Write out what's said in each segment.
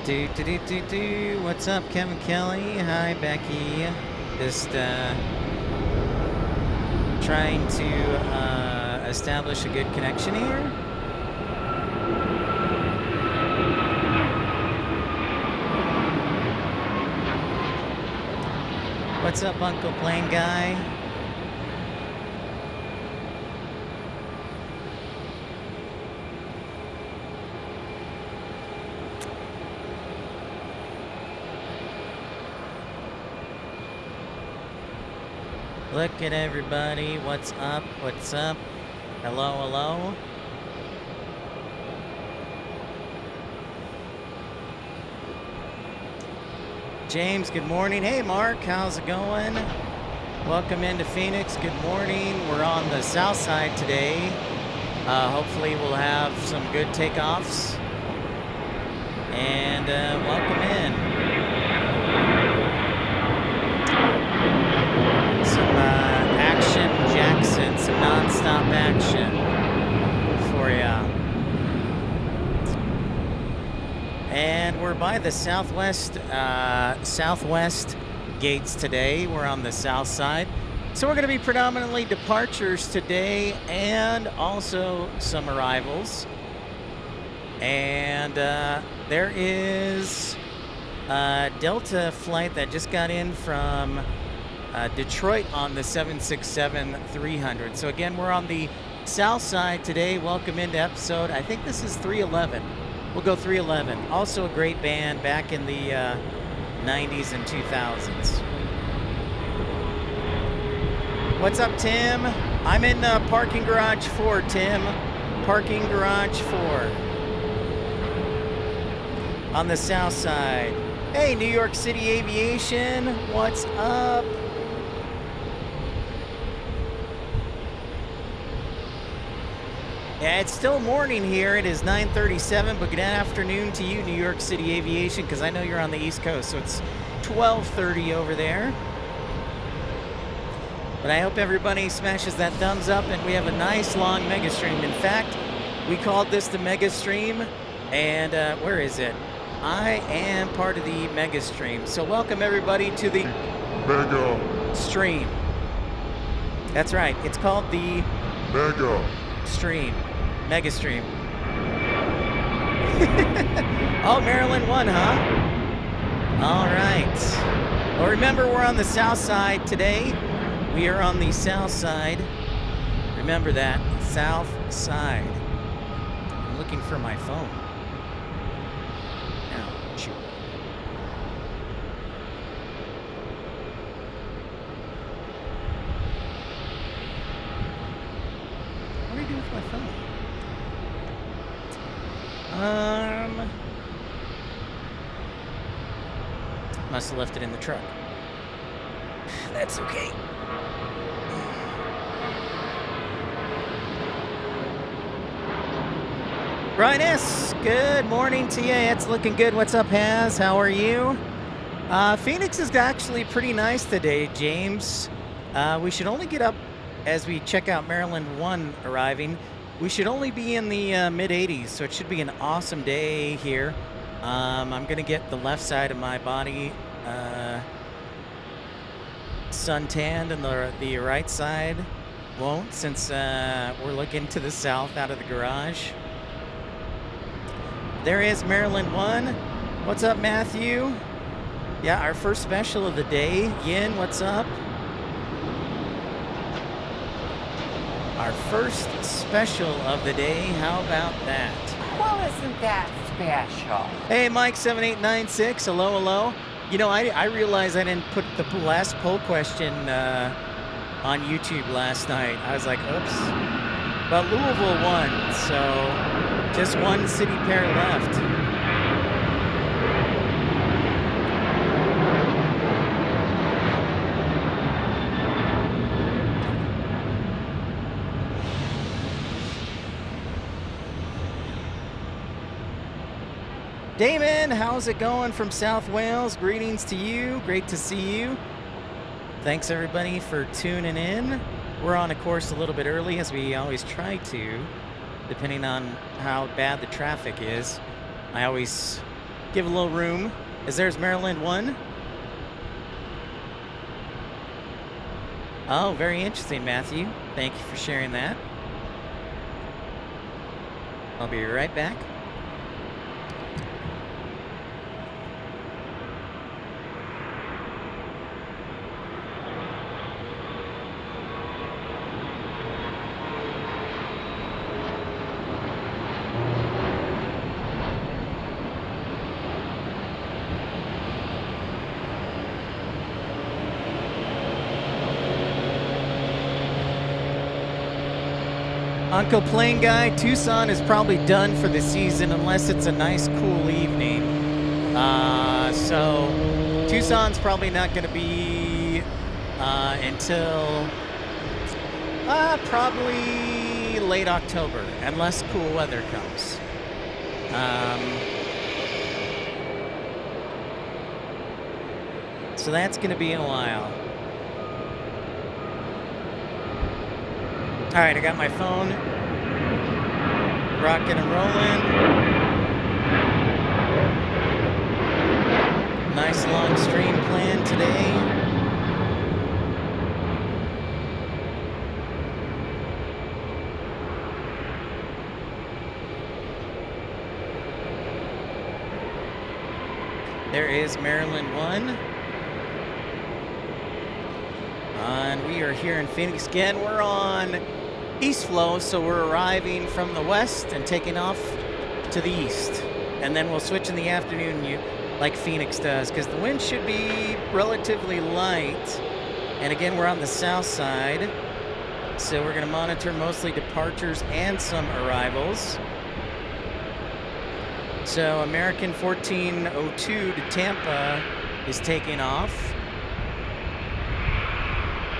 What's up, Kevin Kelly? Hi, Becky. Just trying to establish a good connection here. What's up, Uncle Plane Guy? Look at everybody. What's up? What's up? Hello, hello. James, good morning. Hey, Mark, how's it going? Welcome into Phoenix. Good morning. We're on the south side today. Hopefully we'll have some good takeoffs. And welcome in. Some action Jackson, some non-stop action for ya. And we're by the southwest gates today. We're on the south side. So we're going to be predominantly departures today and also some arrivals. And there is a Delta flight that just got in from Detroit on the 767-300. So again, we're on the south side today. Welcome into episode, I think this is 311. We'll go 311. Also a great band back in the 90s and 2000s. What's up, Tim? I'm in parking garage 4, Tim. Parking garage 4. On the south side. Hey, New York City Aviation. What's up? Yeah, it's still morning here. It is 9:37, but good afternoon to you, New York City Aviation, because I know you're on the East Coast, so it's 12:30 over there. But I hope everybody smashes that thumbs up, and we have a nice long mega stream. In fact, we called this the mega stream, and where is it? I am part of the mega stream. So welcome everybody to the mega stream. That's right. It's called the mega stream. Mega stream. Oh, Maryland won, huh? All right. Well, remember, we're on the south side today. We are on the south side. Remember that. South side. I'm looking for my phone. Now, shoot. What do I do with my phone? Must have left it in the truck. That's okay. Brian S., good morning to you. It's looking good. What's up, Haz? How are you? Phoenix is actually pretty nice today, James. We should only get up as we check out Maryland 1 arriving. We should only be in the mid-80s, so it should be an awesome day here. I'm going to get the left side of my body suntanned, and the right side won't, since we're looking to the south out of the garage. There is Maryland 1. What's up, Matthew? Yeah, our first special of the day. Yin, what's up? Our first special of the day. How about that? Well, isn't that special? Hey, Mike7896. Hello, hello. You know, I realized I didn't put the last poll question on YouTube last night. I was like, oops. But Louisville won, so just one city pair left. Damon, how's it going from South Wales? Greetings to you. Great to see you. Thanks, everybody, for tuning in. We're on a course a little bit early, as we always try to, depending on how bad the traffic is. I always give a little room, as there's Maryland 1. Oh, very interesting, Matthew. Thank you for sharing that. I'll be right back. Uncle Plane Guy, Tucson is probably done for the season unless it's a nice cool evening. So Tucson's probably not going to be until probably late October, unless cool weather comes. So that's going to be a while. All right, I got my phone rocking and rolling. Nice long stream plan today. There is Maryland 1. And we are here in Phoenix again. We're on east flow, so we're arriving from the west and taking off to the east. And then we'll switch in the afternoon like Phoenix does, because the wind should be relatively light. And again, we're on the south side, so we're going to monitor mostly departures and some arrivals. So American 1402 to Tampa is taking off.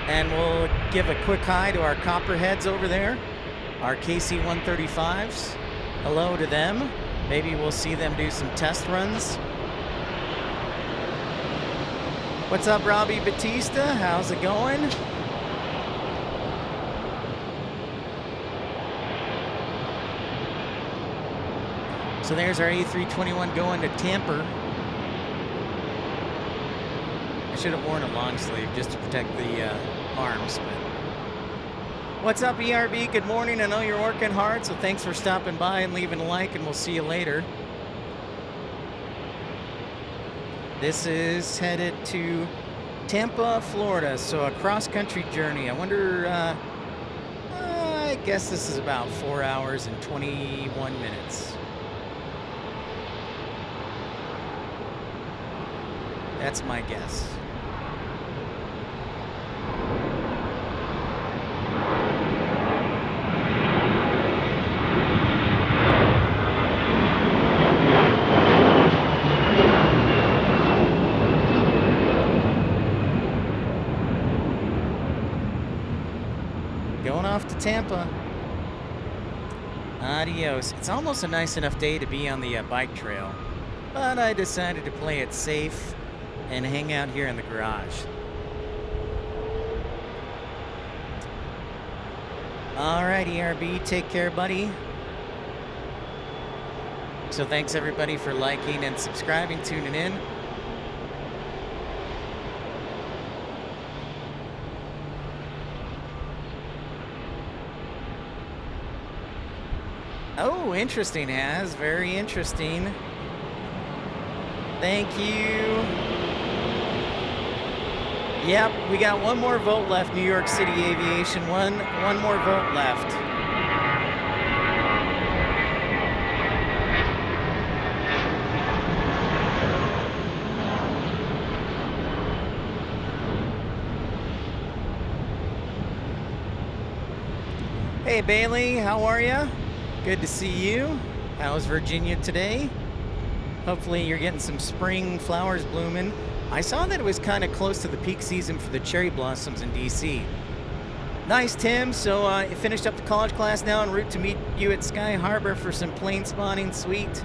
And we'll give a quick hi to our copperheads over there, our KC-135s. Hello to them. Maybe we'll see them do some test runs. What's up, Robbie Batista? How's it going? So there's our A321 going to Tampa. I should have worn a long sleeve just to protect the arms. But what's up, ERB? Good morning. I know you're working hard, so thanks for stopping by and leaving a like, and we'll see you later. This is headed to Tampa, Florida, so a cross-country journey. I wonder, I guess this is about 4 hours and 21 minutes. That's my guess. Going off to Tampa. Adios. It's almost a nice enough day to be on the bike trail, but I decided to play it safe and hang out here in the garage. All right, ERB, take care, buddy. So thanks everybody for liking and subscribing, tuning in. Oh, interesting, Haz. Very interesting. Thank you. Yep, we got one more vote left, New York City Aviation. One more vote left. Hey Bailey, how are you? Good to see you. How's Virginia today? Hopefully you're getting some spring flowers blooming. I saw that it was kind of close to the peak season for the cherry blossoms in DC. Nice, Tim. So you finished up the college class now, en route to meet you at Sky Harbor for some plane spotting. Sweet.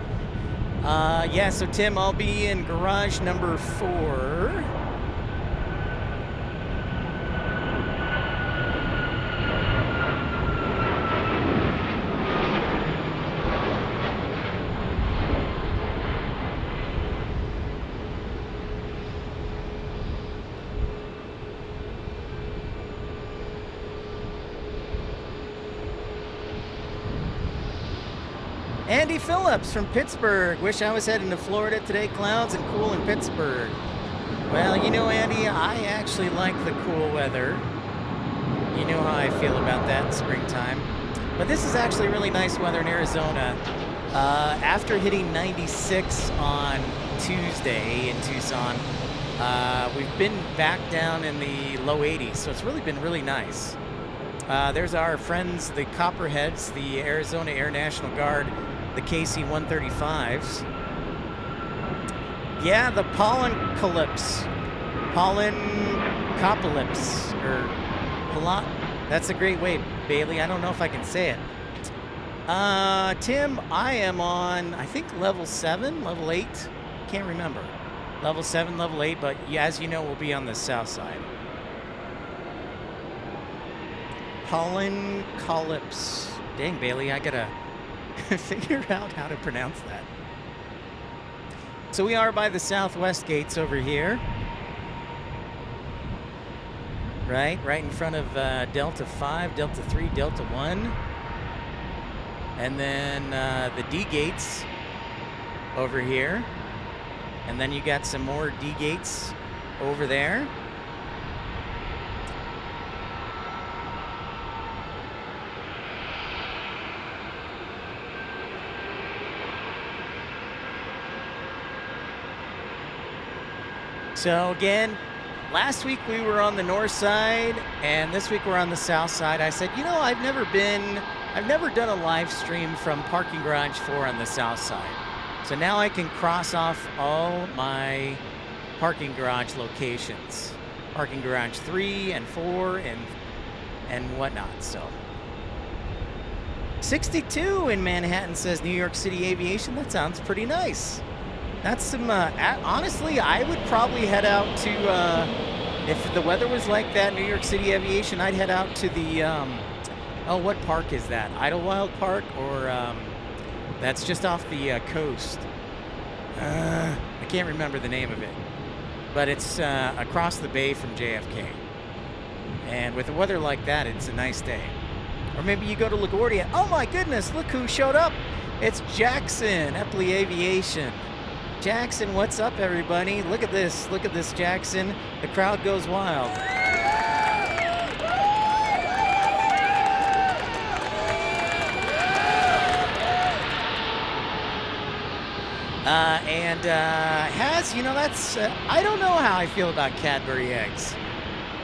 Yeah, so Tim, I'll be in garage number 4. Andy Phillips from Pittsburgh. Wish I was heading to Florida today. Clouds and cool in Pittsburgh. Well, you know, Andy, I actually like the cool weather. You know how I feel about that in springtime. But this is actually really nice weather in Arizona. After hitting 96 on Tuesday in Tucson, we've been back down in the low 80s, so it's really been really nice. There's our friends, the Copperheads, the Arizona Air National Guard, the KC-135s. Yeah, the pollen calypse, or that's a great way, Bailey. I don't know if I can say it. Tim, I am on, I think, level 7, level 8. Can't remember. Level 7, level 8, but as you know, we'll be on the south side. Pollen calypse. Dang, Bailey, I gotta figure out how to pronounce that. So we are by the southwest gates over here. Right in front of Delta 5, Delta 3, Delta 1. And then the D gates over here. And then you got some more D gates over there. So again, last week we were on the north side, and this week we're on the south side. I said, you know, I've never done a live stream from Parking Garage 4 on the south side. So now I can cross off all my parking garage locations. Parking Garage 3 and 4 and whatnot, so. 62 in Manhattan says New York City Aviation. That sounds pretty nice. That's some, honestly, I would probably head out to, if the weather was like that, New York City Aviation, I'd head out to the, oh, what park is that? Idlewild Park, or, that's just off the coast. I can't remember the name of it, but it's across the bay from JFK. And with the weather like that, it's a nice day. Or maybe you go to LaGuardia. Oh my goodness, look who showed up. It's Jackson, Epley Aviation. Jackson, what's up, everybody? Look at this, Jackson. The crowd goes wild. You know, that's, I don't know how I feel about Cadbury eggs.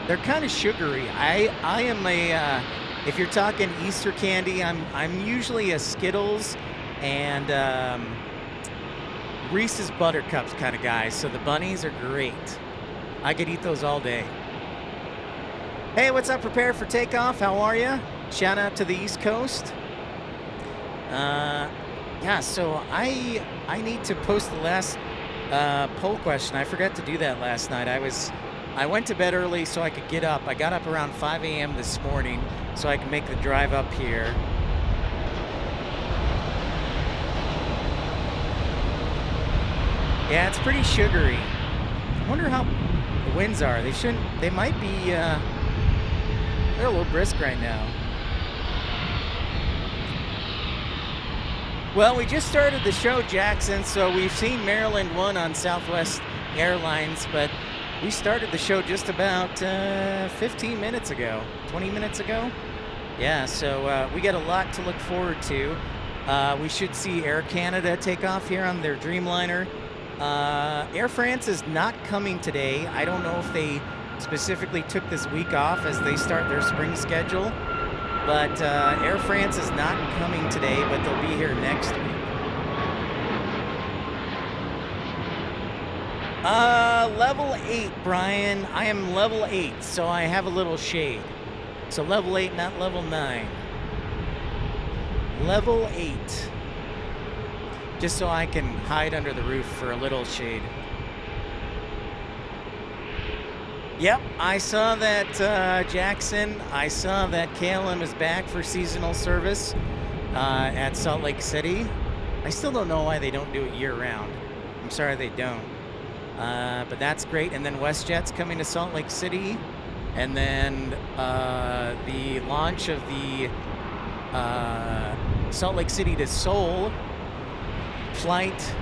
They're kind of sugary. I am a, if you're talking Easter candy, I'm usually a Skittles and Reese's Buttercups kind of guy, so the bunnies are great. I could eat those all day. Hey, what's up? Prepare for takeoff. How are you? Shout out to the East Coast. Yeah, so I need to post the last poll question. I forgot to do that last night. I went to bed early so I could get up. I got up around 5 a.m. this morning so I could make the drive up here. Yeah, it's pretty sugary. I wonder how the winds are. They might be, they're a little brisk right now. Well, we just started the show, Jackson, so we've seen Maryland 1 on Southwest Airlines, but we started the show just about 15 minutes ago, 20 minutes ago. Yeah, so we got a lot to look forward to. We should see Air Canada take off here on their Dreamliner. Air France is not coming today. I don't know if they specifically took this week off as they start their spring schedule. But Air France is not coming today, but they'll be here next week. Level 8, Brian. I am level 8, so I have a little shade. So level 8, not level 9. Level 8. Just so I can hide under the roof for a little shade. Yep, I saw that, Jackson. I saw that KLM is back for seasonal service at Salt Lake City. I still don't know why they don't do it year-round. I'm sorry they don't. But that's great. And then WestJet's coming to Salt Lake City. And then the launch of the Salt Lake City to Seoul flight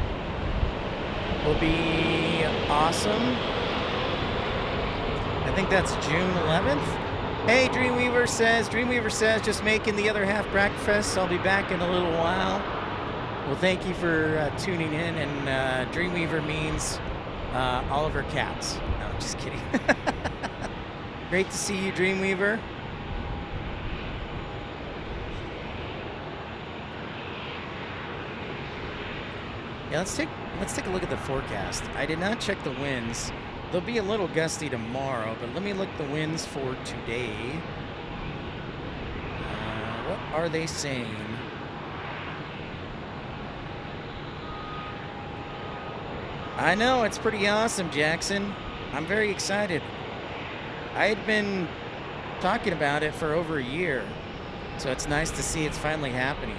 will be awesome. I think that's June 11th. Hey, Dreamweaver says, just making the other half breakfast. I'll be back in a little while. Well, thank you for tuning in. And Dreamweaver means Oliver Cats. No, I'm just kidding. Great to see you, Dreamweaver. Yeah, let's take a look at the forecast. I did not check the winds. They'll be a little gusty tomorrow, but let me look the winds for today. What are they saying? I know, it's pretty awesome, Jackson. I'm very excited. I had been talking about it for over a year, so it's nice to see it's finally happening.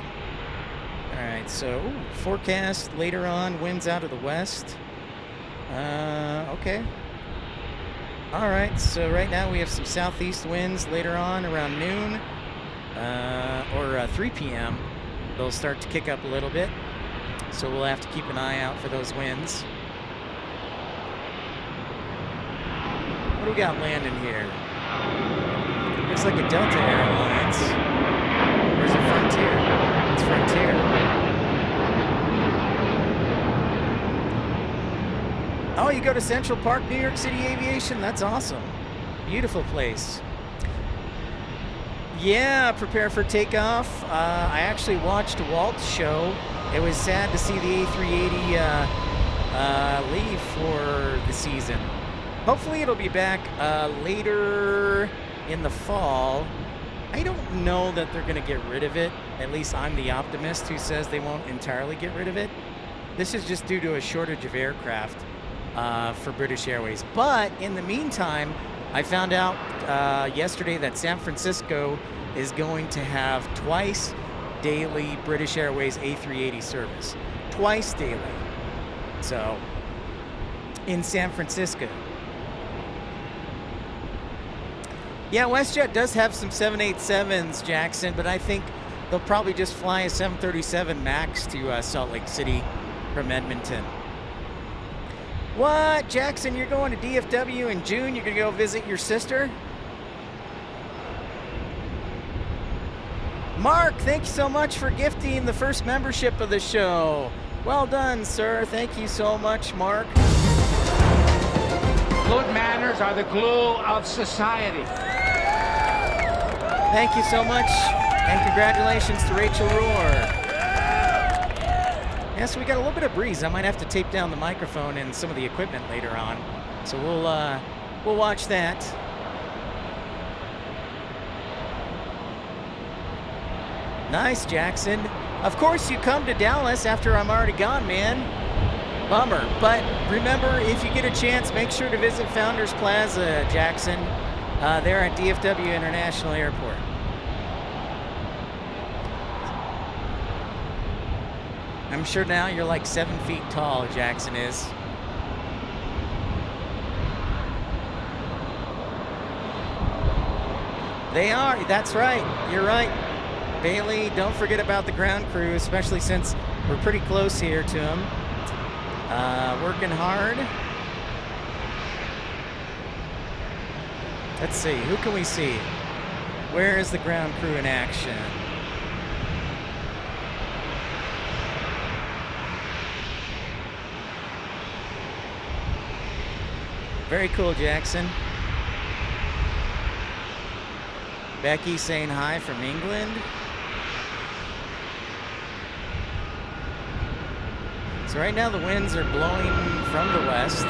All right, so forecast later on, winds out of the west. Okay. All right, so right now we have some southeast winds later on around noon or 3 p.m. They'll start to kick up a little bit, so we'll have to keep an eye out for those winds. What do we got landing here? Looks like a Delta Airlines. Where's it? Frontier? It's Frontier. Oh, you go to Central Park, New York City Aviation? That's awesome. Beautiful place. Yeah, prepare for takeoff. I actually watched Walt's show. It was sad to see the A380 leave for the season. Hopefully it'll be back later in the fall. I don't know that they're going to get rid of it. At least I'm the optimist who says they won't entirely get rid of it. This is just due to a shortage of aircraft for British Airways. But in the meantime, I found out yesterday that San Francisco is going to have twice daily British Airways A380 service. Twice daily. So, in San Francisco. Yeah, WestJet does have some 787s, Jackson, but I think they'll probably just fly a 737 MAX to Salt Lake City from Edmonton. What, Jackson, you're going to DFW in June? You're going to go visit your sister? Mark, thank you so much for gifting the first membership of the show. Well done, sir. Thank you so much, Mark. Good manners are the glue of society. Thank you so much, and congratulations to Rachel Rohr. Yeah, so we got a little bit of breeze. I might have to tape down the microphone and some of the equipment later on. So we'll watch that. Nice, Jackson. Of course you come to Dallas after I'm already gone, man. Bummer. But remember, if you get a chance, make sure to visit Founders Plaza, Jackson. There at DFW International Airport. I'm sure now you're like 7 feet tall, Jackson is. They are, that's right, you're right. Bailey, don't forget about the ground crew, especially since we're pretty close here to them. Working hard. Let's see, who can we see? Where is the ground crew in action? Very cool, Jackson. Becky saying hi from England. So right now the winds are blowing from the west.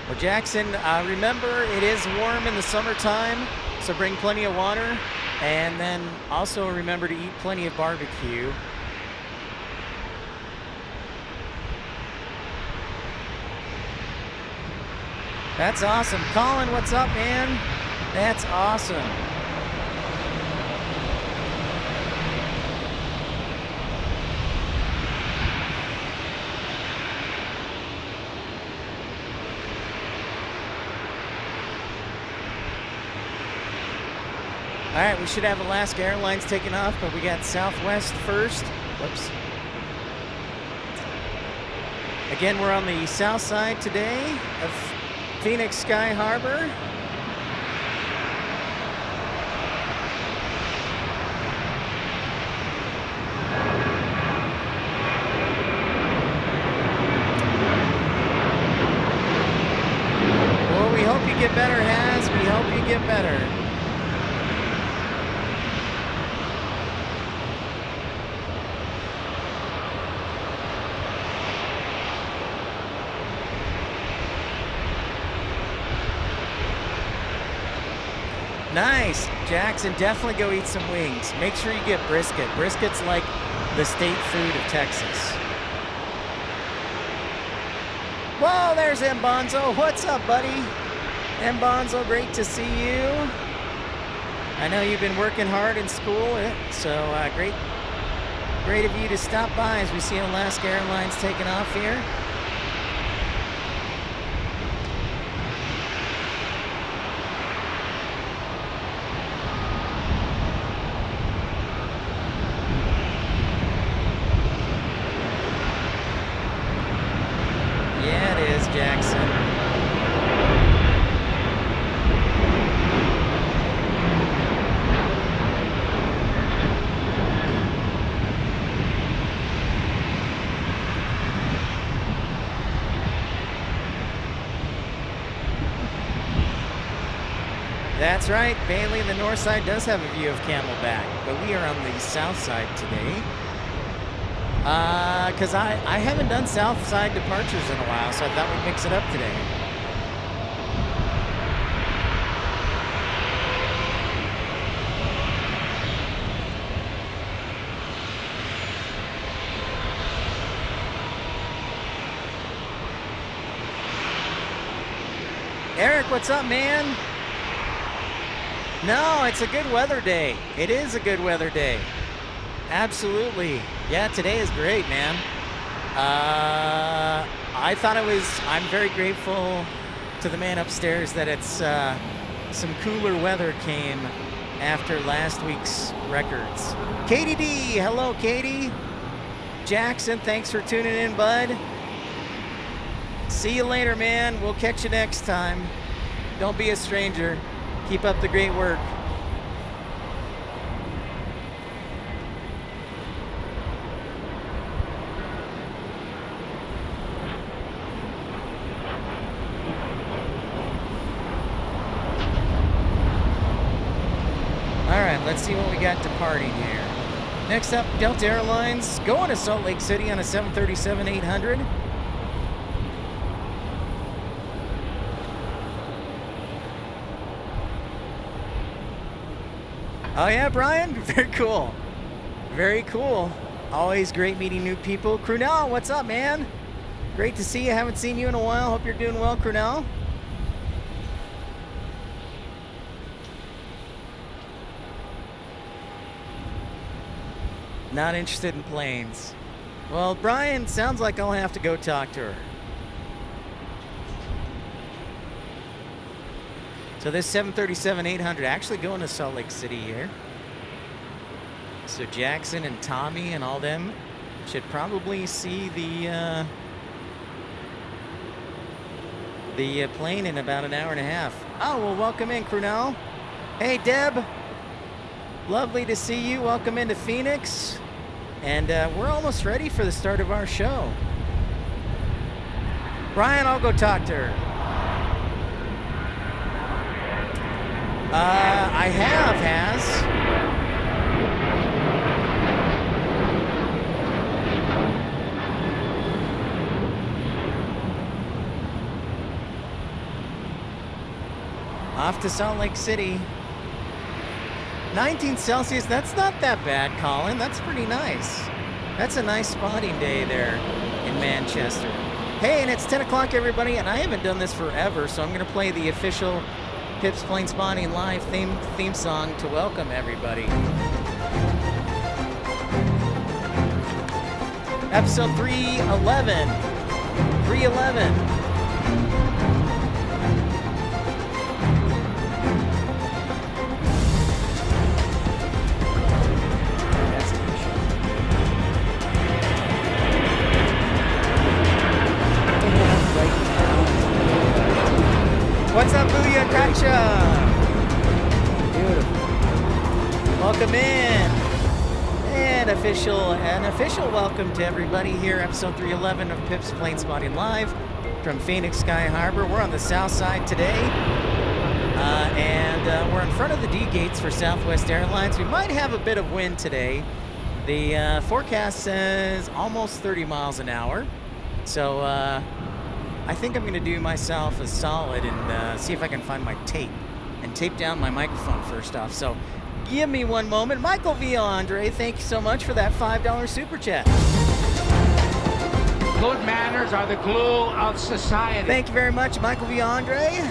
Well, Jackson, remember it is warm in the summertime, so bring plenty of water, and then also remember to eat plenty of barbecue. That's awesome. Colin, what's up, man? That's awesome. All right, we should have Alaska Airlines taking off, but we got Southwest first. Whoops. Again, we're on the south side today of Phoenix Sky Harbor. Well, we hope you get better, Haz. We hope you get better. Nice. Jackson, definitely go eat some wings. Make sure you get brisket. Brisket's like the state food of Texas. Whoa, there's M. Bonzo. What's up, buddy? M. Bonzo, great to see you. I know you've been working hard in school, so great of you to stop by as we see Alaska Airlines taking off here. Yeah, it is, Jackson. That's right, Bailey, the north side does have a view of Camelback, but we are on the south side today. Because I haven't done south side departures in a while, so I thought we'd mix it up today. Eric, what's up, man? No, it's a good weather day. It is a good weather day. Absolutely. Yeah, today is great, man. I thought it was, I'm very grateful to the man upstairs that it's some cooler weather came after last week's records. Katie D, hello, Katie. Jackson, thanks for tuning in, bud. See you later, man. We'll catch you next time. Don't be a stranger. Keep up the great work. All right, let's see what we got departing here. Next up, Delta Airlines going to Salt Lake City on a 737-800. Oh yeah, Brian? Very cool. Very cool. Always great meeting new people. Crunell, what's up, man? Great to see you. Haven't seen you in a while. Hope you're doing well, Crunell. Not interested in planes. Well, Brian, sounds like I'll have to go talk to her. So this 737-800 actually going to Salt Lake City here. So Jackson and Tommy and all them should probably see the plane in about an hour and a half. Oh, well, welcome in, Crunell. Hey, Deb. Lovely to see you. Welcome into Phoenix. And we're almost ready for the start of our show. Brian, I'll go talk to her. I has. Off to Salt Lake City. 19 Celsius, that's not that bad, Colin. That's pretty nice. That's a nice spotting day there in Manchester. Hey, and it's 10 o'clock, everybody, and I haven't done this forever, so I'm going to play the official Pip's Planespotting live theme song to welcome everybody. Episode 311. 311. an official welcome to everybody here, episode 311 of Pip's Planespotting Live from Phoenix Sky Harbor. We're on the south side today, and we're in front of the D gates for Southwest Airlines. We might have a bit of wind today. The forecast says almost 30 miles an hour, so I think I'm going to do myself a solid and see if I can find my tape and tape down my microphone first off. So give me one moment. Michael V. Andre, thank you so much for that $5 super chat. Good manners are the glue of society. Thank you very much, Michael V. Andre.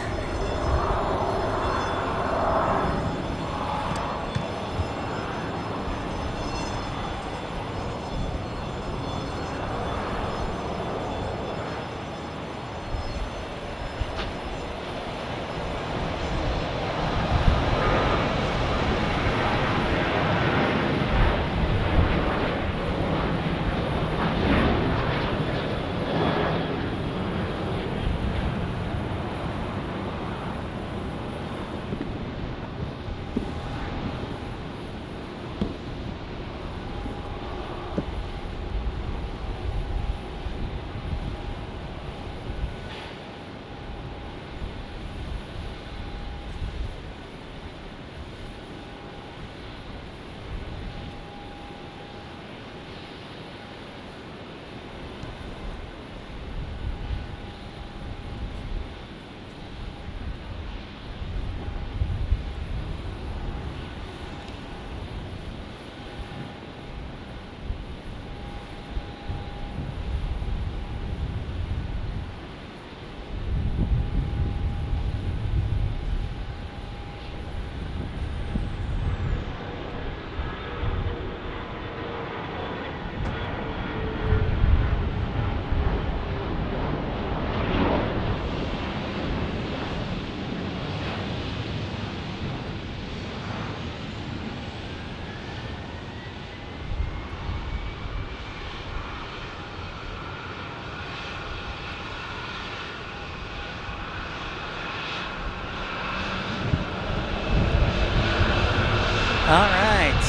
All right.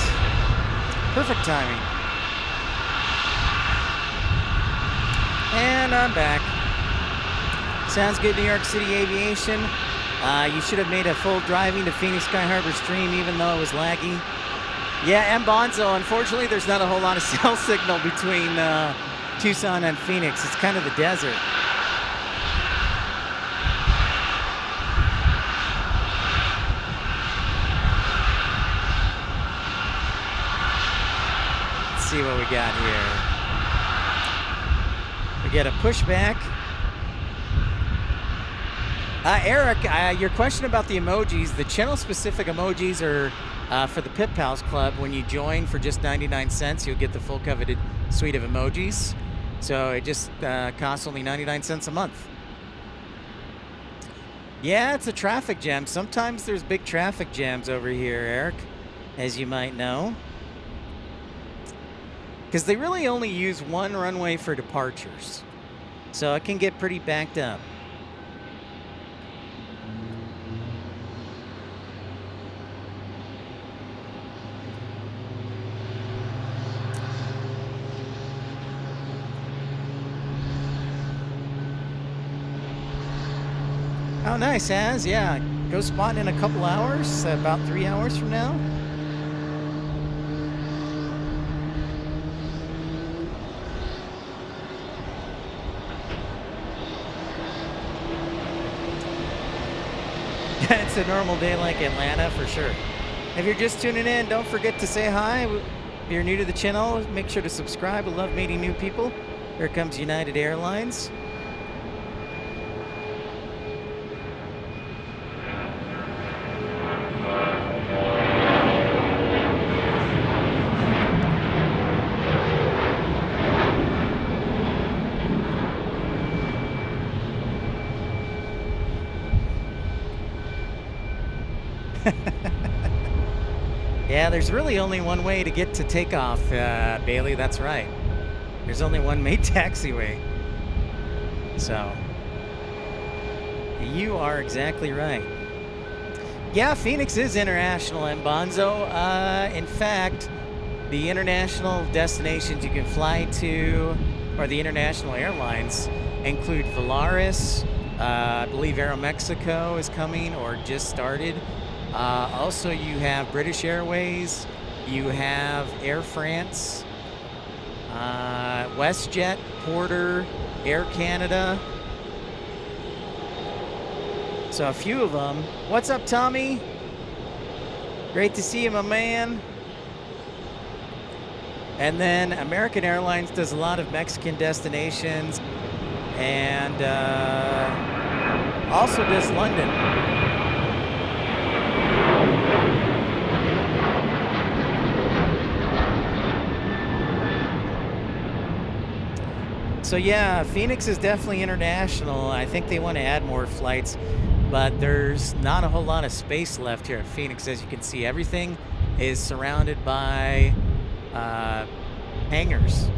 Perfect timing. And I'm back. Sounds good, New York City Aviation. You should have made a full driving to Phoenix Sky Harbor stream, even though it was laggy. Yeah, and Bonzo, unfortunately, there's not a whole lot of cell signal between Tucson and Phoenix. It's kind of the desert. See what we got here. We get a pushback. Eric, your question about the emojis, the channel-specific emojis are for the Pip Pals Club. When you join for just 99 cents, you'll get the full coveted suite of emojis. So it just costs only 99 cents a month. Yeah, it's a traffic jam. Sometimes there's big traffic jams over here, Eric, as you might know. Because they really only use one runway for departures. So it can get pretty backed up. Oh, nice, Az. Yeah, go spotting in a couple hours, about 3 hours from now. It's a normal day like Atlanta, for sure. If you're just tuning in, don't forget to say hi. If you're new to the channel, make sure to subscribe. We love meeting new people. Here comes United Airlines. Yeah, there's really only one way to get to takeoff, Bailey. That's right. There's only one main taxiway. So, you are exactly right. Yeah, Phoenix is international, and Bonzo. In fact, The international destinations you can fly to, or the international airlines, include Volaris. I believe Aeromexico is coming or just started. Also, you have British Airways. You have Air France, WestJet, Porter, Air Canada. So a few of them. What's up, Tommy? Great to see you, my man. And then American Airlines does a lot of Mexican destinations, and also does London. So yeah, Phoenix is definitely international. I think they want to add more flights, but there's not a whole lot of space left here at Phoenix. As you can see, everything is surrounded by hangars.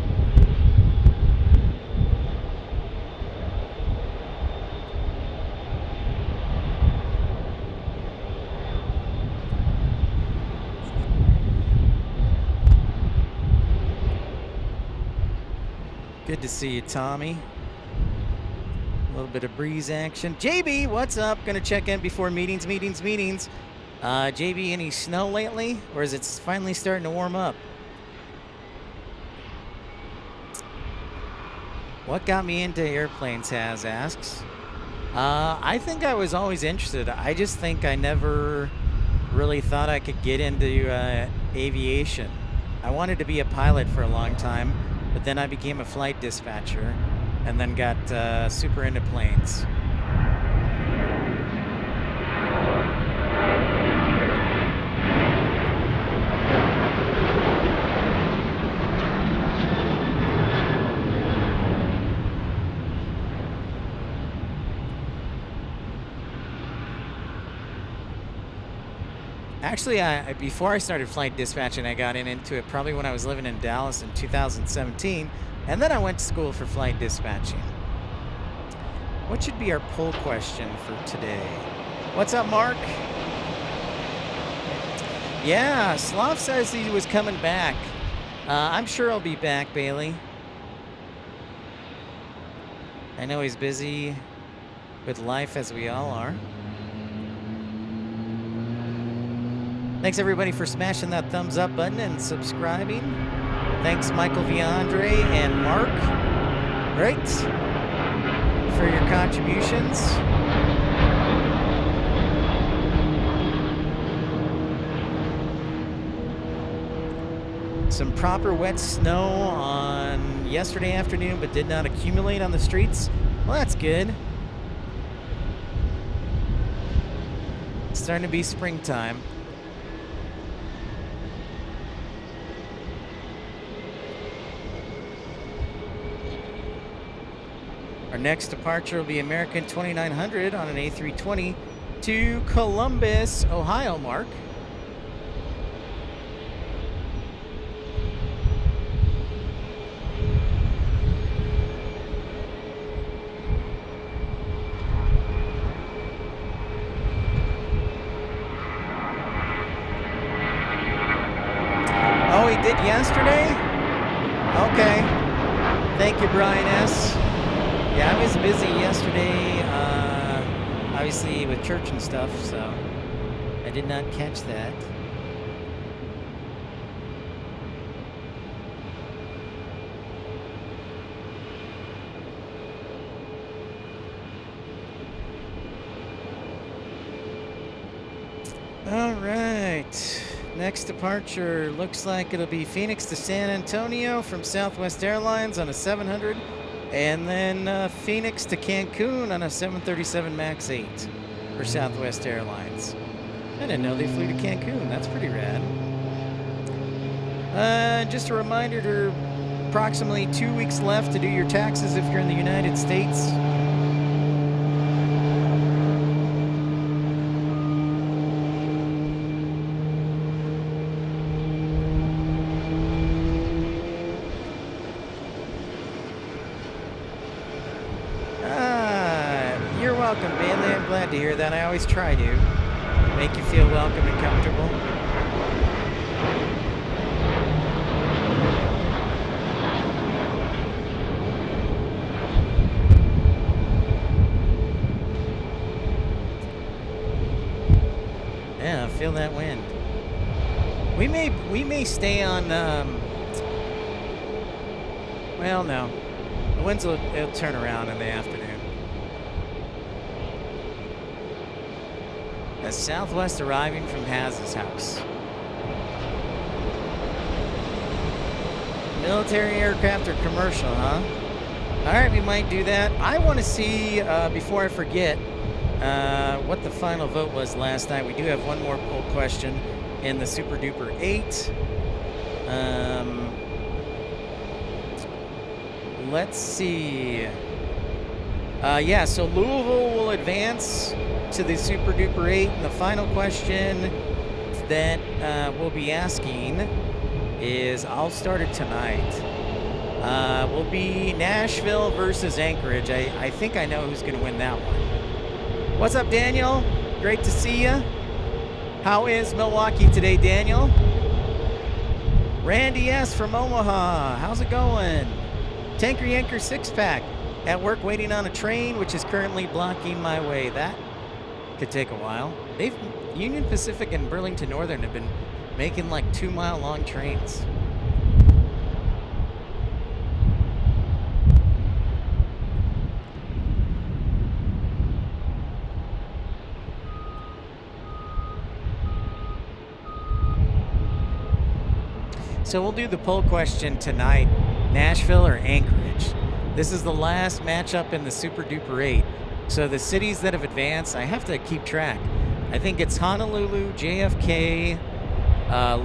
Good to see you, Tommy. A little bit of breeze action. JB, what's up? Gonna check in before meetings. JB, any snow lately? Or is it finally starting to warm up? What got me into airplanes, Has asks. I think I was always interested. I just think I never really thought I could get into aviation. I wanted to be a pilot for a long time, but then I became a flight dispatcher and then got super into planes. Actually, before I started flight dispatching, I got into it probably when I was living in Dallas in 2017, and then I went to school for flight dispatching. What should be our poll question for today? What's up, Mark? Yeah, Slav says he was coming back. I'm sure I'll be back, Bailey. I know he's busy with life, as we all are. Thanks, everybody, for smashing that thumbs up button and subscribing. Thanks, Michael Viandre and Mark. Great for your contributions. Some proper wet snow on yesterday afternoon, but did not accumulate on the streets. Well, that's good. It's starting to be springtime. Our next departure will be American 2900 on an A320 to Columbus, Ohio, Mark. Oh, he did yesterday? Okay. Thank you, Brian S. Yeah, I was busy yesterday, obviously with church and stuff, so I did not catch that. All right, next departure looks like it'll be Phoenix to San Antonio from Southwest Airlines on a 700. And then Phoenix to Cancun on a 737 MAX 8 for Southwest Airlines. I didn't know they flew to Cancun. That's pretty rad. Just a reminder, there are approximately 2 weeks left to do your taxes if you're in the United States. Welcome, Bailey. I'm glad to hear that. I always try to make you feel welcome and comfortable. we may stay on, well, no. The winds will it'll turn around in the afternoon. A Southwest arriving from Haz's house. Military aircraft or commercial, huh? All right, we might do that. I want to see, before I forget, what the final vote was last night. We do have one more poll question in the Super Duper 8. Let's see. Yeah, so Louisville will advance to the Super Duper 8. And the final question that we'll be asking is, I'll start it tonight. Will be Nashville versus Anchorage. I think I know who's going to win that one. What's up, Daniel? Great to see you. How is Milwaukee today, Daniel? Randy S. from Omaha. How's it going? Tanker Yanker 6-pack. At work waiting on a train, which is currently blocking my way. That could take a while. Union Pacific and Burlington Northern have been making like 2-mile long trains. So we'll do the poll question tonight, Nashville or Anchorage. This is the last matchup in the Super Duper 8. So the cities that have advanced, I have to keep track. I think it's Honolulu, JFK,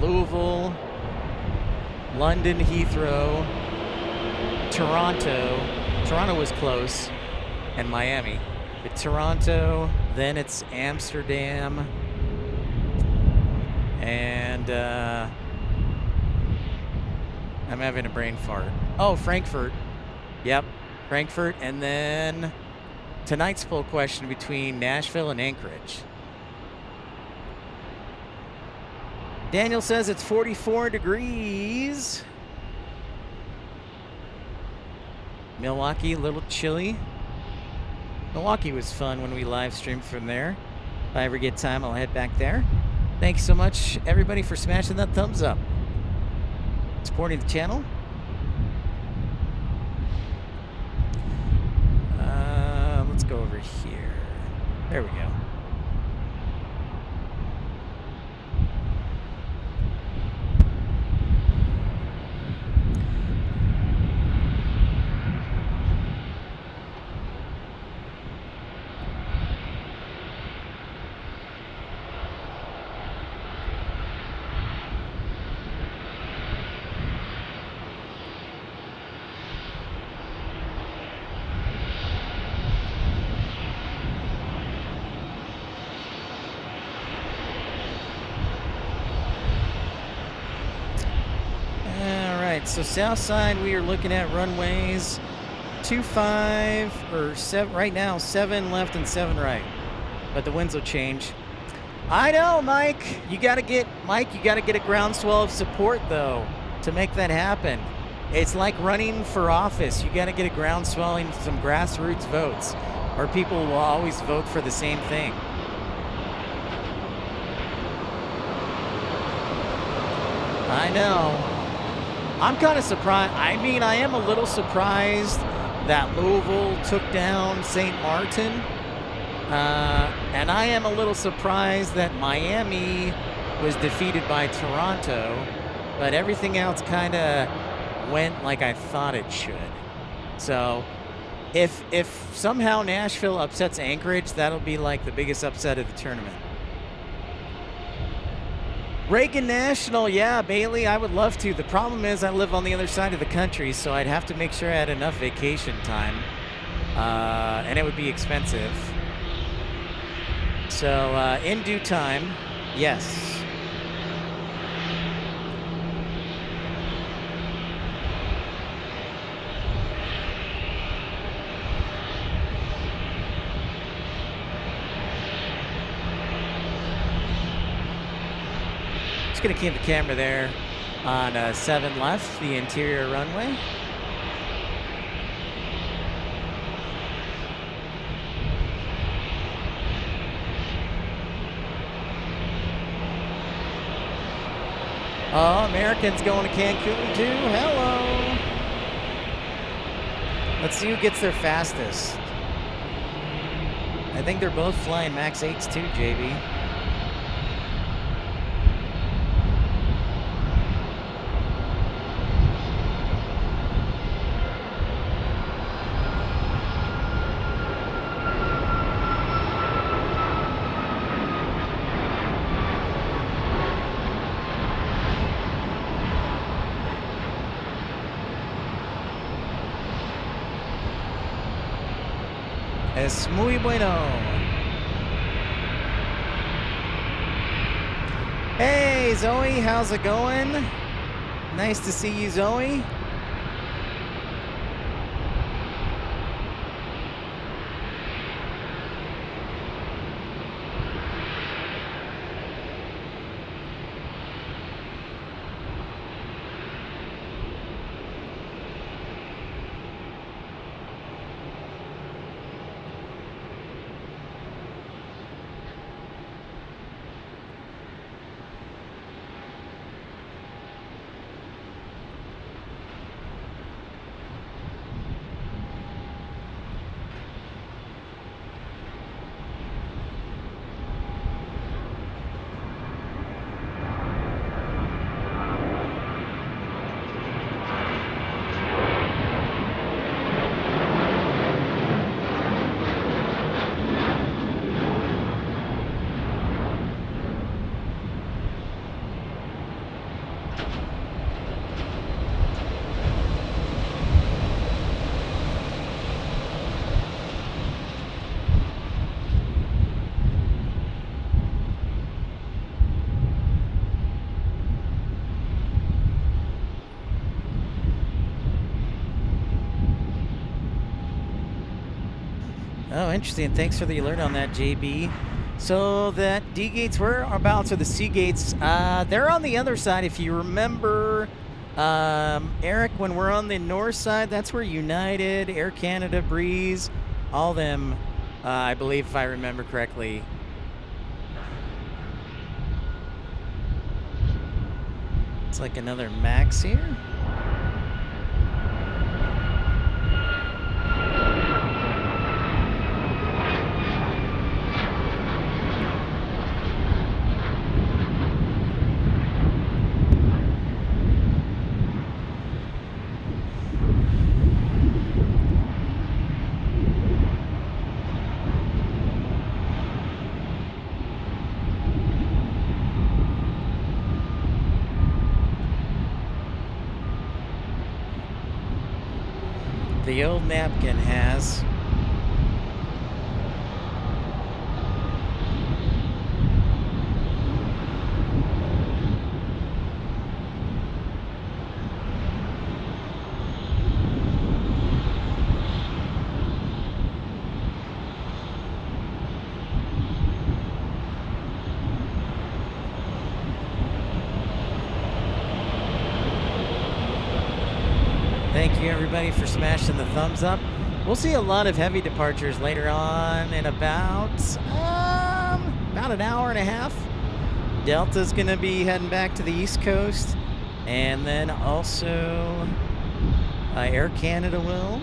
Louisville, London, Heathrow, Toronto. Toronto was close, and Miami. But Toronto, then it's Amsterdam, and I'm having a brain fart. Oh, Frankfurt. Yep, Frankfurt. And then tonight's poll question between Nashville and Anchorage. Daniel says it's 44 degrees. Milwaukee, a little chilly. Milwaukee was fun when we live streamed from there. If I ever get time, I'll head back there. Thanks so much, everybody, for smashing that thumbs up. Supporting the channel. Let's go over here. There we go. So south side, we are looking at runways 25 or 7 right now, 7 left and 7 right. But the winds will change. I know, Mike. You got to get a groundswell of support though to make that happen. It's like running for office. You got to get a groundswell and some grassroots votes, or people will always vote for the same thing. I know. I'm kind of surprised. I mean, I am a little surprised that Louisville took down St. Martin. And I am a little surprised that Miami was defeated by Toronto. But everything else kind of went like I thought it should. So if somehow Nashville upsets Anchorage, that'll be like the biggest upset of the tournament. Reagan National, yeah, Bailey, I would love to. The problem is I live on the other side of the country, so I'd have to make sure I had enough vacation time, and it would be expensive. So in due time, yes. Just gonna keep the camera there on 7 left, the interior runway. Oh, Americans going to Cancun too. Hello. Let's see who gets there fastest. I think they're both flying Max 8s too, JB. Es muy bueno. Hey, Zoe, how's it going? Nice to see you, Zoe. Oh, interesting. Thanks for the alert on that, JB. So that D gates, whereabouts are the C gates? They're on the other side. If you remember, Eric, when we're on the north side, that's where United, Air Canada, Breeze, all them, I believe, if I remember correctly. It's like another Max here. The old napkin has. Thank you, everybody, for smashing the thumbs up. We'll see a lot of heavy departures later on in about an hour and a half. Delta's going to be heading back to the East Coast, and then also Air Canada will.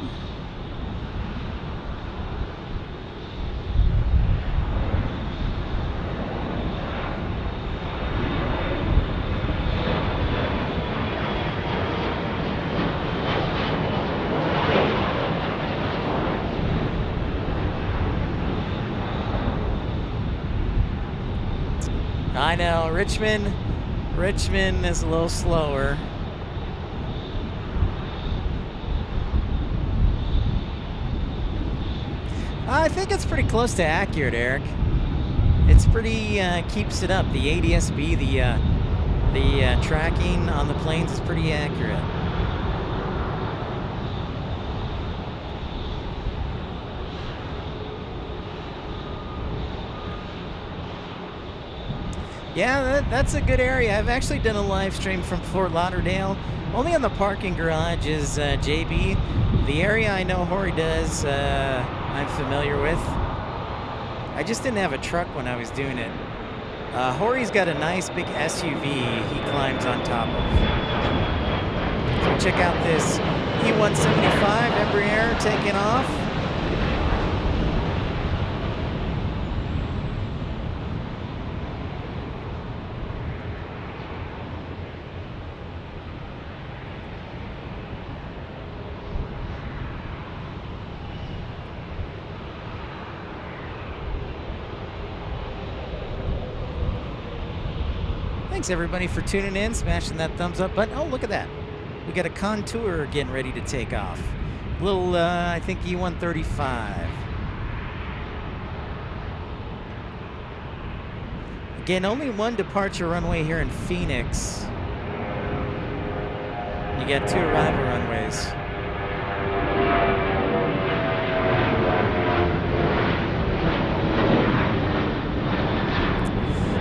I know, Richmond is a little slower. I think it's pretty close to accurate, Eric. It's pretty, keeps it up. The ADS-B, the tracking on the planes is pretty accurate. Yeah, that's a good area. I've actually done a live stream from Fort Lauderdale. Only on the parking garage is JB. The area I know Hori does, I'm familiar with. I just didn't have a truck when I was doing it. Hori's got a nice big SUV he climbs on top of. So check out this E175 Embraer taking off. Thanks everybody for tuning in, smashing that thumbs up button. Oh, look at that. We got a Contour getting ready to take off. Little, I think E135. Again, only one departure runway here in Phoenix. You got 2 arrival runways.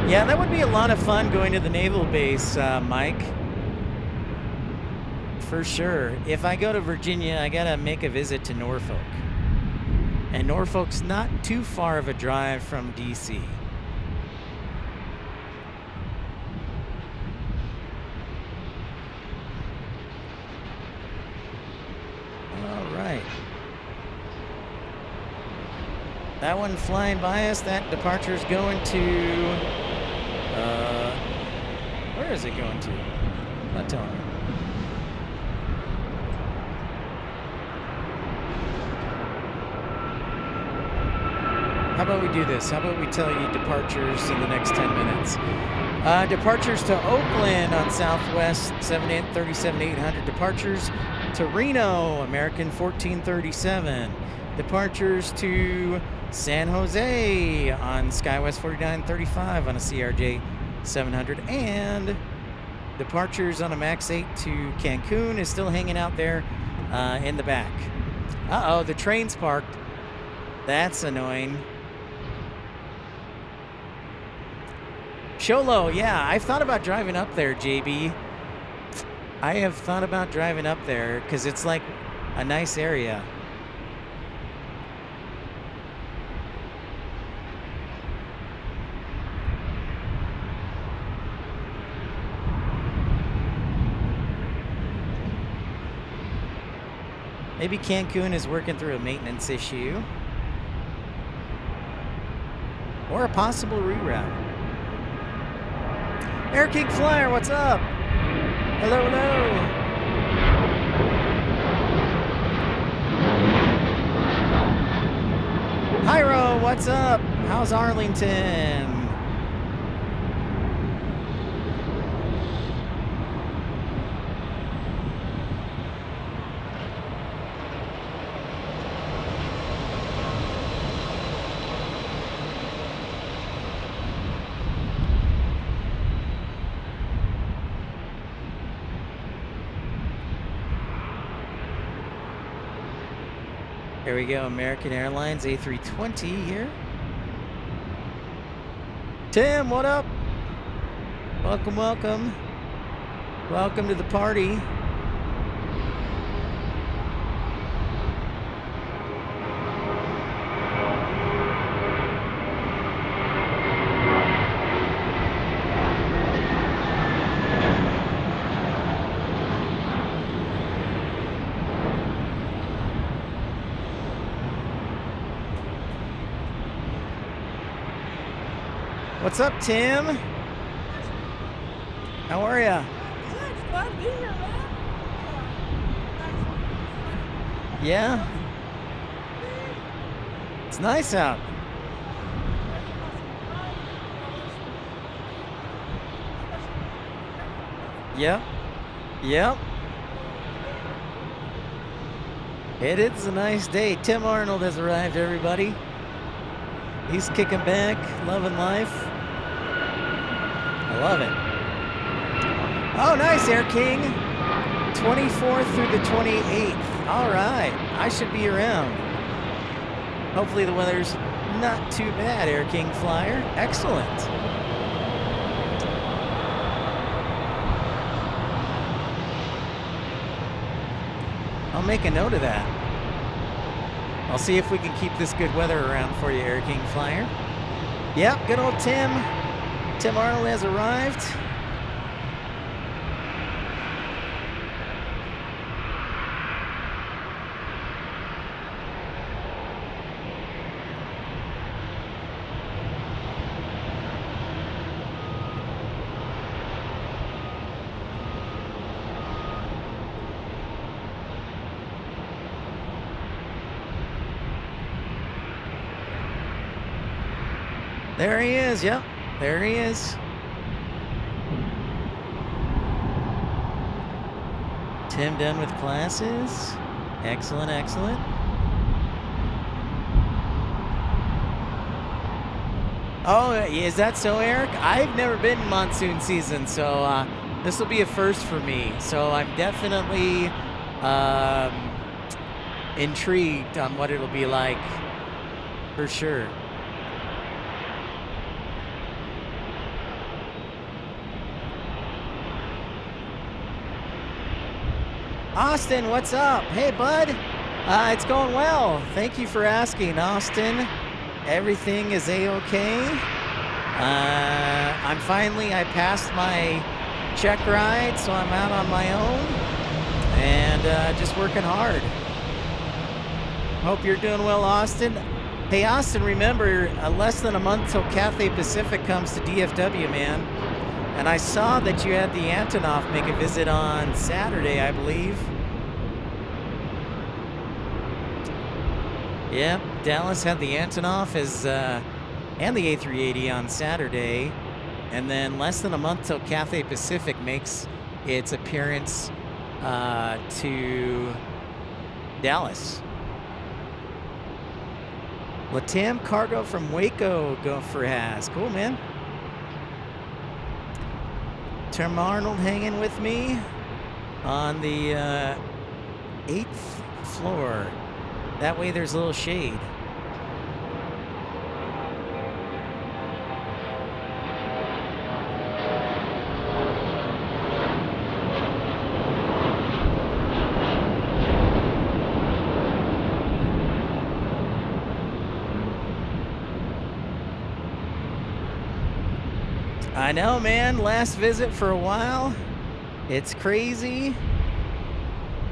Yeah, that would be a lot of fun going to the naval base, Mike. For sure. If I go to Virginia, I gotta make a visit to Norfolk. And Norfolk's not too far of a drive from DC. All right. That one flying by us, that departure's going to... where is it going to? Not telling me. How about we do this? How about we tell you departures in the next 10 minutes? Departures to Oakland on Southwest 37-800. Departures to Reno, American 1437. Departures to San Jose on SkyWest 4935 on a CRJ 700. And departures on a MAX 8 to Cancun is still hanging out there in the back. Uh-oh, the train's parked. That's annoying. Sholo, yeah, I've thought about driving up there, JB. I have thought about driving up there because it's like a nice area. Maybe Cancun is working through a maintenance issue. Or a possible reroute. Air King Flyer, what's up? Hello, hello. Hyro, what's up? How's Arlington? Here we go, American Airlines A320 here. Tim, what up? Welcome, welcome. Welcome to the party. What's up, Tim? How are ya? Good, glad to be here, man. Yeah? It's nice out. Yep. Yep. It is a nice day. Tim Arnold has arrived, everybody. He's kicking back, loving life. I love it. Oh, nice, Air King. 24th through the 28th. All right. I should be around. Hopefully the weather's not too bad, Air King Flyer. Excellent. I'll make a note of that. I'll see if we can keep this good weather around for you, Air King Flyer. Yep, good old Tim. Tim Arnold has arrived. There he is, yep, there he is. Tim done with classes. Excellent, excellent. Oh, is that so, Eric? I've never been in monsoon season, so this will be a first for me. So I'm definitely intrigued on what it'll be like, for sure. Austin, what's up? Hey, bud. It's going well. Thank you for asking, Austin. Everything is A-okay. I passed my check ride, so I'm out on my own and just working hard. Hope you're doing well, Austin. Hey, Austin, remember, less than a month till Cathay Pacific comes to DFW, man. And I saw that you had the Antonov make a visit on Saturday, I believe. Yep, Dallas had the Antonov and the A380 on Saturday. And then less than a month till Cathay Pacific makes its appearance to Dallas. Latam Cargo from Waco Gopher has. Cool, man. Tim Arnold hanging with me on the 8th floor. That way there's a little shade. I know, man. Last visit for a while. It's crazy.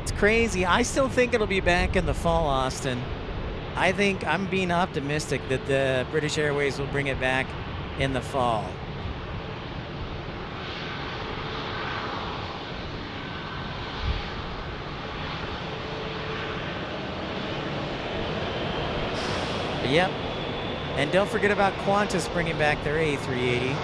It's crazy. I still think it'll be back in the fall, Austin. I think I'm being optimistic that the British Airways will bring it back in the fall. Yep. And don't forget about Qantas bringing back their A380.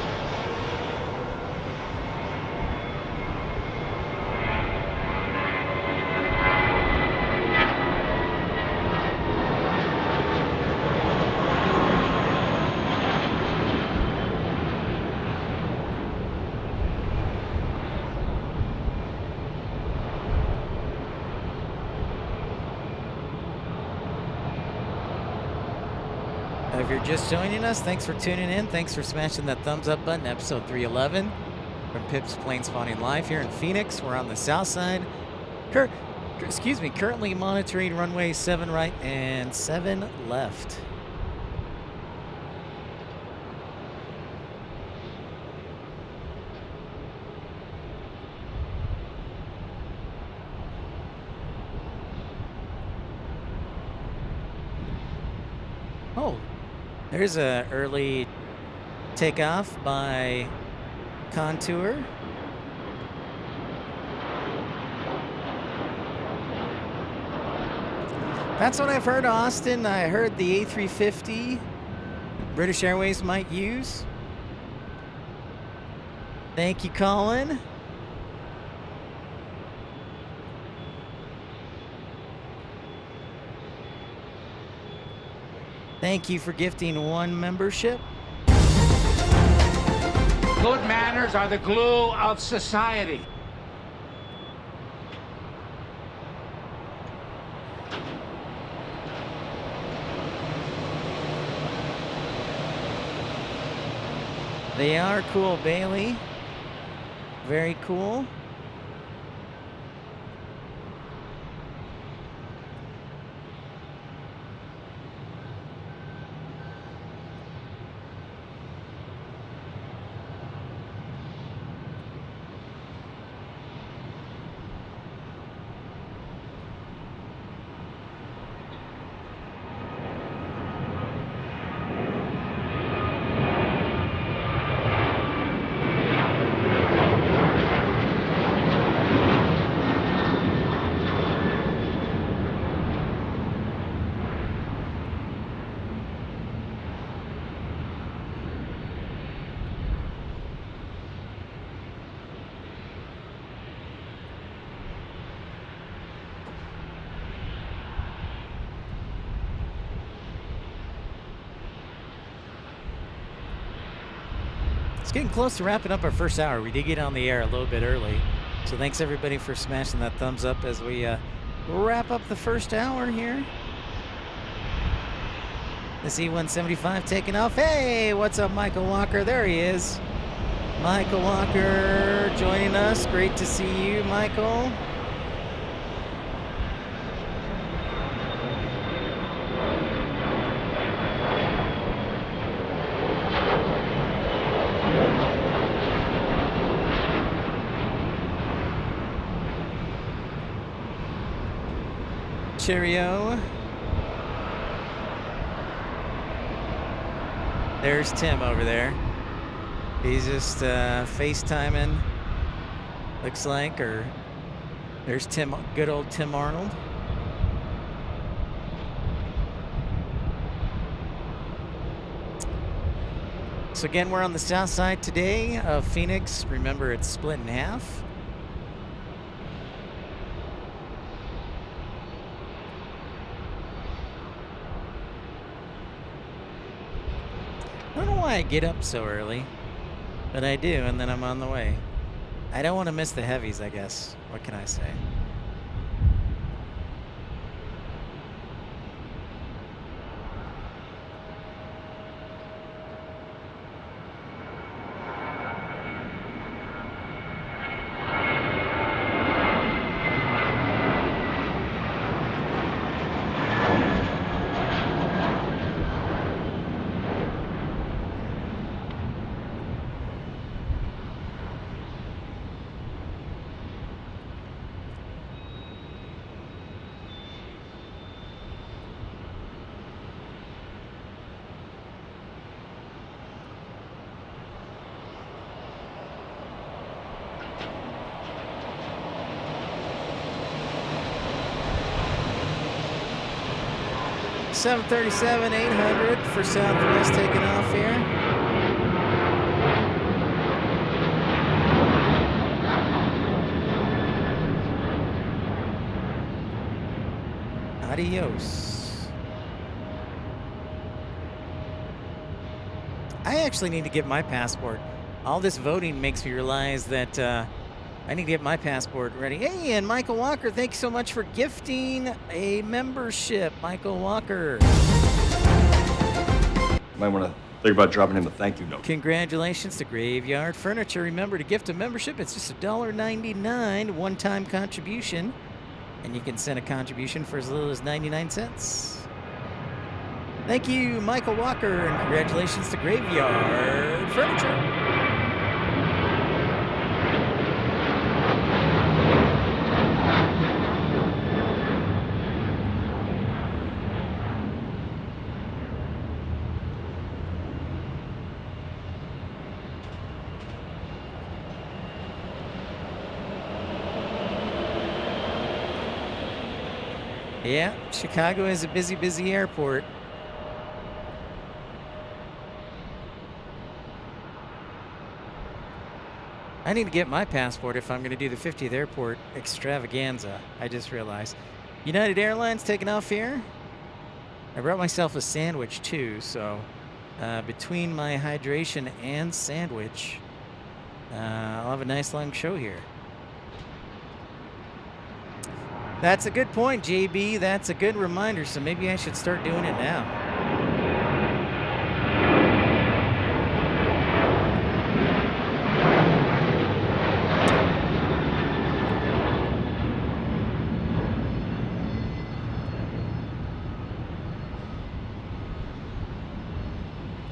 If you're just joining us, thanks for tuning in. Thanks for smashing that thumbs up button. Episode 311 from Pip's Planespotting Live here in Phoenix. We're on the south side. Currently monitoring runway 7 right and 7 left. Oh. There's a early takeoff by Contour. That's what I've heard, Austin. I heard the A350 British Airways might use. Thank you, Colin. Thank you for gifting 1 membership. Good manners are the glue of society. They are cool, Bailey. Very cool. It's getting close to wrapping up our first hour. We did get on the air a little bit early. So thanks everybody for smashing that thumbs up as we wrap up the first hour here. The C-175 taking off. Hey, what's up, Michael Walker? There he is. Michael Walker joining us. Great to see you, Michael. Cheerio. There's Tim over there. He's just FaceTiming, looks like, or there's Tim, good old Tim Arnold. So again, we're on the south side today of Phoenix. Remember, it's split in half. I don't know why I get up so early, but I do, and then I'm on the way. I don't want to miss the heavies, I guess. What can I say? $737, 800 for Southwest taking off here. Adios. I actually need to get my passport. All this voting makes me realize that I need to get my passport ready. Hey, and Michael Walker, thank you so much for gifting a membership, Michael Walker. Might want to think about dropping him a thank you note. Congratulations to Graveyard Furniture. Remember to gift a membership. It's just $1.99 one-time contribution, and you can send a contribution for as little as 99 cents. Thank you, Michael Walker, and congratulations to Graveyard Furniture. Yeah, Chicago is a busy, busy airport. I need to get my passport if I'm going to do the 50th airport extravaganza. I just realized. United Airlines taking off here. I brought myself a sandwich too, so between my hydration and sandwich, I'll have a nice long show here. That's a good point, JB. That's a good reminder, so maybe I should start doing it now.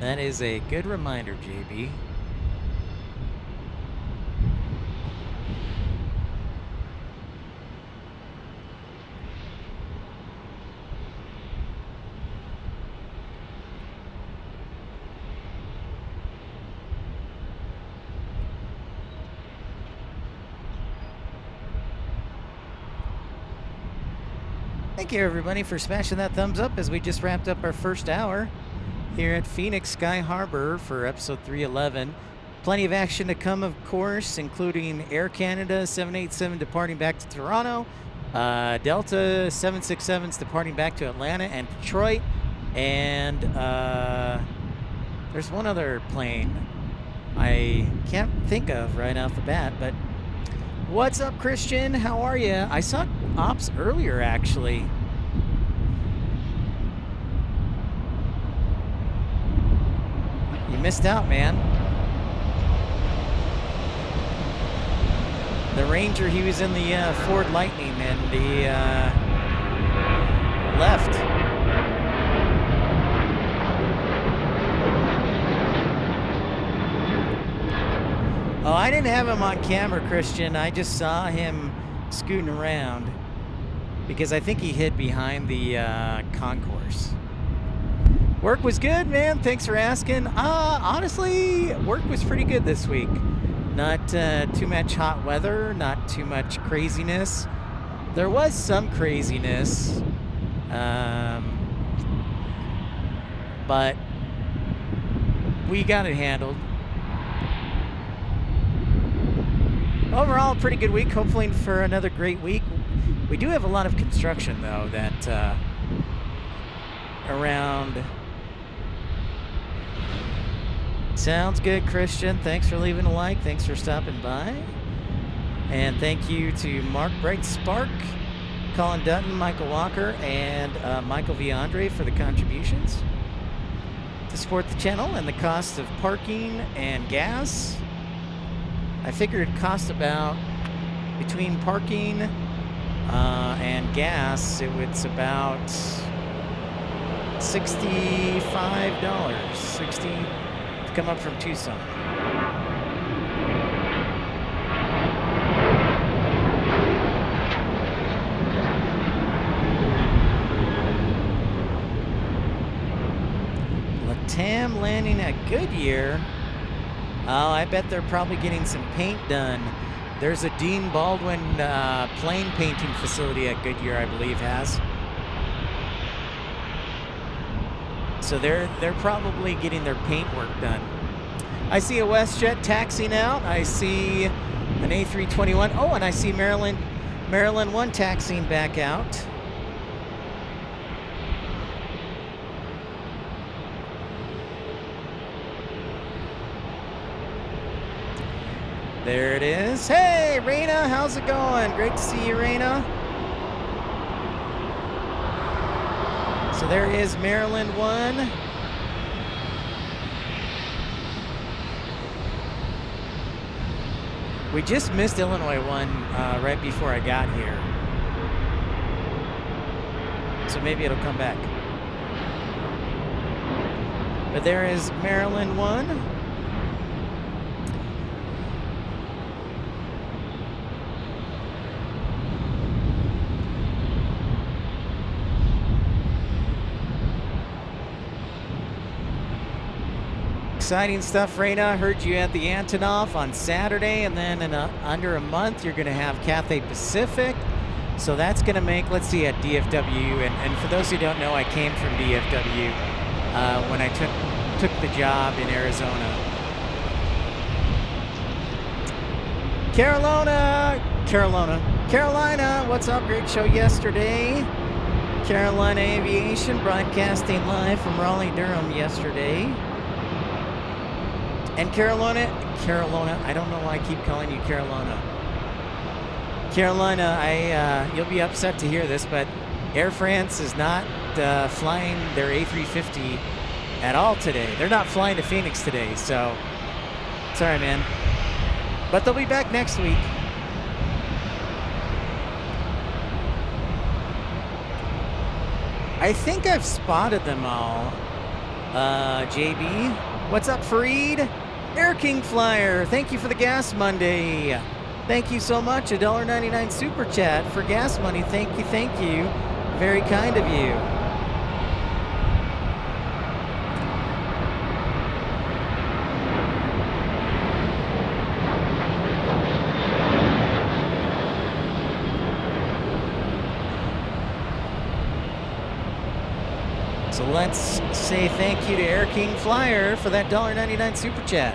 That is a good reminder, JB. Thank you, everybody, for smashing that thumbs up as we just wrapped up our first hour here at Phoenix Sky Harbor for episode 311. Plenty of action to come, of course, including Air Canada 787 departing back to Toronto, Delta 767s departing back to Atlanta and Detroit, and there's one other plane I can't think of right off the bat, but what's up, Christian? How are you? I saw Ops earlier, actually. You missed out, man. The Ranger, he was in the Ford Lightning, and he left. Oh, I didn't have him on camera, Christian. I just saw him scooting around because I think he hid behind the concourse. Work was good, man. Thanks for asking. Honestly, work was pretty good this week. Not too much hot weather, not too much craziness. There was some craziness, but we got it handled. Overall, pretty good week. Hopefully for another great week. We do have a lot of construction, though, that around. Sounds good, Christian. Thanks for leaving a like. Thanks for stopping by. And thank you to Mark Bright Spark, Colin Dutton, Michael Walker, and Michael V. Andre for the contributions to support the channel and the cost of parking and gas. I figured it cost about, between parking and gas, it's about $65. 60 to come up from Tucson. Latam landing at Goodyear. Oh, I bet they're probably getting some paint done. There's a Dean Baldwin plane painting facility at Goodyear, I believe, has. So they're probably getting their paint work done. I see a WestJet taxiing out. I see an A321. Oh, and I see Maryland 1 taxiing back out. There it is. Hey, Raina, how's it going? Great to see you, Raina. So there is Maryland 1. We just missed Illinois 1 right before I got here. So maybe it'll come back. But there is Maryland 1. Exciting stuff, Raina. Heard you at the Antonov on Saturday, and then in under a month, you're going to have Cathay Pacific. So that's going to make, let's see, at DFW. And for those who don't know, I came from DFW when I took the job in Arizona. Carolina, what's up? Great show yesterday. Carolina Aviation broadcasting live from Raleigh-Durham yesterday. And Carolina, I don't know why I keep calling you Carolina. Carolina, you'll be upset to hear this, but Air France is not flying their A350 at all today. They're not flying to Phoenix today, so sorry, man. But they'll be back next week. I think I've spotted them all. JB, what's up, Fareed? Air King Flyer, thank you for the Gas Monday. Thank you so much. $1.99 super chat for gas money. Thank you. Very kind of you. So let's say thank you to Air King Flyer for that $1.99 super chat.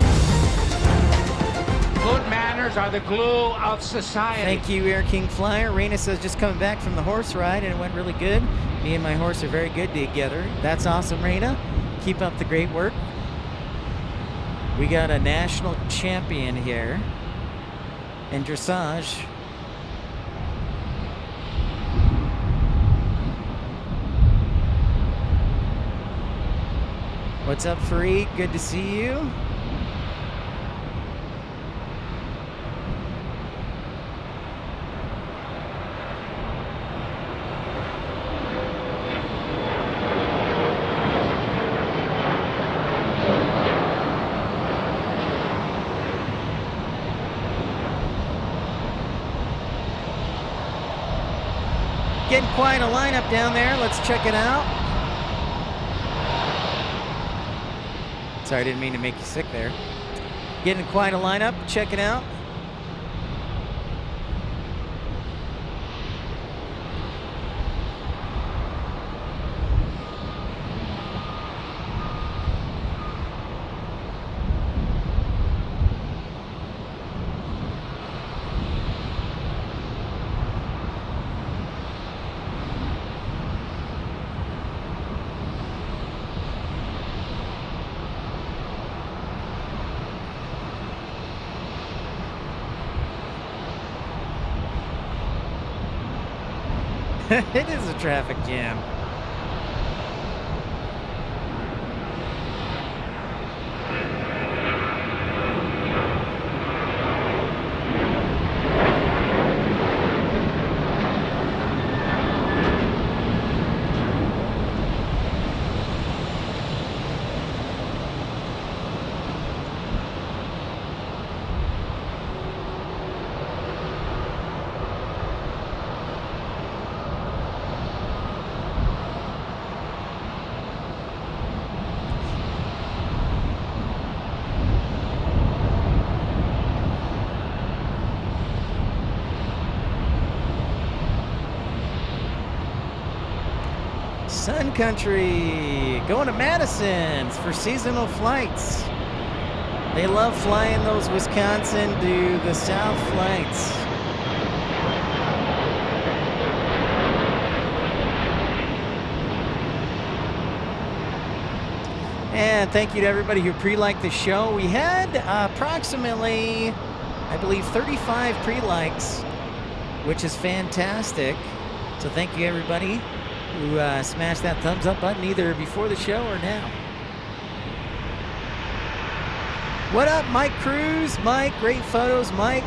Good manners are the glue of society. Thank you, Air King Flyer. Raina says just coming back from the horse ride and it went really good. Me and my horse are very good together. That's awesome, Raina. Keep up the great work. We got a national champion here in dressage. What's up, Fareed? Good to see you. Getting quite a lineup down there. Let's check it out. Sorry, I didn't mean to make you sick there. Getting quite a lineup. Check it out. It is a traffic jam. Sun Country going to Madison's for seasonal flights. They love flying those Wisconsin to the South flights. And thank you to everybody who pre-liked the show. We had approximately, I believe, 35 pre-likes, which is fantastic. So thank you everybody who smashed that thumbs up button either before the show or now. What up, Mike Cruz? Mike, great photos. Mike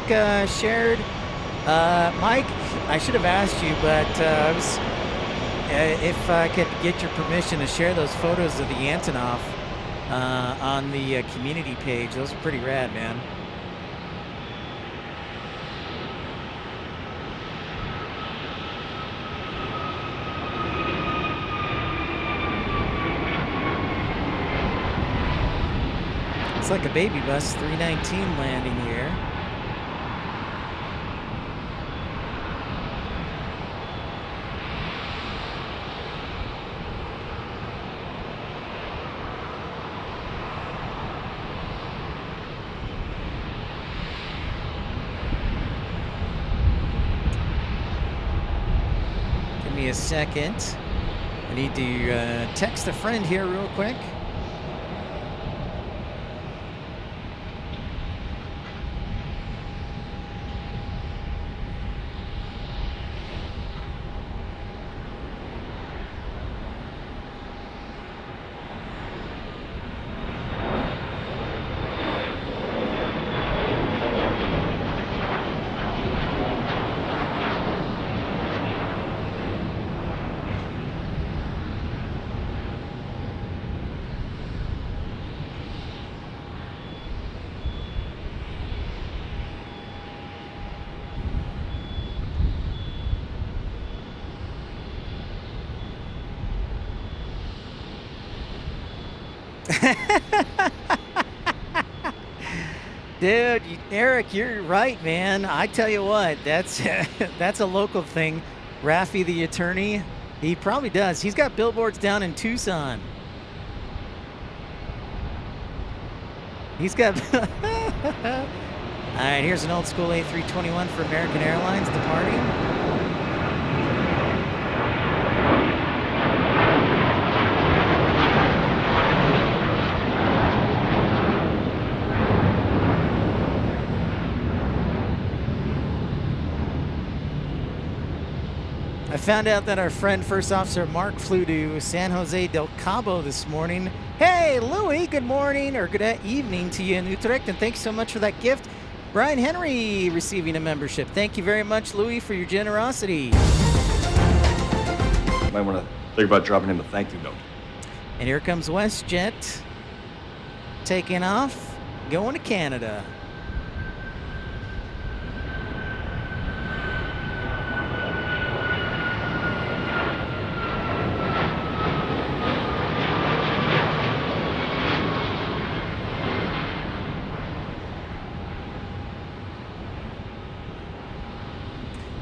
shared. Mike, I should have asked you, but if I could get your permission to share those photos of the Antonov on the community page. Those are pretty rad, man. It's like a baby bus 319 landing here. Give me a second. I need to text a friend here real quick. Dude, Eric, you're right, man. I tell you what, that's that's a local thing. Raffy the attorney, he probably does. He's got billboards down in Tucson. He's got... All right, here's an old school A321 for American Airlines departing. found out that our friend First Officer Mark flew to San Jose del Cabo this morning. Hey, Louie, good morning or good evening to you in Utrecht, and thanks so much for that gift. Brian Henry receiving a membership. Thank you very much, Louie, for your generosity. You might want to think about dropping him a thank you note. And here comes WestJet, taking off, going to Canada.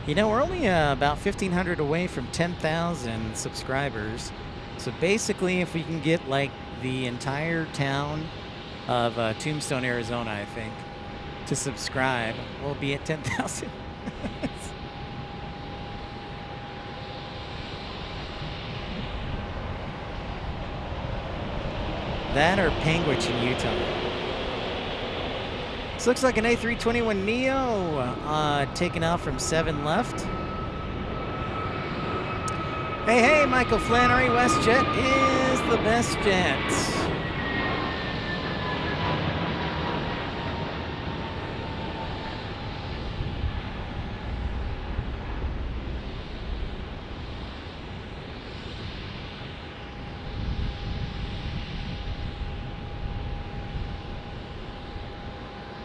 You know, we're only about 1,500 away from 10,000 subscribers. So basically, if we can get like the entire town of Tombstone, Arizona, I think, to subscribe, we'll be at 10,000. That or Panguitch in Utah. This looks like an A321neo taking off from 7 left. Hey, Michael Flannery, WestJet is the best jet.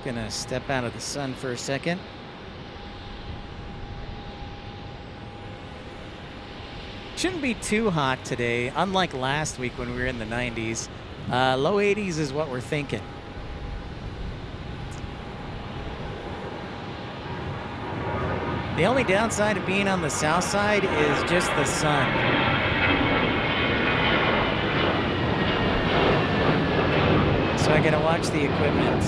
Gonna step out of the sun for a second. Shouldn't be too hot today, unlike last week when we were in the 90s. Low 80s is what we're thinking. The only downside of being on the south side is just the sun. So I gotta watch the equipment.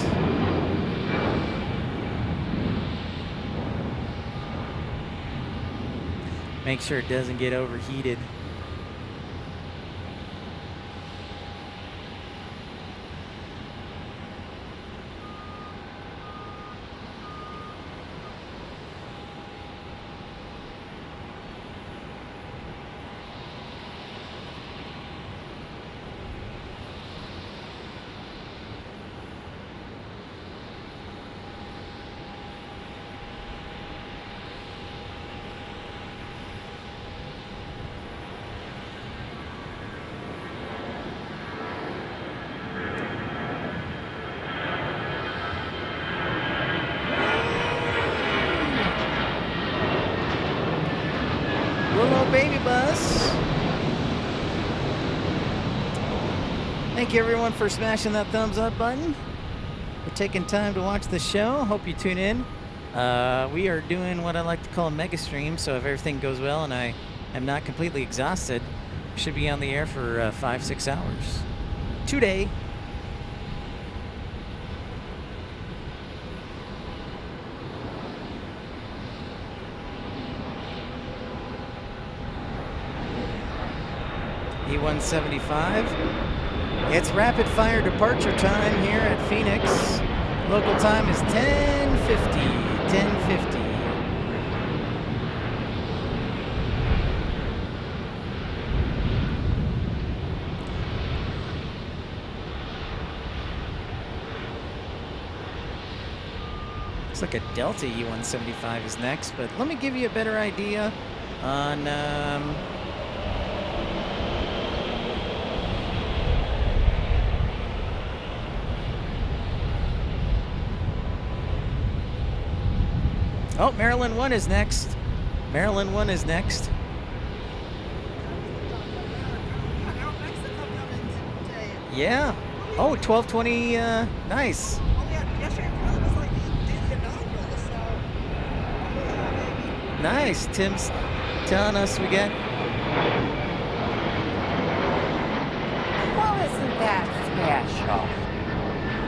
Make sure it doesn't get overheated. Baby bus. Thank you everyone for smashing that thumbs up button, for taking time to watch the show. Hope you tune in. We are doing what I like to call a mega stream, so if everything goes well and I am not completely exhausted, we should be on the air for 5-6 hours today. E175. It's rapid fire departure time here at Phoenix. Local time is 10:50. 10:50. Looks like a Delta E175 is next, but let me give you a better idea on oh, Maryland 1 is next. Maryland 1 is next. Yeah. Oh, 12:20, nice. Nice. Tim's telling us we get. Well, isn't that special?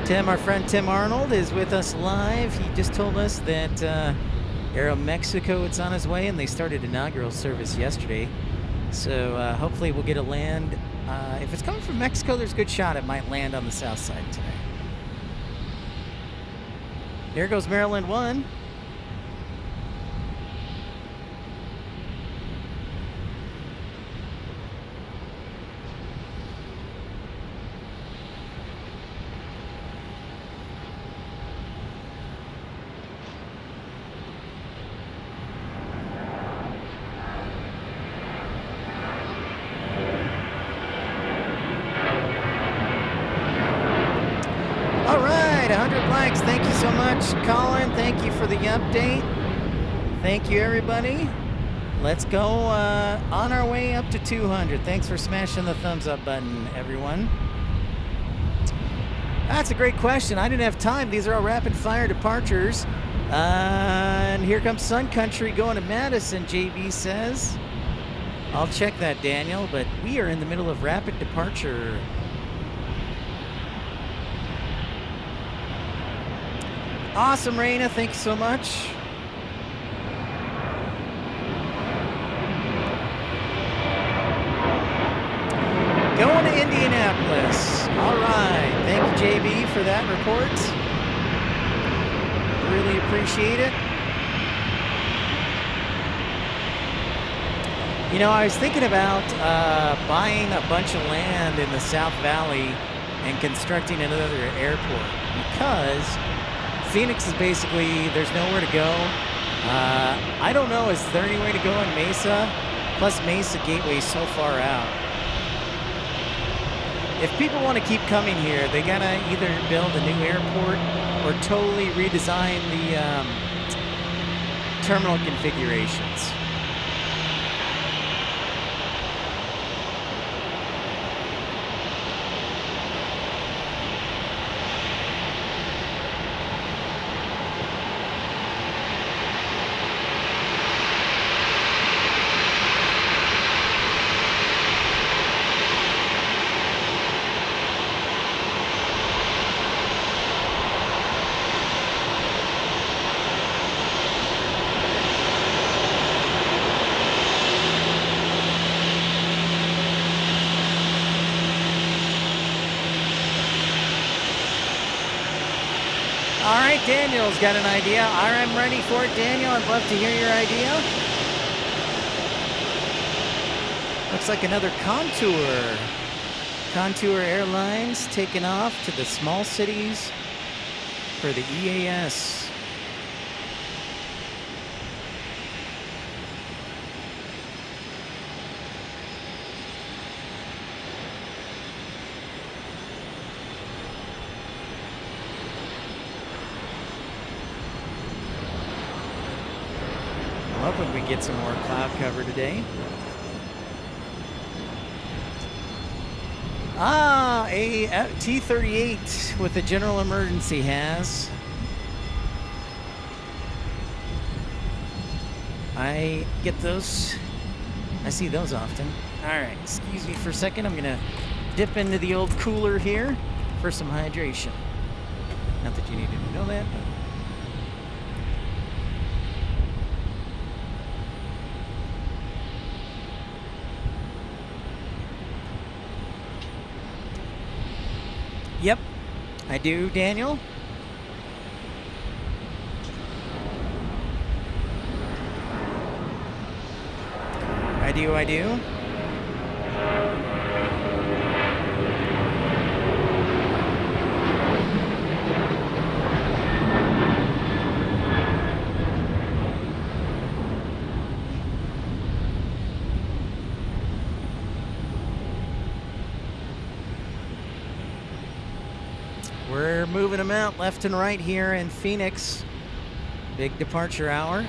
Tim, our friend Tim Arnold, is with us live. He just told us that Aeromexico, it's on his way, and they started inaugural service yesterday. So hopefully we'll get a land. If it's coming from Mexico, there's a good shot it might land on the south side today. There goes Maryland 1. right, 100 likes. Thank you so much, Colin. Thank you for the update. Thank you, everybody. Let's go on our way up to 200. Thanks for smashing the thumbs up button, everyone. That's a great question. I didn't have time. These are all rapid fire departures. And here comes Sun Country going to Madison, JB says. I'll check that, Daniel, but we are in the middle of rapid departure. Awesome, Raina. Thank you so much. Going to Indianapolis. All right. Thank you, JB, for that report. Really appreciate it. You know, I was thinking about buying a bunch of land in the South Valley and constructing another airport because Phoenix is basically, there's nowhere to go. I don't know, is there any way to go in Mesa? Plus Mesa Gateway is so far out. If people want to keep coming here, they gotta either build a new airport or totally redesign the terminal configurations. All right, Daniel's got an idea. I'm ready for it, Daniel. I'd love to hear your idea. Looks like another Contour. Contour Airlines taking off to the small cities for the EAS. I'm hoping we get some more cloud cover today. Ah, a T-38 with a general emergency has. I get those. I see those often. All right, excuse me for a second. I'm gonna dip into the old cooler here for some hydration. Not that you needed to know that, but. Yep, I do, Daniel. I do. We're moving them out left and right here in Phoenix. Big departure hour.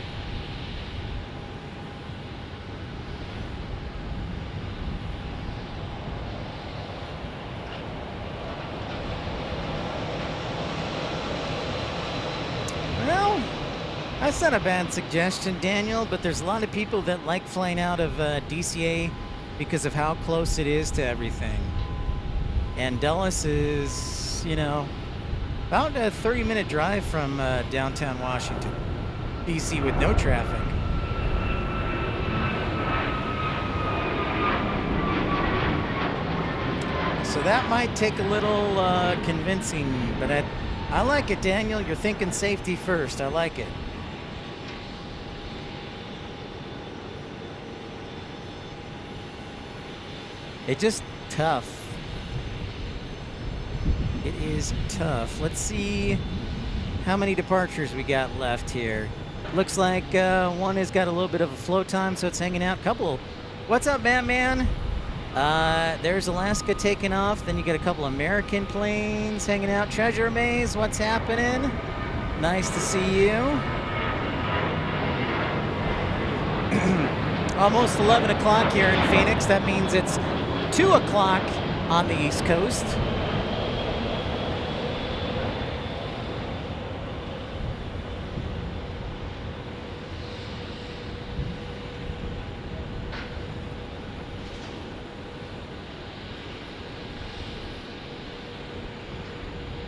Well, that's not a bad suggestion, Daniel, but there's a lot of people that like flying out of DCA because of how close it is to everything. And Dulles is, you know, about a 30-minute drive from downtown Washington, D.C. with no traffic. So that might take a little convincing, but I like it, Daniel. You're thinking safety first. I like it. It's just tough. It is tough. Let's see how many departures we got left here. Looks like one has got a little bit of a flow time, so it's hanging out. Couple. What's up, Batman? There's Alaska taking off. Then you get a couple American planes hanging out. Treasure Maze, what's happening? Nice to see you. Almost 11 o'clock here in Phoenix. That means it's 2 o'clock on the East Coast.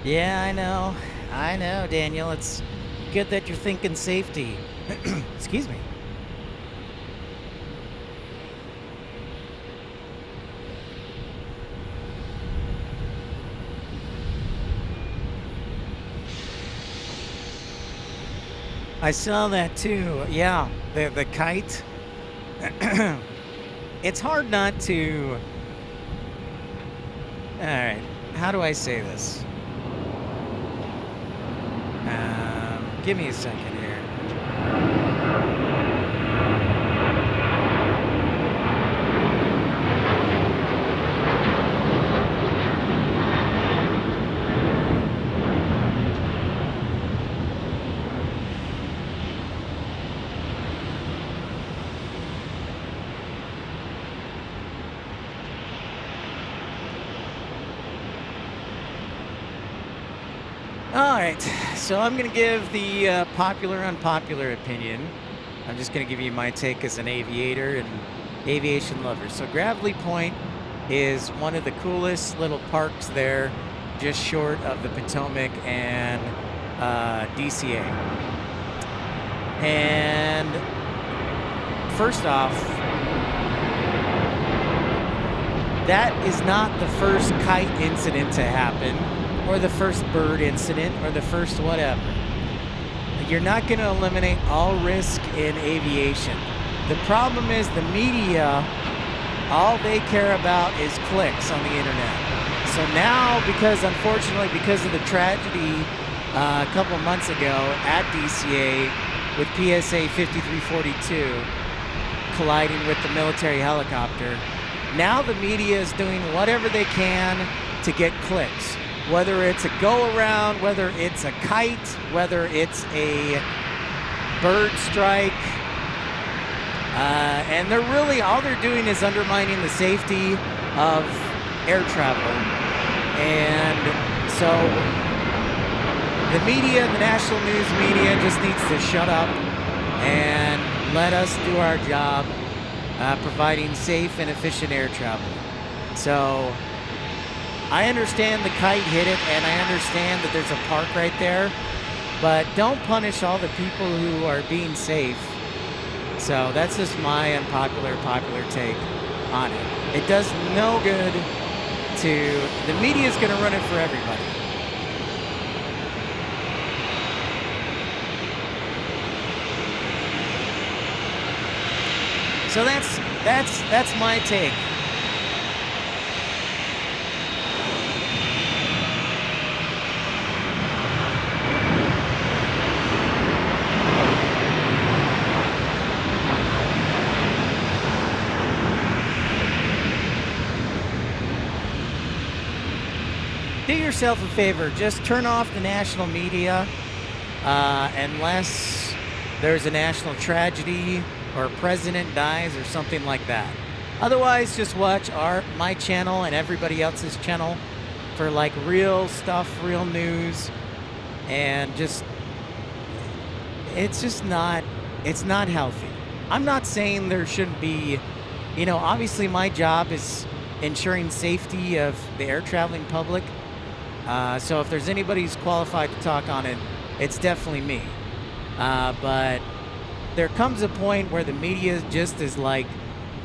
Yeah, I know, Daniel. It's good that you're thinking safety. Excuse me. I saw that too. Yeah, the kite. It's hard not to. All right, how do I say this? Give me a second here. All right, so I'm going to give the popular, unpopular opinion. I'm just going to give you my take as an aviator and aviation lover. So Gravelly Point is one of the coolest little parks there, just short of the Potomac and DCA. And first off, that is not the first kite incident to happen, or the first bird incident, or the first whatever. You're not going to eliminate all risk in aviation. The problem is the media, all they care about is clicks on the internet. So now, unfortunately, because of the tragedy a couple of months ago at DCA with PSA 5342 colliding with the military helicopter, now the media is doing whatever they can to get clicks. Whether it's a go-around, whether it's a kite, whether it's a bird strike. And they're really, all they're doing is undermining the safety of air travel. And so the media, the national news media, just needs to shut up and let us do our job providing safe and efficient air travel. So I understand the kite hit it, and I understand that there's a park right there, but don't punish all the people who are being safe. So that's just my popular take on it. It does no good to, the media's gonna run it for everybody. So that's my take. Do yourself a favor, just turn off the national media unless there's a national tragedy or a president dies or something like that. Otherwise, just watch my channel and everybody else's channel for like real stuff, real news, and just, it's not healthy. I'm not saying there shouldn't be, obviously my job is ensuring safety of the air traveling public. So if there's anybody who's qualified to talk on it, it's definitely me. But there comes a point where the media just is like,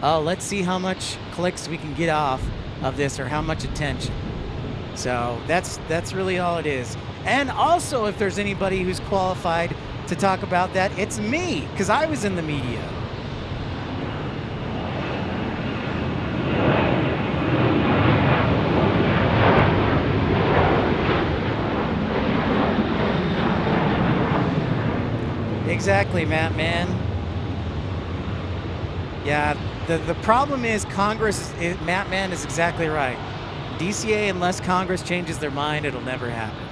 oh, let's see how much clicks we can get off of this or how much attention. So that's really all it is. And also, if there's anybody who's qualified to talk about that, it's me, because I was in the media. Exactly, Matt, man. Yeah, the problem is Congress, Matt Man is exactly right. DCA, unless Congress changes their mind, it'll never happen.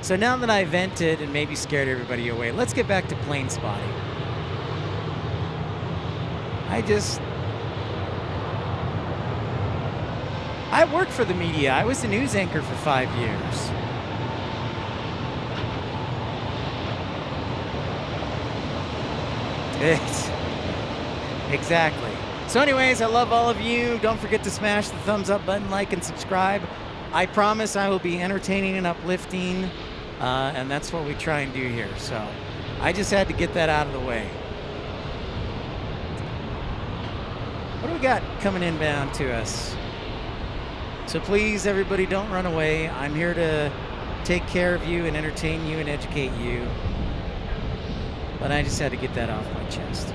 So now that I vented and maybe scared everybody away, let's get back to plane spotting. I worked for the media. I was a news anchor for 5 years. Exactly. So anyways, I love all of you. Don't forget to smash the thumbs up button, like, and subscribe. I promise I will be entertaining and uplifting, and that's what we try and do here. So I just had to get that out of the way. What do we got coming inbound to us? So please, everybody, don't run away. I'm here to take care of you and entertain you and educate you. But I just had to get that off my chest.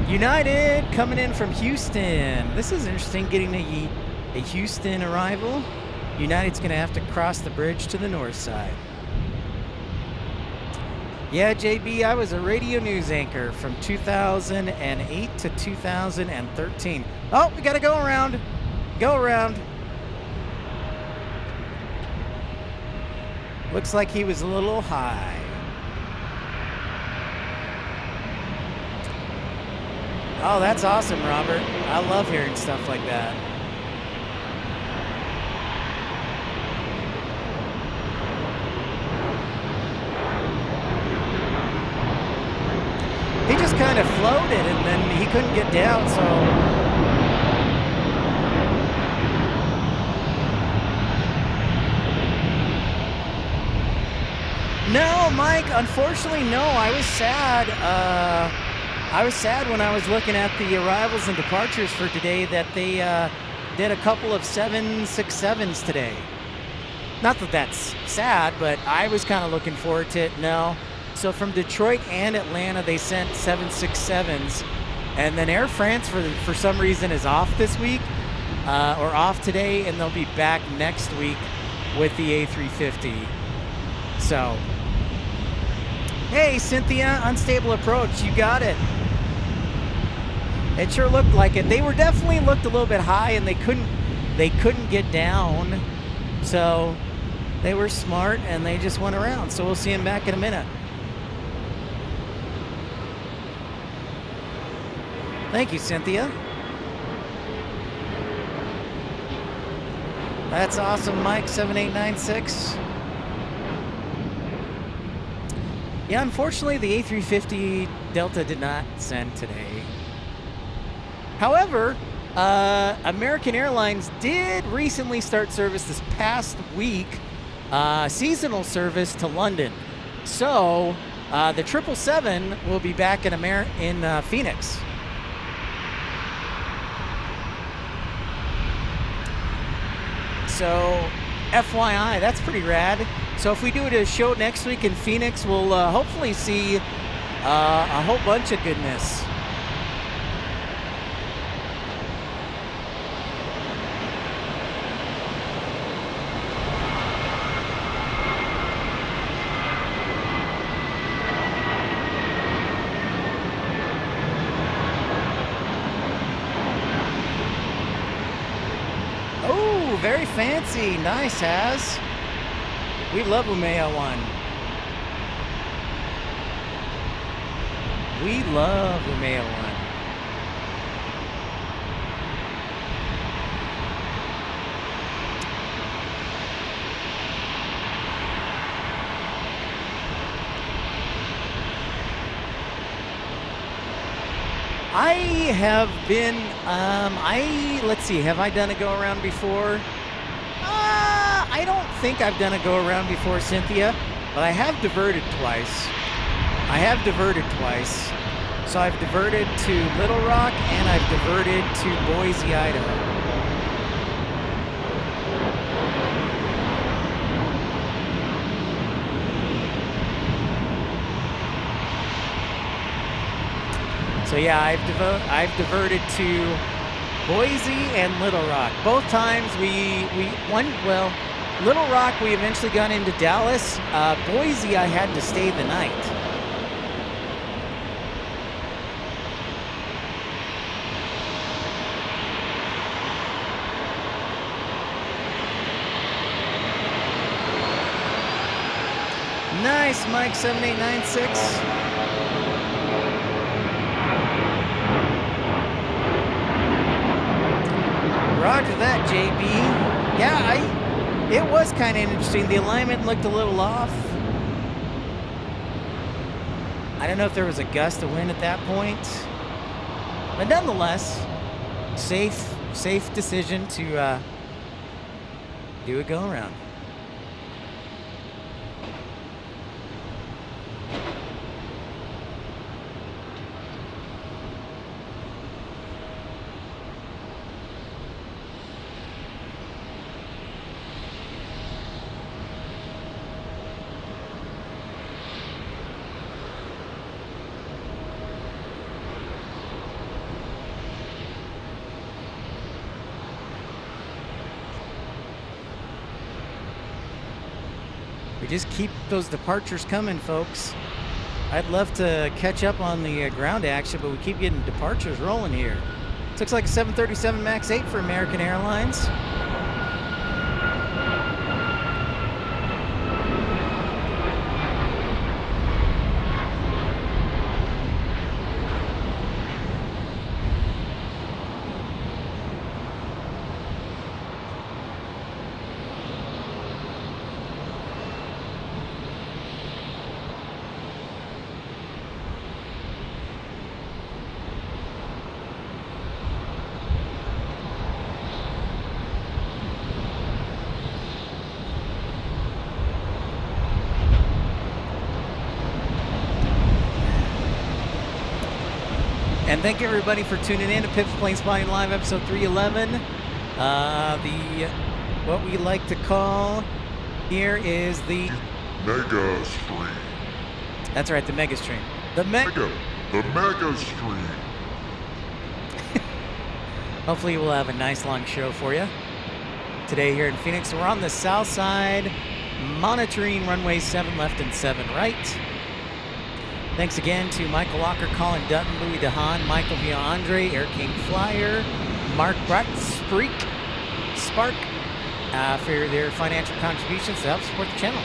United coming in from Houston. This is interesting, getting a Houston arrival. United's going to have to cross the bridge to the north side. Yeah, JB, I was a radio news anchor from 2008 to 2013. Oh, we got to go around. Go around. Looks like he was a little high. Oh, that's awesome, Robert. I love hearing stuff like that. He just kind of floated and then he couldn't get down, so. No, Mike, unfortunately, no. I was sad. I was sad when I was looking at the arrivals and departures for today that they did a couple of 767s today. Not that that's sad, but I was kind of looking forward to it. No. So from Detroit and Atlanta, they sent 767s. And then Air France, for some reason, is off this week, or off today, and they'll be back next week with the A350. So, hey, Cynthia, unstable approach. You got it. It sure looked like it. They were definitely looked a little bit high, and they couldn't get down. So they were smart, and they just went around. So we'll see them back in a minute. Thank you, Cynthia. That's awesome, Mike, 7896. Yeah, unfortunately, the A350 Delta did not send today. However, American Airlines did recently start service this past week, seasonal service to London. So the 777 will be back in Phoenix. So FYI, that's pretty rad. So if we do a show next week in Phoenix, we'll hopefully see a whole bunch of goodness. Very fancy. Nice, Has. We love Umea 1. We love Umea 1. I have been, let's see, have I done a go-around before? I don't think I've done a go-around before, Cynthia, but I have diverted twice. So I've diverted to Little Rock, and I've diverted to Boise, Idaho. So yeah, I've diverted to Boise and Little Rock. Both times Little Rock we eventually got into Dallas. Boise I had to stay the night. Nice, Mike 7896. Roger that, JB. Yeah, it was kind of interesting. The alignment looked a little off. I don't know if there was a gust of wind at that point. But nonetheless, safe decision to do a go-around. We just keep those departures coming, folks. I'd love to catch up on the ground action, but we keep getting departures rolling here. It looks like a 737 MAX 8 for American Airlines. And thank you everybody for tuning in to Pip's Planespotting Live episode 311. What we like to call here is the Mega Stream. That's right, the Mega Stream. The Mega Stream. Hopefully we'll have a nice long show for you today here in Phoenix. We're on the south side, monitoring runway 7 left and 7 right. Thanks again to Michael Walker, Colin Dutton, Louis DeHaan, Michael Villaandre, Air King Flyer, Mark Brett, Spark, for their financial contributions to help support the channel.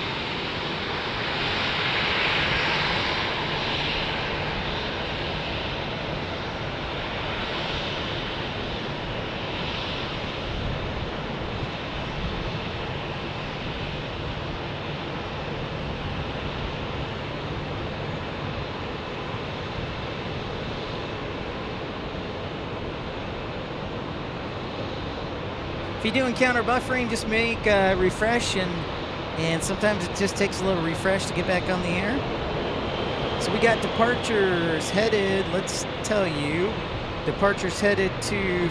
If you do encounter buffering, just make a refresh, and sometimes it just takes a little refresh to get back on the air. So we got departures headed, let's tell you, departures headed to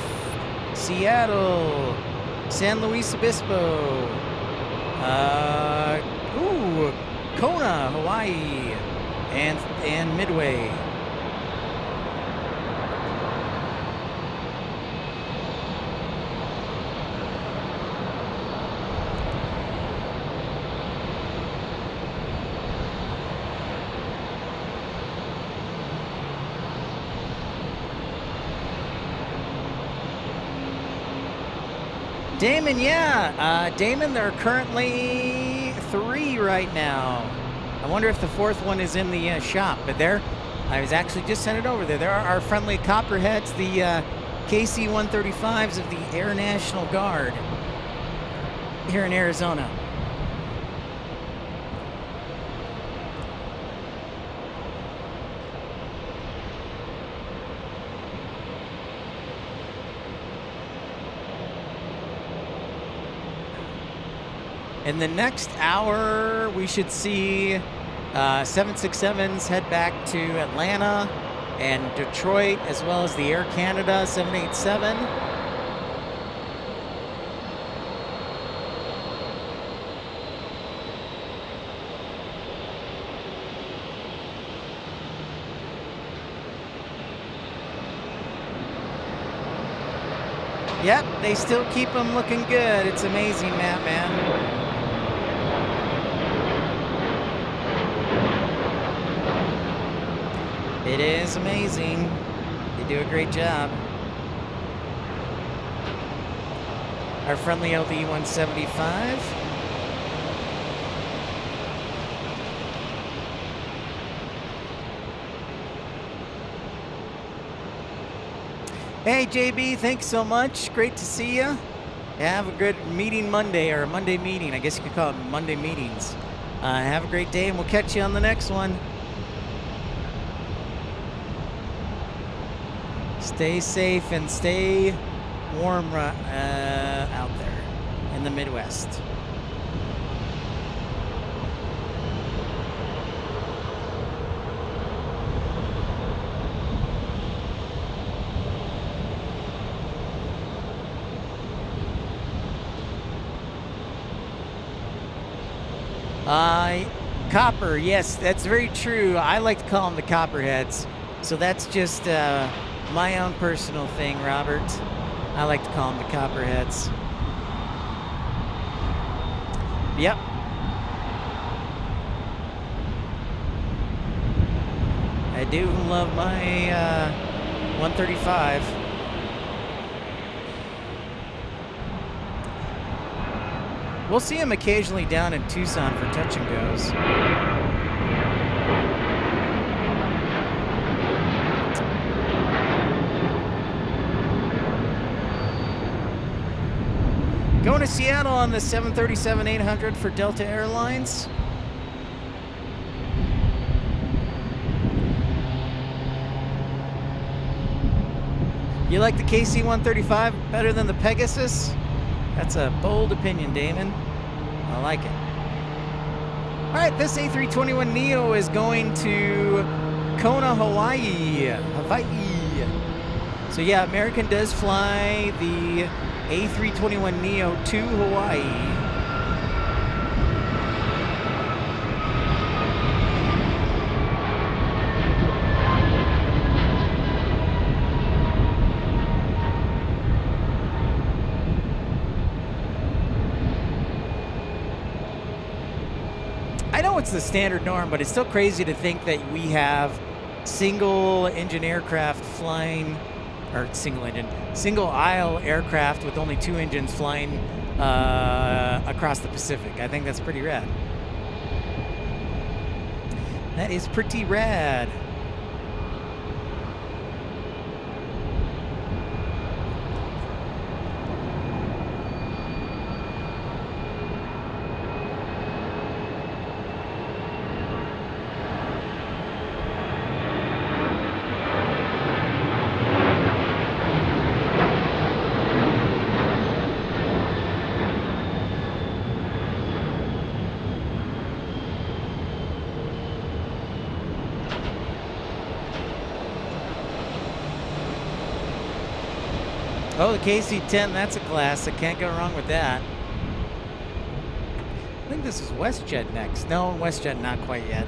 Seattle, San Luis Obispo, Kona, Hawaii, and Midway. Damon, yeah. Damon, there are currently 3 right now. I wonder if the 4th one is in the shop, but I was actually just sent it over there. There are our friendly Copperheads, the KC-135s of the Air National Guard here in Arizona. In the next hour, we should see 767s head back to Atlanta and Detroit, as well as the Air Canada 787. Yep, they still keep them looking good. It's amazing, Matt, man. It is amazing. They do a great job. Our friendly LD-175. Hey, JB, thanks so much. Great to see you. Have a good meeting Monday, or a Monday meeting. I guess you could call it Monday meetings. Have a great day, and we'll catch you on the next one. Stay safe and stay warm out there in the Midwest. Copper, yes, that's very true. I like to call them the Copperheads. So that's just my own personal thing, Robert. I like to call them the Copperheads. Yep. I do love my 135. We'll see him occasionally down in Tucson for touch and goes. Going to Seattle on the 737-800 for Delta Airlines. You like the KC-135 better than the Pegasus? That's a bold opinion, Damon. I like it. All right, this A321neo is going to Kona, Hawaii. So yeah, American does fly the A321neo to Hawaii. I know it's the standard norm, but it's still crazy to think that we have single engine aircraft flying, or single aisle aircraft with only 2 engines flying across the Pacific. I think that's pretty rad. That is pretty rad. Oh, the KC-10, that's a classic. Can't go wrong with that. I think this is WestJet next. No, WestJet not quite yet.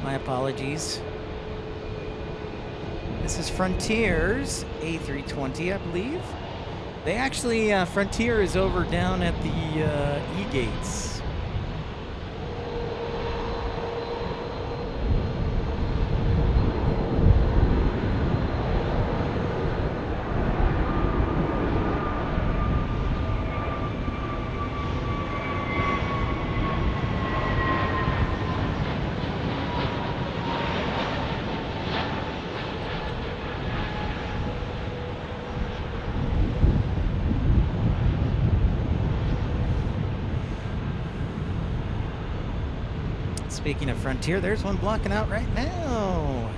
My apologies. This is Frontier's A320, I believe. They actually, Frontier is over down at the E-gates. Speaking of Frontier, there's one blocking out right now.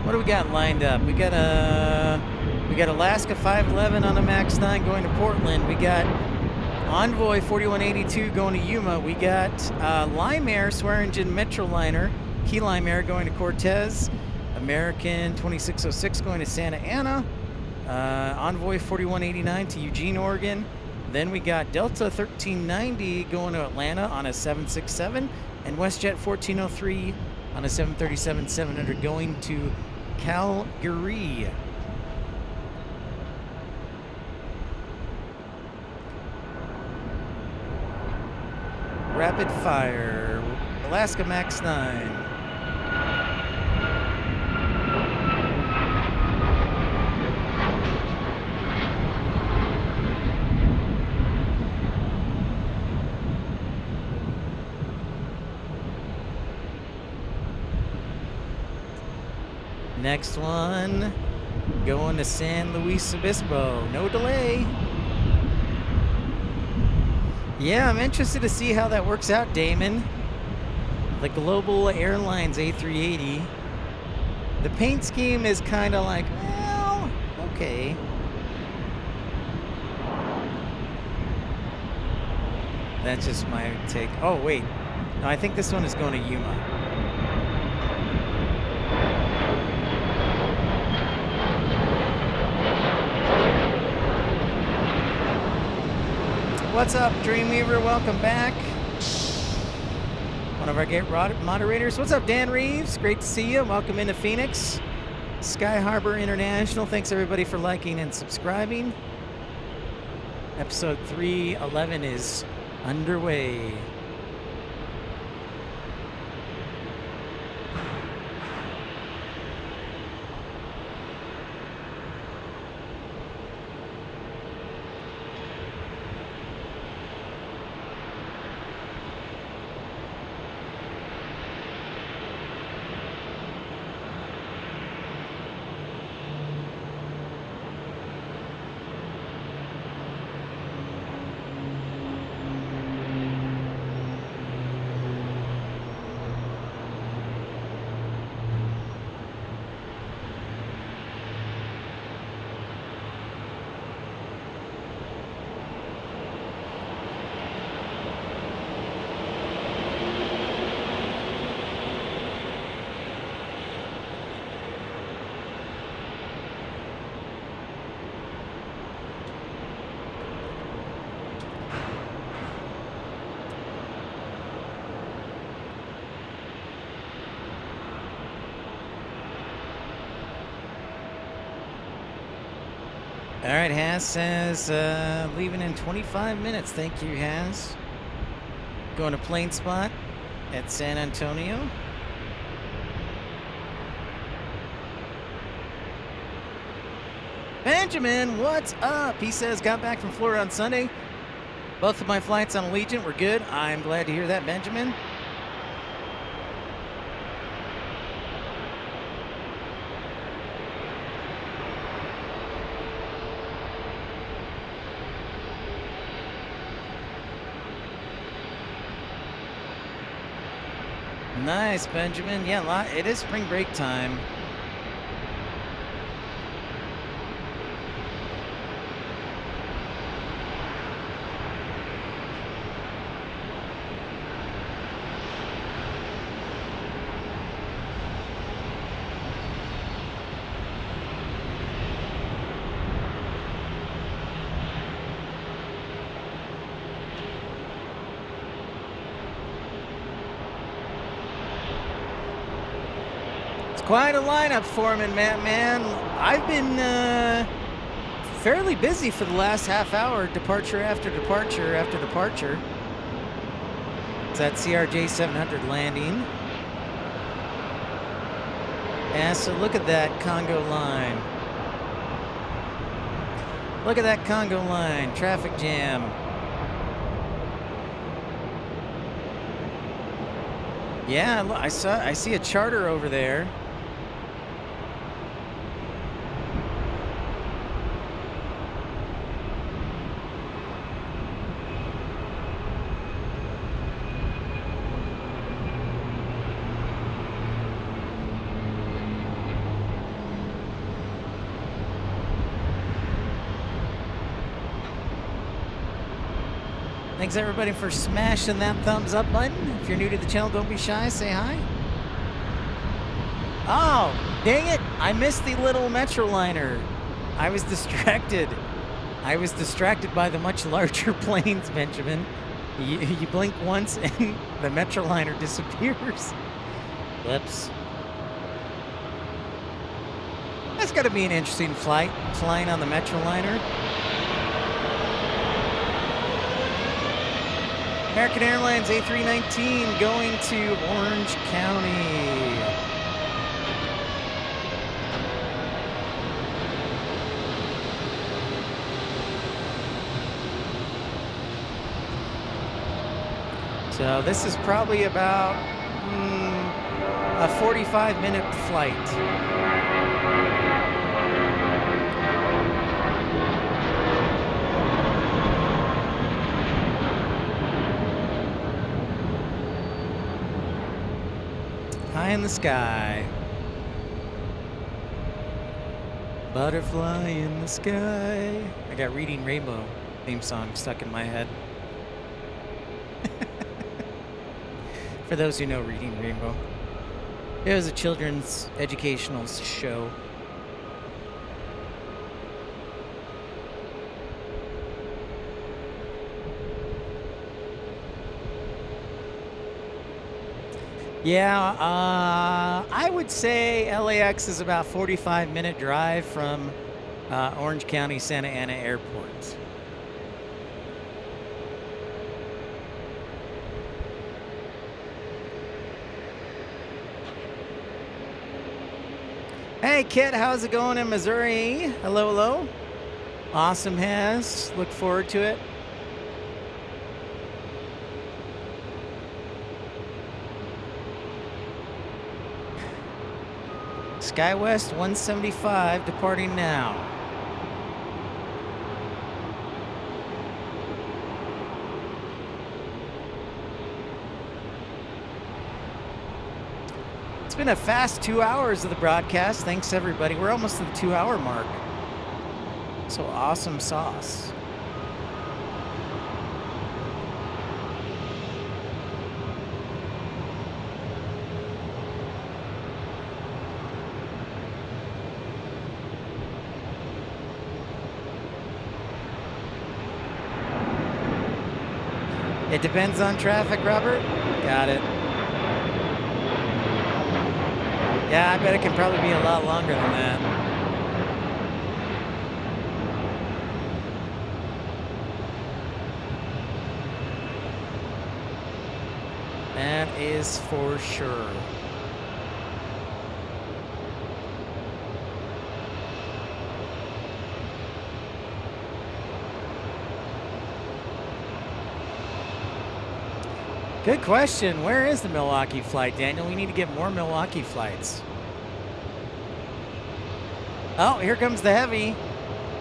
What do we got lined up? We got Alaska 511 on a MAX 9 going to Portland. We got Envoy 4182 going to Yuma. We got Lime Air Swearingen Metroliner Key Lime Air going to Cortez. American 2606 going to Santa Ana. Envoy 4189 to Eugene, Oregon. Then we got Delta 1390 going to Atlanta on a 767. And WestJet 1403 on a 737-700 going to Calgary. Rapid fire, Alaska Max 9. Next one, going to San Luis Obispo. No delay. Yeah, I'm interested to see how that works out, Damon. The Global Airlines A380. The paint scheme is kind of like, well, okay. That's just my take. Oh, wait. No, I think this one is going to Yuma. What's up, Dreamweaver? Welcome back. One of our gate moderators. What's up, Dan Reeves? Great to see you. Welcome into Phoenix. Sky Harbor International. Thanks, everybody, for liking and subscribing. Episode 311 is underway. All right, Haz says leaving in 25 minutes. Thank you, Haz. Going to Planespot at San Antonio. Benjamin, what's up? He says, got back from Florida on Sunday. Both of my flights on Allegiant were good. I'm glad to hear that, Benjamin. Nice, Benjamin. Yeah, it is spring break time. Quite a lineup, Foreman, man. I've been fairly busy for the last half hour, departure after departure after departure. It's that CRJ 700 landing. Yeah, so look at that Congo line. Look at that Congo line, traffic jam. Yeah, look, I see a charter over there. Thanks everybody for smashing that thumbs up button. If you're new to the channel, don't be shy, say hi. Oh, dang it. I missed the little Metroliner. I was distracted. I was distracted by the much larger planes, Benjamin. You blink once and the Metroliner disappears. Whoops. That's got to be an interesting flight, flying on the Metroliner. American Airlines A319 going to Orange County. So this is probably about a 45-minute flight. High in the sky. Butterfly in the sky. I got Reading Rainbow theme song stuck in my head. For those who know Reading Rainbow, it was a children's educational show. Yeah, I would say LAX is about 45-minute drive from Orange County, Santa Ana Airport. Hey, Kit, how's it going in Missouri? Hello, hello. Awesome has. Look forward to it. SkyWest 175 departing now. It's been a fast 2 hours of the broadcast. Thanks, everybody. We're almost at the 2-hour mark. So awesome sauce. It depends on traffic, Robert. Got it. Yeah, I bet it can probably be a lot longer than that. That is for sure. Good question. Where is the Milwaukee flight, Daniel? We need to get more Milwaukee flights. Oh, here comes the heavy.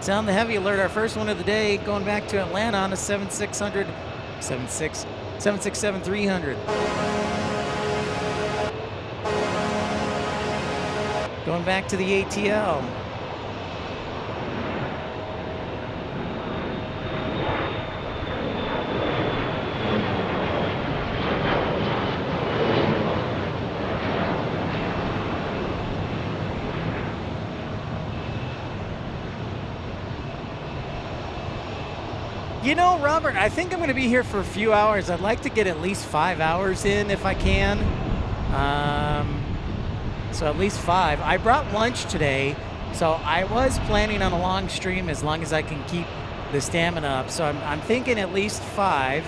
Sound the heavy alert. Our first one of the day going back to Atlanta on a 767-300. Going back to the ATL. You know, Robert, I think I'm going to be here for a few hours. I'd like to get at least 5 hours in if I can. So at least 5. I brought lunch today, so I was planning on a long stream as long as I can keep the stamina up. So I'm thinking at least 5,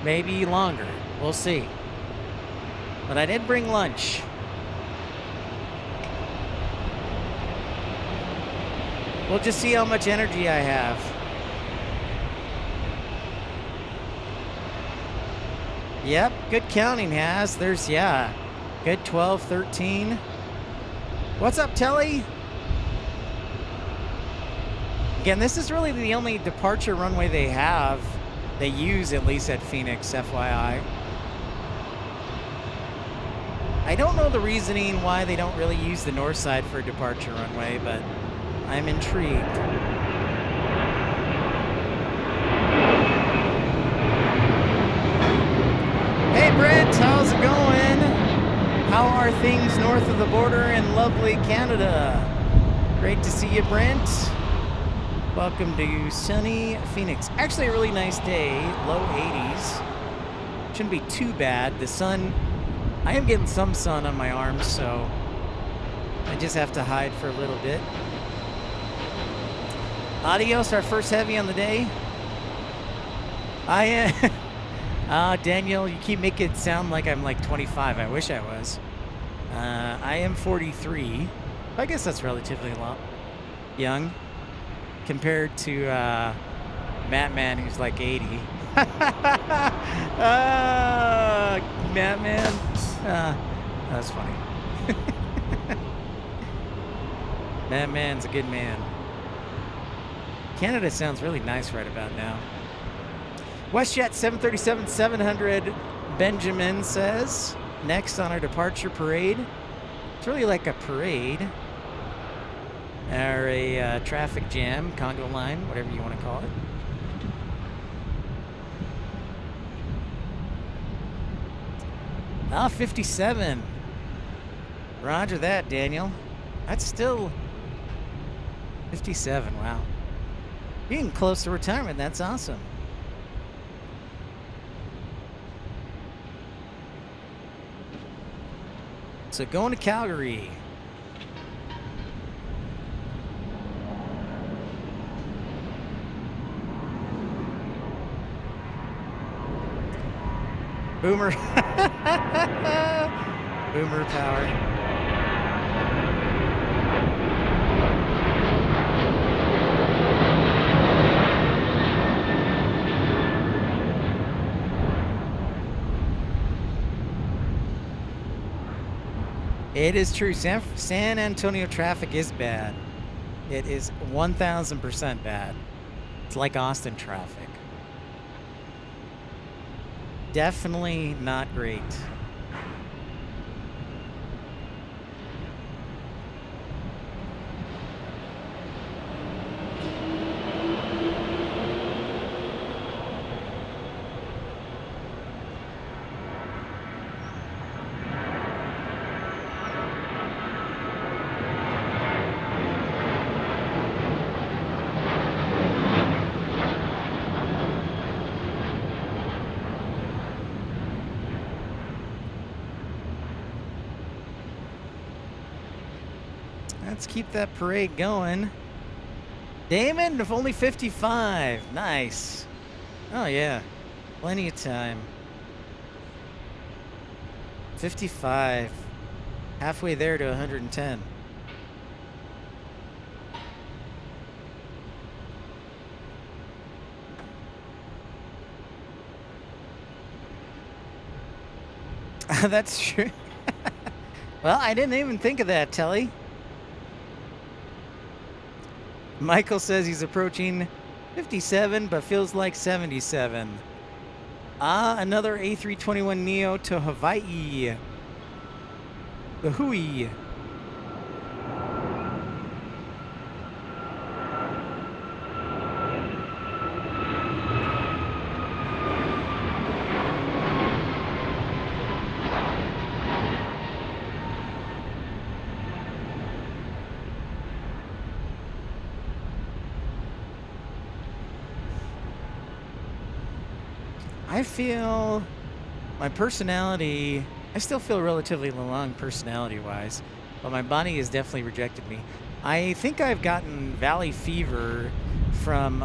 maybe longer. We'll see. But I did bring lunch. We'll just see how much energy I have. Yep, good counting, Has. There's, yeah, good 12, 13. What's up, Telly? Again, this is really the only departure runway they use at least at Phoenix, FYI. I don't know the reasoning why they don't really use the north side for a departure runway, but I'm intrigued. Hey Brent, how's it going? How are things north of the border in lovely Canada? Great to see you, Brent. Welcome to sunny Phoenix. Actually a really nice day, low 80s. Shouldn't be too bad. The sun I am getting some sun on my arms, so I just have to hide for a little bit. Adios, our first heavy on the day. I am. Daniel, you keep making it sound like I'm like 25. I wish I was. I am 43. I guess that's relatively young compared to Mattman, who's like 80. Mattman. That's funny. Mattman's a good man. Canada sounds really nice right about now. WestJet 737-700 Benjamin says, next on our departure parade. It's really like a parade. Or a traffic jam, Congo line, whatever you want to call it. Ah, 57. Roger that, Daniel. That's still 57, wow. You're getting close to retirement, that's awesome. So going to Calgary. Boomer. Boomer power. It is true. San Antonio traffic is bad. It is 1,000% bad. It's like Austin traffic. Definitely not great. Let's keep that parade going. Damon, if only 55. Nice. Oh, yeah. Plenty of time. 55. Halfway there to 110. That's true. Well, I didn't even think of that, Telly. Michael says he's approaching 57, but feels like 77. Another A321neo to Hawaii. The Hui. I feel my personality, I still feel relatively long personality-wise, but my body has definitely rejected me. I think I've gotten valley fever from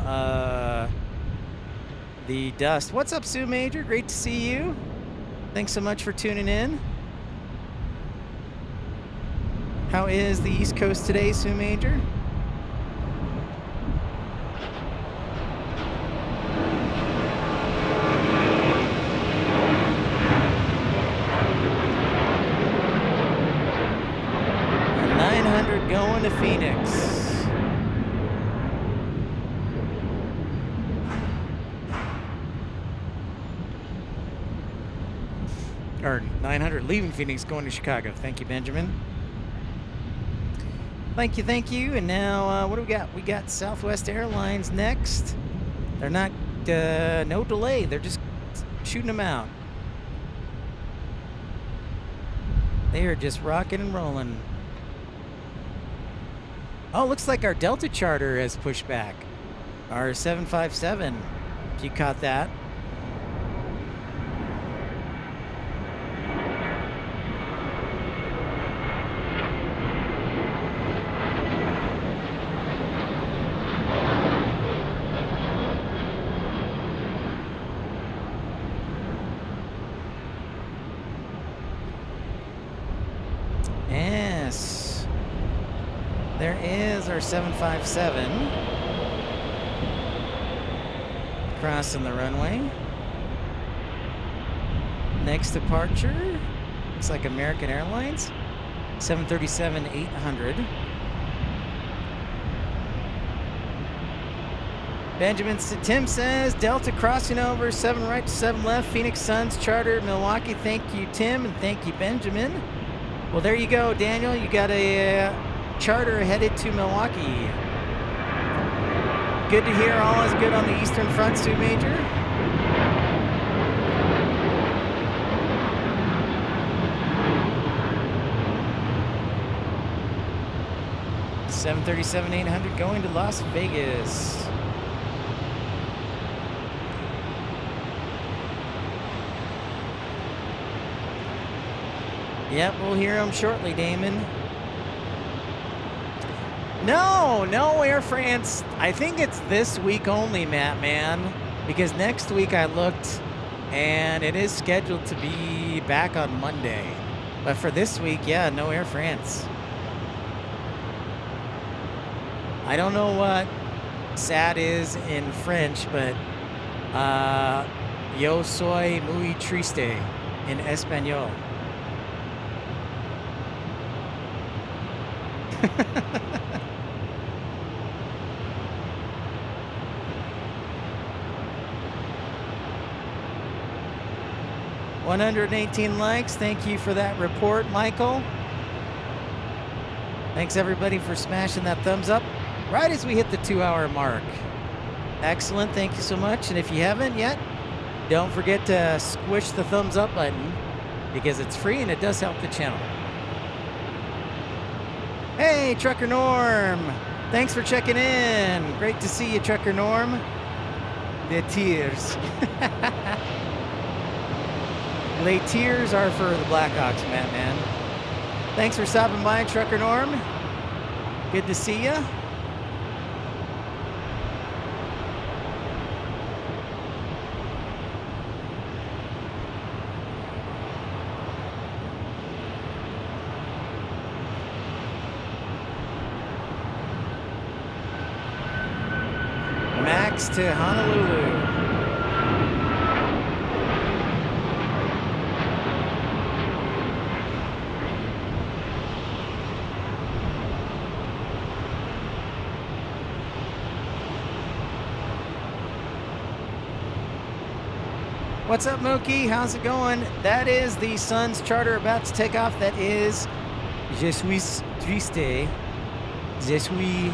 the dust. What's up, Sue Major? Great to see you. Thanks so much for tuning in. How is the East Coast today, Sue Major? Going to Phoenix. Or 900 leaving Phoenix, going to Chicago. Thank you, Benjamin. Thank you, thank you. And now, what do we got? We got Southwest Airlines next. They're not, no delay. They're just shooting them out. They are just rocking and rolling. Oh, looks like our Delta charter has pushed back. Our 757, if you caught that. Vegas. There is our 757 crossing the runway. Next departure, looks like American Airlines, 737-800. Tim says, Delta crossing over, 7 right to 7 left, Phoenix Suns charter, Milwaukee. Thank you, Tim, and thank you, Benjamin. Well, there you go, Daniel. You got a charter headed to Milwaukee. Good to hear all is good on the Eastern Front, Stu Major. $737-800 going to Las Vegas. Yep, we'll hear him shortly, Damon. No Air France. I think it's this week only, Matt, man. Because next week I looked, and it is scheduled to be back on Monday. But for this week, yeah, no Air France. I don't know what sad is in French, but yo soy muy triste in Espanol. $118 likes. Thank you for that report, Michael. Thanks everybody for smashing that thumbs up right as we hit the 2-hour mark. Excellent. Thank you so much. And if you haven't yet, don't forget to squish the thumbs up button because it's free and it does help the channel. Hey, Trucker Norm. Thanks for checking in. Great to see you, Trucker Norm. The tears. The tears are for the Blackhawks, man. Thanks for stopping by, Trucker Norm. Good to see you. Max to Honolulu. What's up, Mookie? How's it going? That is the Suns charter about to take off. That is Je suis triste. Je suis.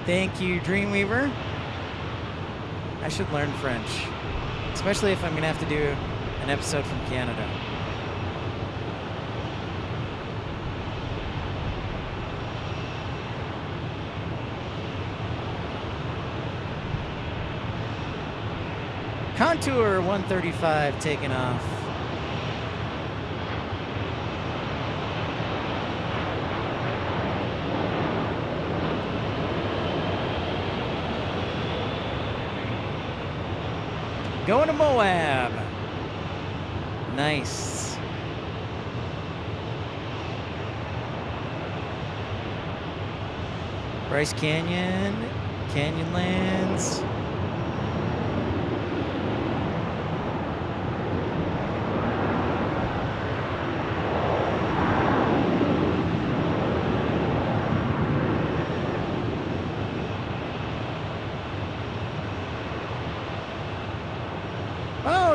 Thank you, Dreamweaver. I should learn French, especially if I'm going to have to do an episode from Canada. Contour 135 taking off. Going to Moab. Nice. Bryce Canyon, Canyonlands.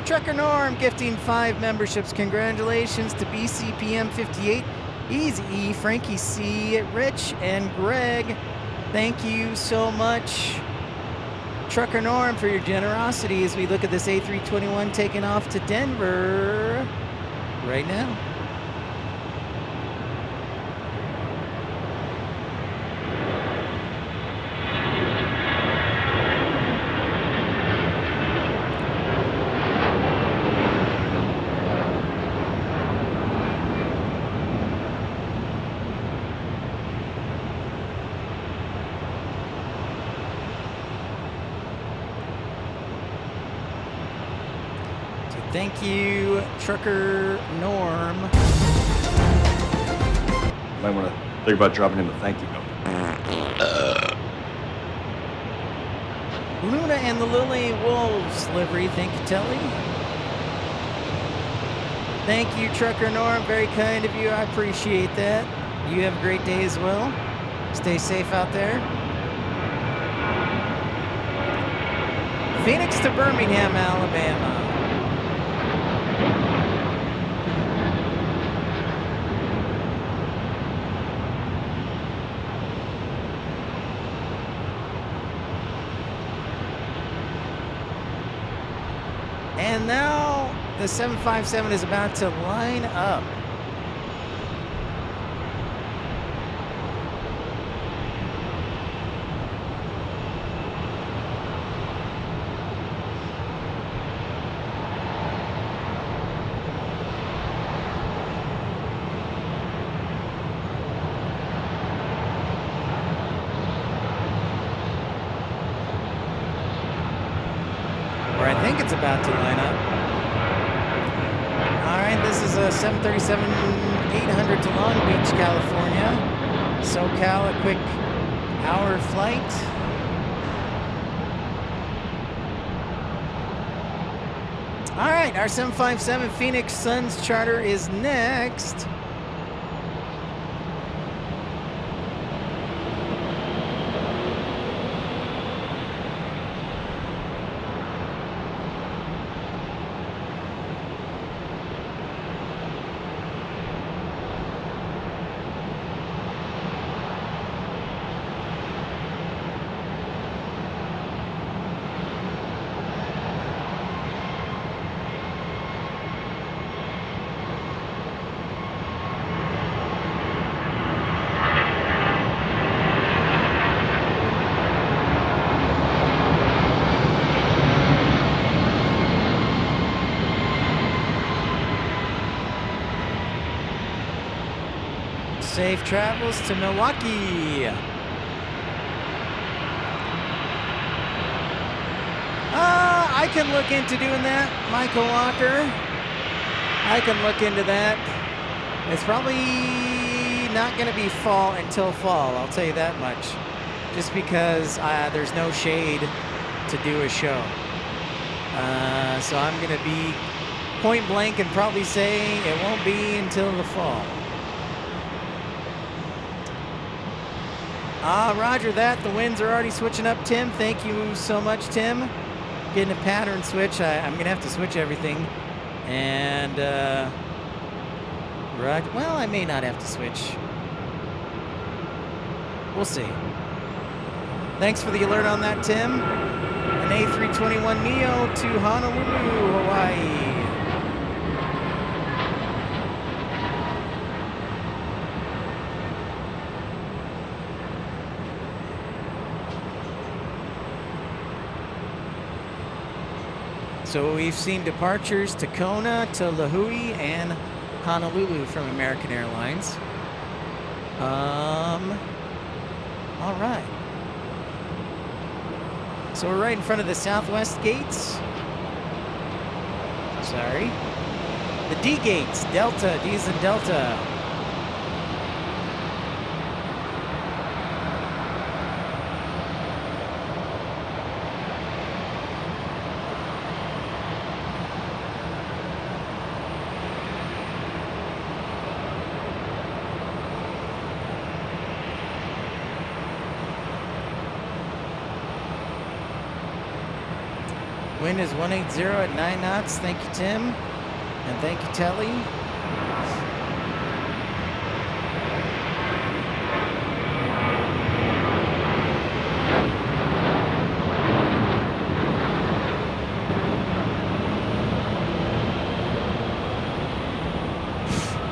Trucker Norm gifting 5 memberships. Congratulations to BCPM58, Easy E, Frankie C, Rich, and Greg. Thank you so much, Trucker Norm, for your generosity as we look at this A321 taking off to Denver right now. Thank you, Trucker Norm. Might want to think about dropping in the thank you note. Luna and the Lily Wolves livery. Thank you, Telly. Thank you, Trucker Norm. Very kind of you. I appreciate that. You have a great day as well. Stay safe out there. Phoenix to Birmingham, Alabama. And now the 757 is about to line up. Or I think it's about to line up. All right, this is a 737-800 to Long Beach, California. SoCal, a quick hour flight. All right, our 757 Phoenix Suns charter is next. Safe travels to Milwaukee. I can look into doing that, Michael Walker. I can look into that. It's probably not going to be fall until fall, I'll tell you that much. Just because there's no shade to do a show. So I'm going to be point blank and probably say it won't be until the fall. Roger that. The winds are already switching up, Tim. Thank you so much, Tim. Getting a pattern switch. I'm going to have to switch everything. And, Roger. Well, I may not have to switch. We'll see. Thanks for the alert on that, Tim. An A321neo to Honolulu, Hawaii. So we've seen departures to Kona, to Lahui, and Honolulu from American Airlines. All right. So we're right in front of the Southwest gates. Sorry. The D gates, Delta, D's and Delta. Wind is 180 at 9 knots. Thank you, Tim. And thank you, Telly.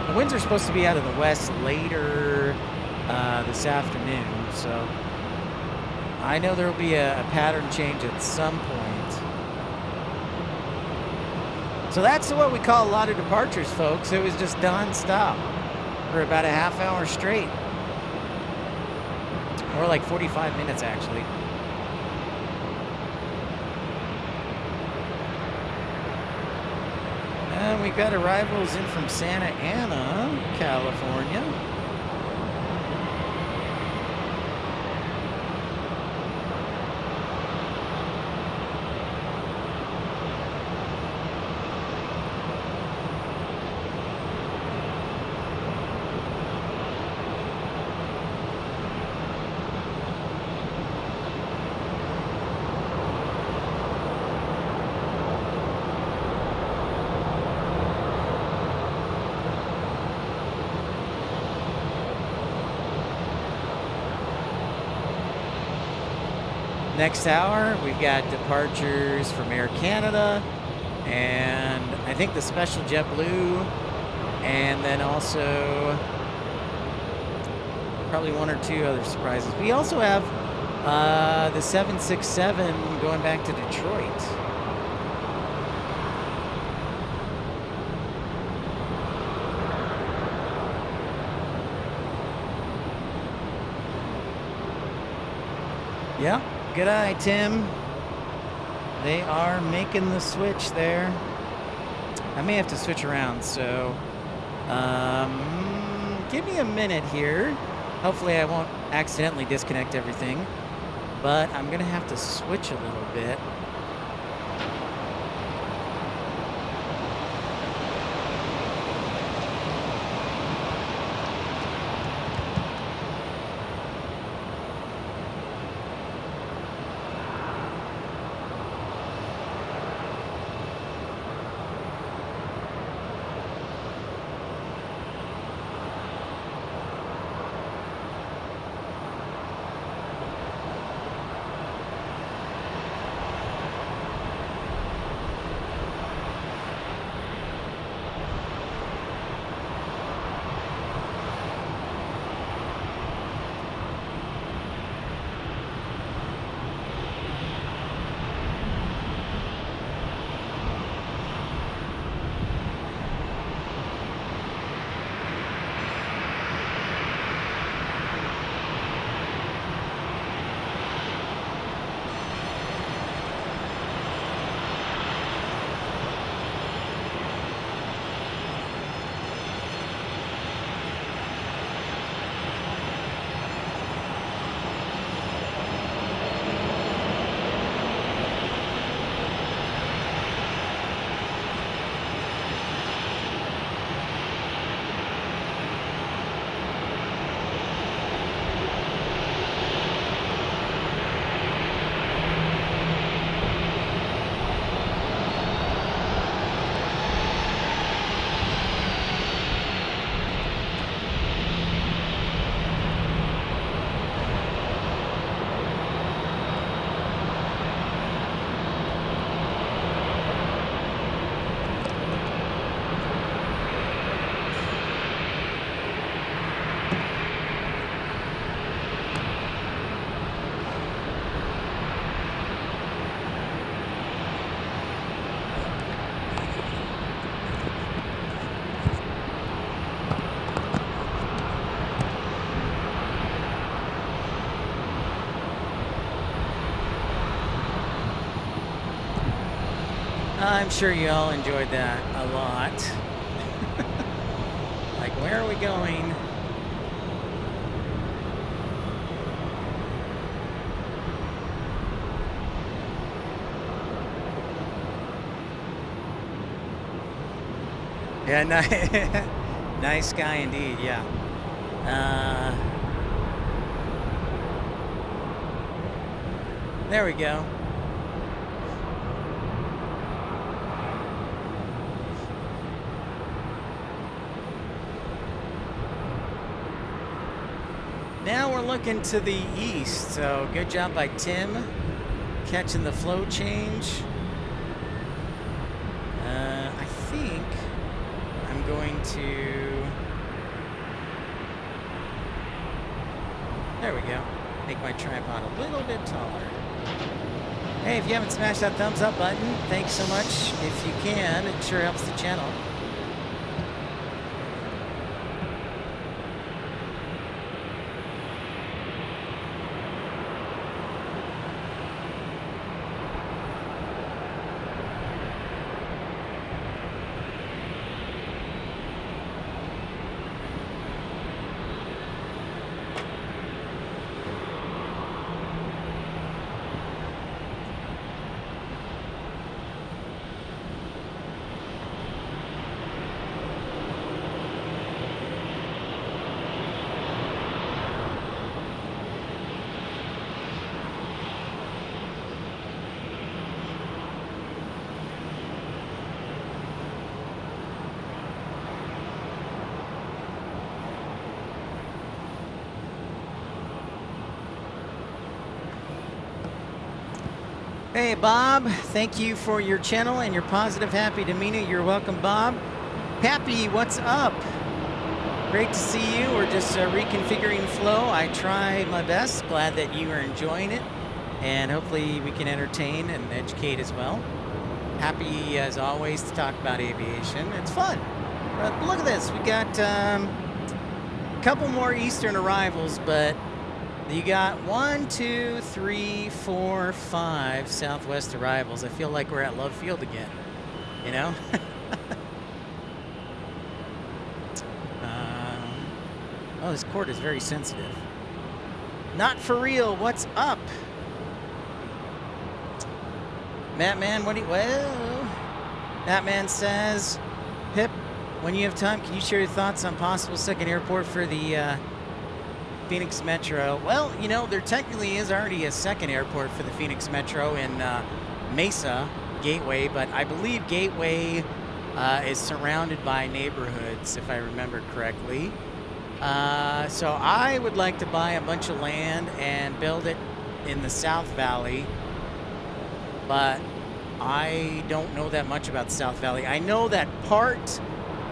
The winds are supposed to be out of the west later this afternoon, so I know there will be a pattern change at some point. So that's what we call a lot of departures, folks. It was just non-stop for about a half hour straight. Or like 45 minutes, actually. And we've got arrivals in from Santa Ana, California. Next hour, we've got departures from Air Canada, and I think the special JetBlue, and then also probably one or two other surprises. We also have the 767 going back to Detroit. Yeah, good eye, Tim. They are making the switch there. I may have to switch around, so give me a minute here. Hopefully I won't accidentally disconnect everything, but I'm gonna have to switch a little bit. I'm sure you all enjoyed that a lot. Like, where are we going? Yeah, nice sky indeed, yeah. There we go. Now we're looking to the east, so good job by Tim catching the flow change. I think I'm going to, there we go, make my tripod a little bit taller. Hey, if you haven't smashed that thumbs up button, thanks so much. If you can, it sure helps the channel. Hey, Bob. Thank you for your channel and your positive, happy demeanor. You're welcome, Bob. Pappy, what's up? Great to see you. We're just reconfiguring flow. I try my best. Glad that you are enjoying it. And hopefully we can entertain and educate as well. Happy, as always, to talk about aviation. It's fun. But look at this. We got a couple more Eastern arrivals, but you got 1, 2, 3, 4, 5 Southwest arrivals. I feel like we're at Love Field again, you know? Oh, this cord is very sensitive. Not for real. What's up? Mattman, what do you... Well... Mattman says, Pip, when you have time, can you share your thoughts on possible second airport for the Phoenix Metro? Well, you know, there technically is already a second airport for the Phoenix Metro in Mesa, Gateway, but I believe Gateway is surrounded by neighborhoods, if I remember correctly. So I would like to buy a bunch of land and build it in the South Valley, but I don't know that much about the South Valley. I know that part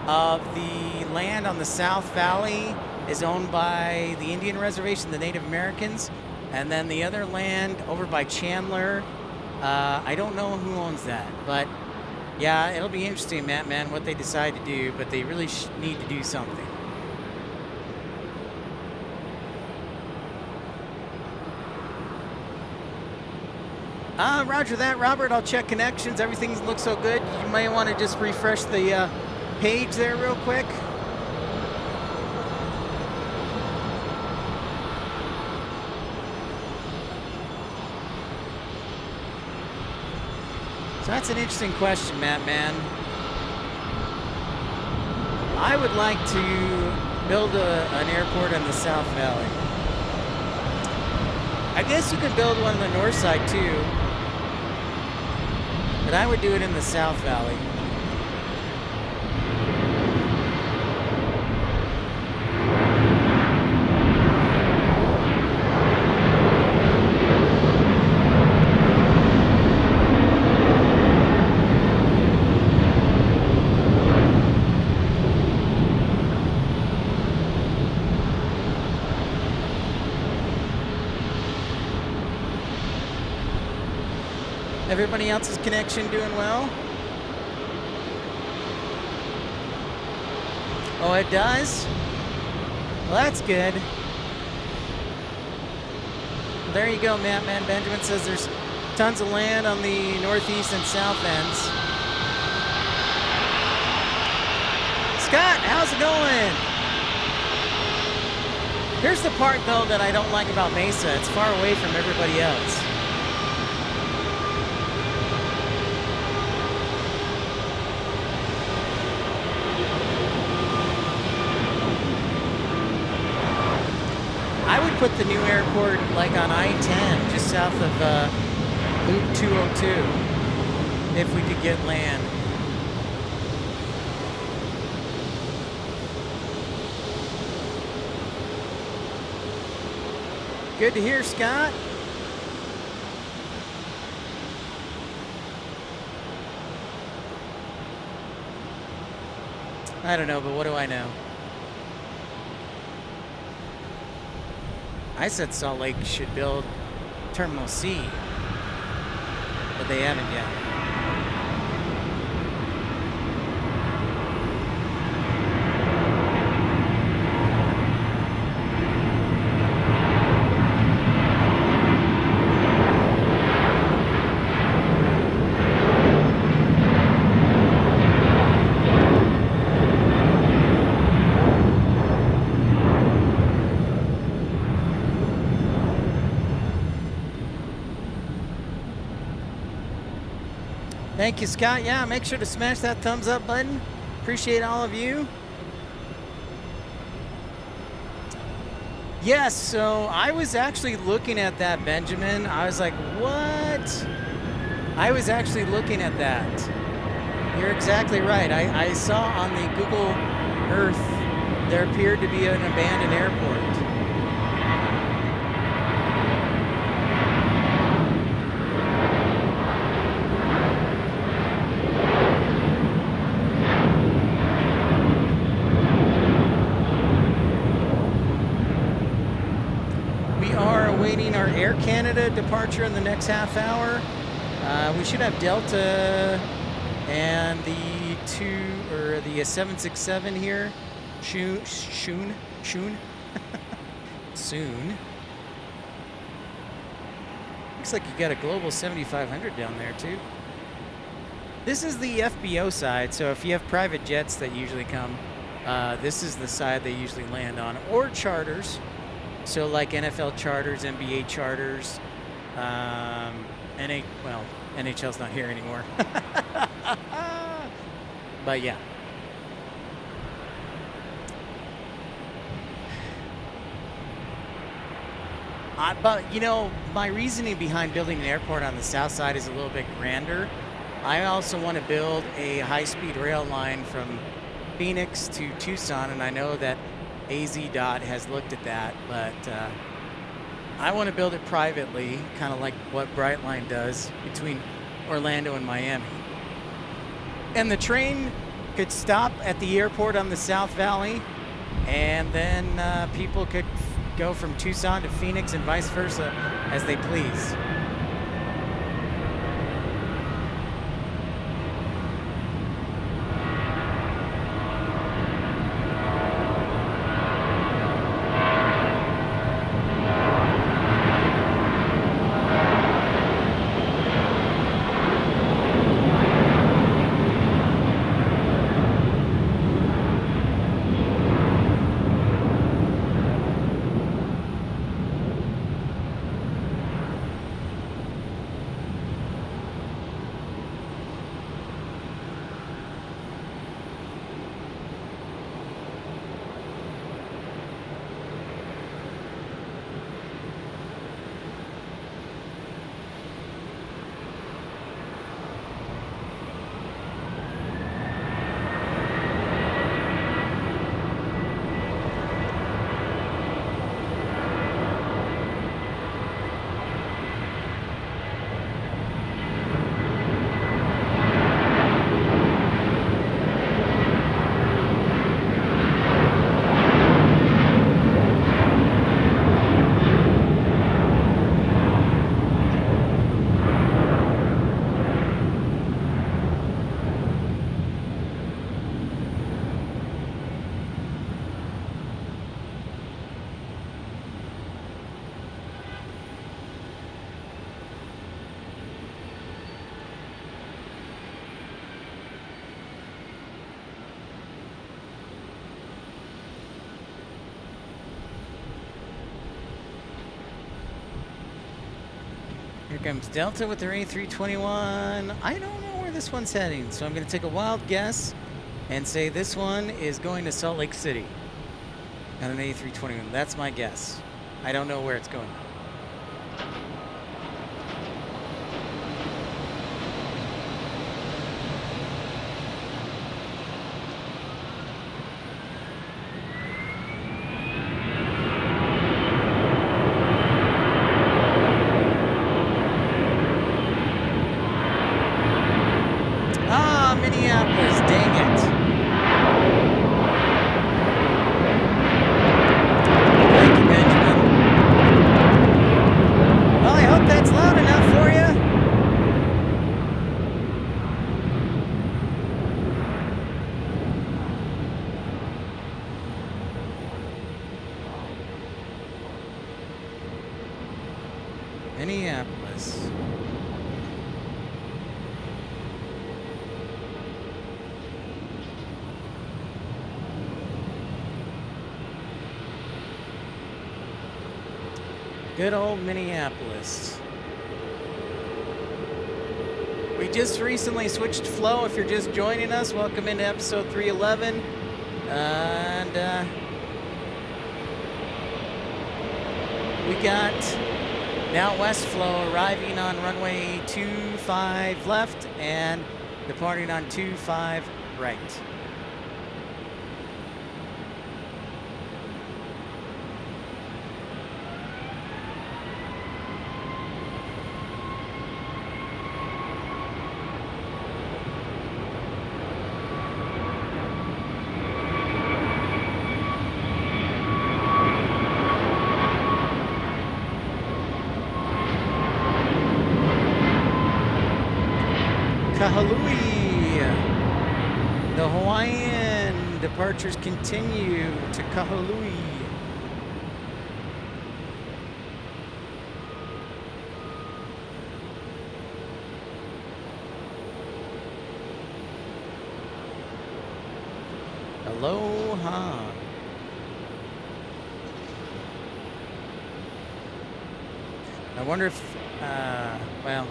of the land on the South Valley is owned by the Indian Reservation, the Native Americans, and then the other land over by Chandler, I don't know who owns that, but yeah, it'll be interesting, Mattman, what they decide to do, but they really need to do something. Roger that, Robert. I'll check connections. Everything looks so good. You may want to just refresh the page there real quick. So that's an interesting question, Mattman. I would like to build an airport in the South Valley. I guess you could build one on the north side too, but I would do it in the South Valley. Everybody else's connection doing well? Oh, it does? Well, that's good. There you go, Mattman. Benjamin says there's tons of land on the northeast and south ends. Scott, how's it going? Here's the part, though, that I don't like about Mesa. It's far away from everybody else. Put the new airport like on I-10, just south of Loop 202, if we could get land. Good to hear, Scott. I don't know, but what do I know? I said Salt Lake should build Terminal C, but they haven't yet. Thank you, Scott. Yeah, make sure to smash that thumbs up button. Appreciate all of you. Yes, so I was actually looking at that, Benjamin. I was like, what? I was actually looking at that. You're exactly right. I saw on the Google Earth there appeared to be an abandoned airport. awaiting our Air Canada departure in the next half hour. We should have Delta and the 767 here. Soon. Looks like you got a Global 7500 down there too. This is the FBO side, so if you have private jets that usually come, this is the side they usually land on, or charters. So like NFL charters, NBA charters, NHL's not here anymore. But yeah. But you know, my reasoning behind building an airport on the south side is a little bit grander. I also want to build a high-speed rail line from Phoenix to Tucson, and I know that AZDOT has looked at that, but I want to build it privately, kind of like what Brightline does between Orlando and Miami. And the train could stop at the airport on the South Valley, and then people could go from Tucson to Phoenix and vice versa as they please. Here comes Delta with their A321. I don't know where this one's heading, so I'm going to take a wild guess and say this one is going to Salt Lake City on an A321. That's my guess. I don't know where it's going. Minneapolis, dang it. Thank you, Benjamin. Well, I hope that's loud enough for you. Minneapolis. Good old Minneapolis. We just recently switched flow. If you're just joining us, welcome into episode 311. And we got now West flow arriving on runway 25 left and departing on 25 right. Kahului. The Hawaiian departures continue to Kahului. Aloha. I wonder if, well,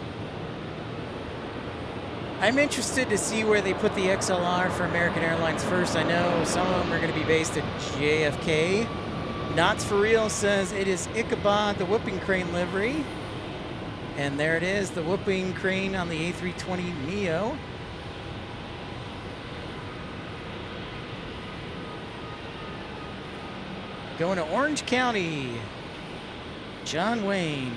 I'm interested to see where they put the XLR for American Airlines first. I know some of them are going to be based at JFK. Knots for Real says it is Ichabod, the whooping crane livery. And there it is, the whooping crane on the A320neo. Going to Orange County, John Wayne.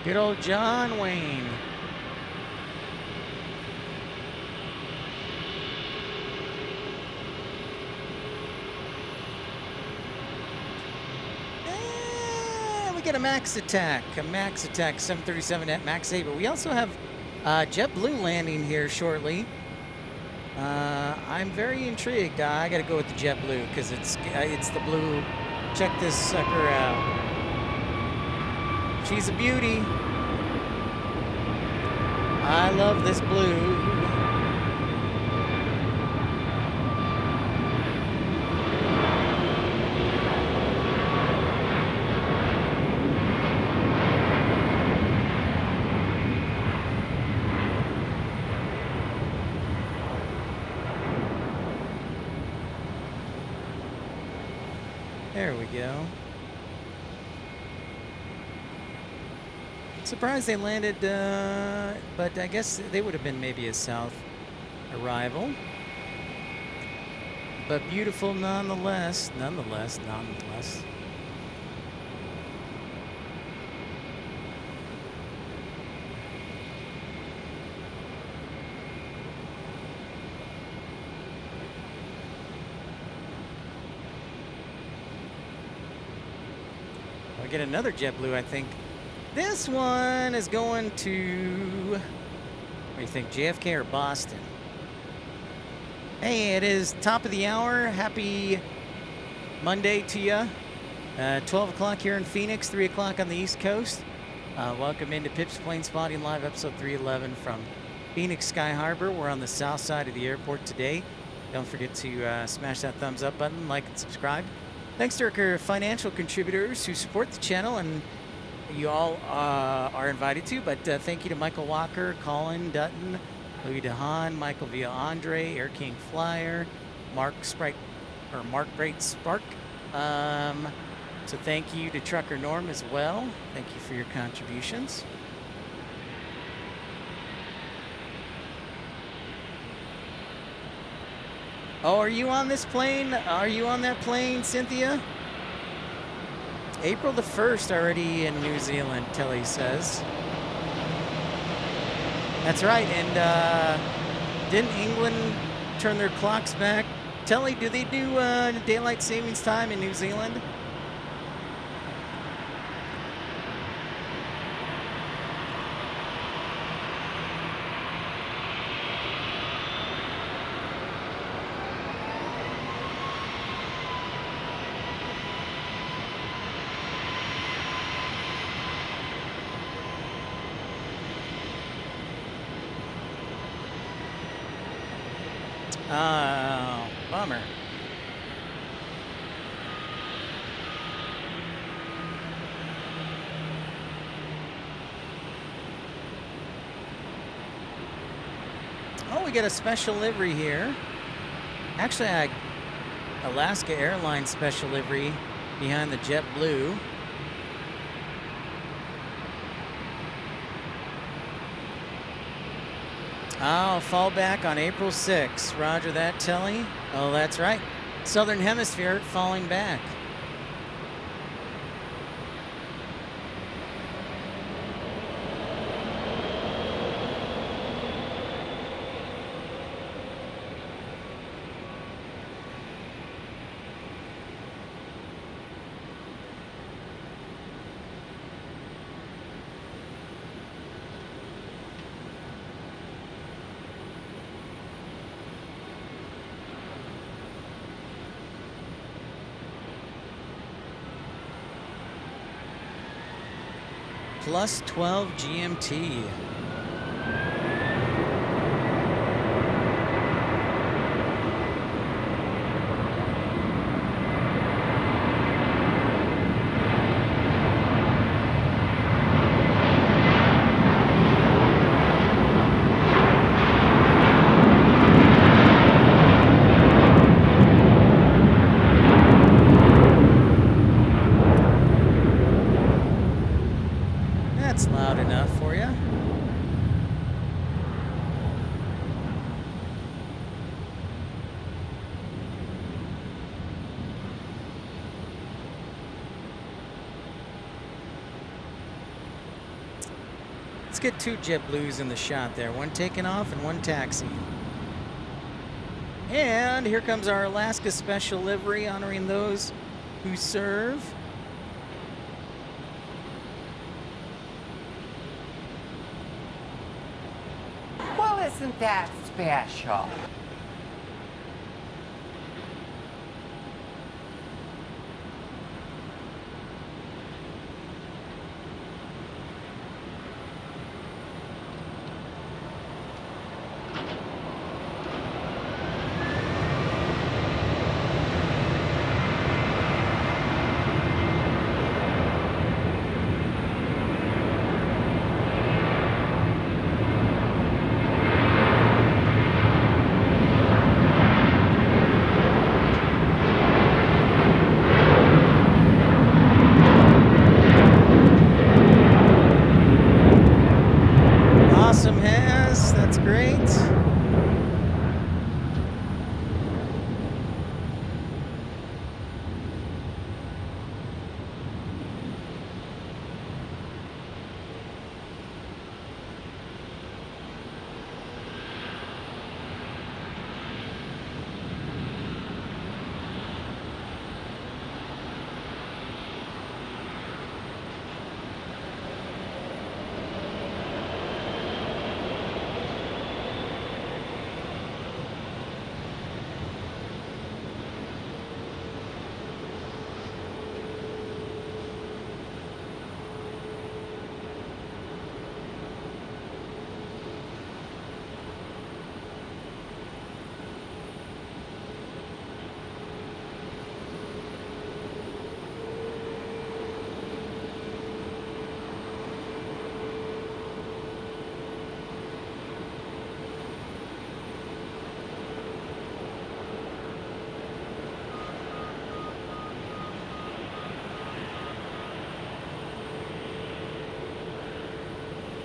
Good old John Wayne. We get a Max Attack 737 at Max 8, but we also have JetBlue landing here shortly. I'm very intrigued. I got to go with the JetBlue because it's the blue. Check this sucker out. She's a beauty. I love this blue. There we go. Surprised they landed, but I guess they would have been maybe a south arrival. But beautiful nonetheless. Nonetheless. I get another JetBlue, I think. This one is going to, what do you think, JFK or Boston? Hey, it is top of the hour. Happy Monday to you. 12 o'clock here in Phoenix, 3 o'clock on the East Coast. Welcome into Pip's Planespotting Live, episode 311 from Phoenix Sky Harbor. We're on the south side of the airport today. Don't forget to smash that thumbs up button, like and subscribe. Thanks to our financial contributors who support the channel, and you all are invited to, but thank you to Michael Walker, Colin Dutton, Louis DeHaan, Michael Villa Andre, Air King Flyer, Mark Bright Spark. So thank you to Trucker Norm as well. Thank you for your contributions. Oh, are you on this plane? Are you on that plane, Cynthia? April the 1st already in New Zealand, Telly says. That's right, and didn't England turn their clocks back? Telly, do they do daylight savings time in New Zealand? Oh, bummer. Oh, we got a special livery here. Actually, Alaska Airlines special livery behind the JetBlue. Oh, fall back on April 6th. Roger that, Telly. Oh, that's right. Southern Hemisphere falling back. Plus 12 GMT. That's loud enough for you. Let's get 2 JetBlues in the shot there. One taking off and one taxi. And here comes our Alaska special livery honoring those who serve. Well, isn't that special? Awesome, Has. That's great.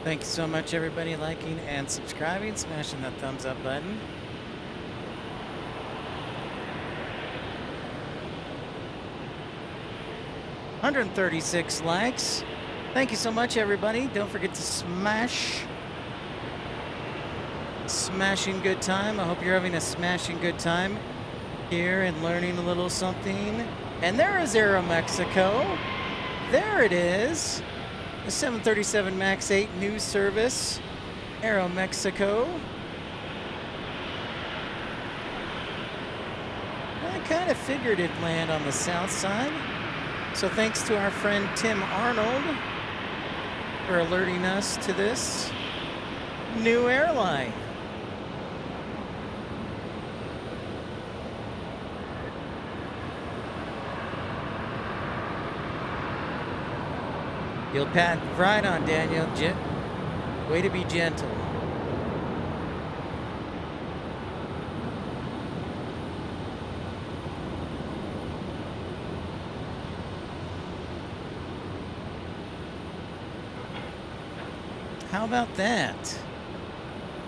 Thank you so much, everybody, liking and subscribing, smashing that thumbs up button. $136 likes. Thank you so much, everybody. Don't forget to smashing good time. I hope you're having a smashing good time here and learning a little something. And there is Aeromexico. There it is. The 737 MAX 8 news service, Aeromexico. I kind of figured it'd land on the south side. So thanks to our friend Tim Arnold for alerting us to this new airline. You'll pat right on, Daniel. Way to be gentle. How about that?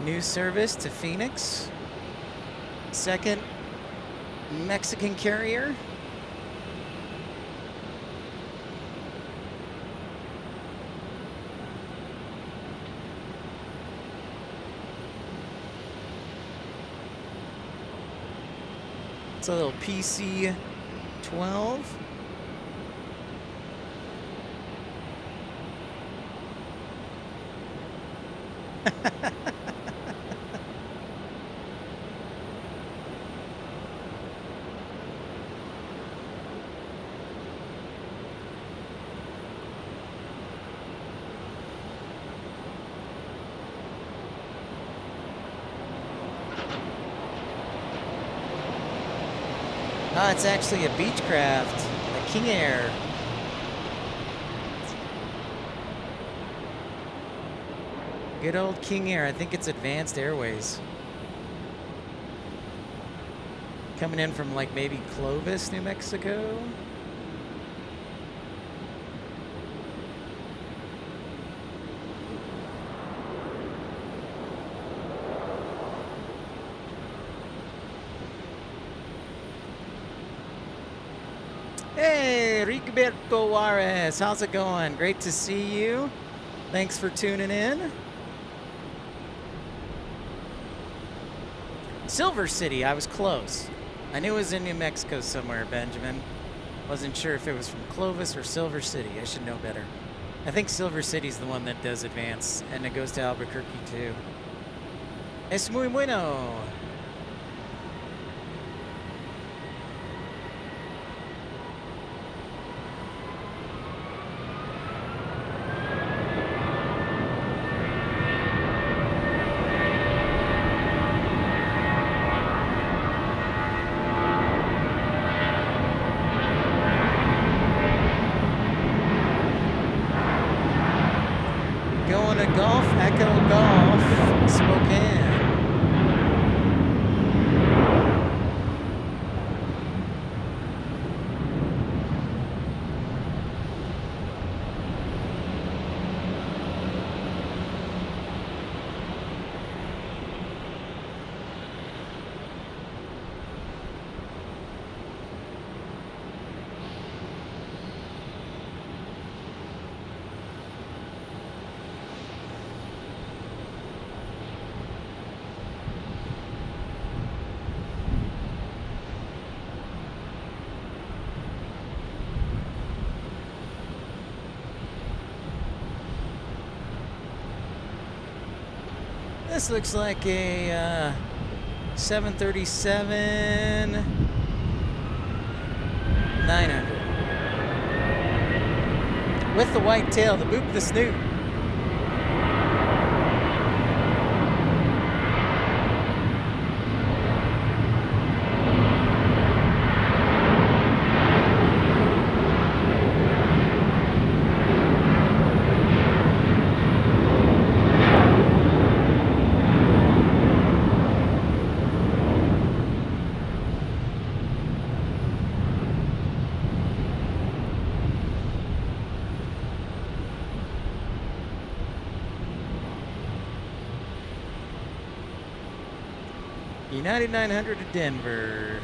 New service to Phoenix. Second Mexican carrier. It's a little PC 12. Oh, it's actually a Beechcraft, a King Air. Good old King Air. I think it's Advanced Airways. Coming in from like maybe Clovis, New Mexico. Hey, Rigoberto Juarez, how's it going? Great to see you. Thanks for tuning in. Silver City, I was close. I knew it was in New Mexico somewhere, Benjamin. Wasn't sure if it was from Clovis or Silver City. I should know better. I think Silver City's the one that does advance, and it goes to Albuquerque too. Es muy bueno. Going to Golf Echo Golf, Spokane. This looks like a 737 900 with the white tail, the boop, the snoot. United 900 to Denver.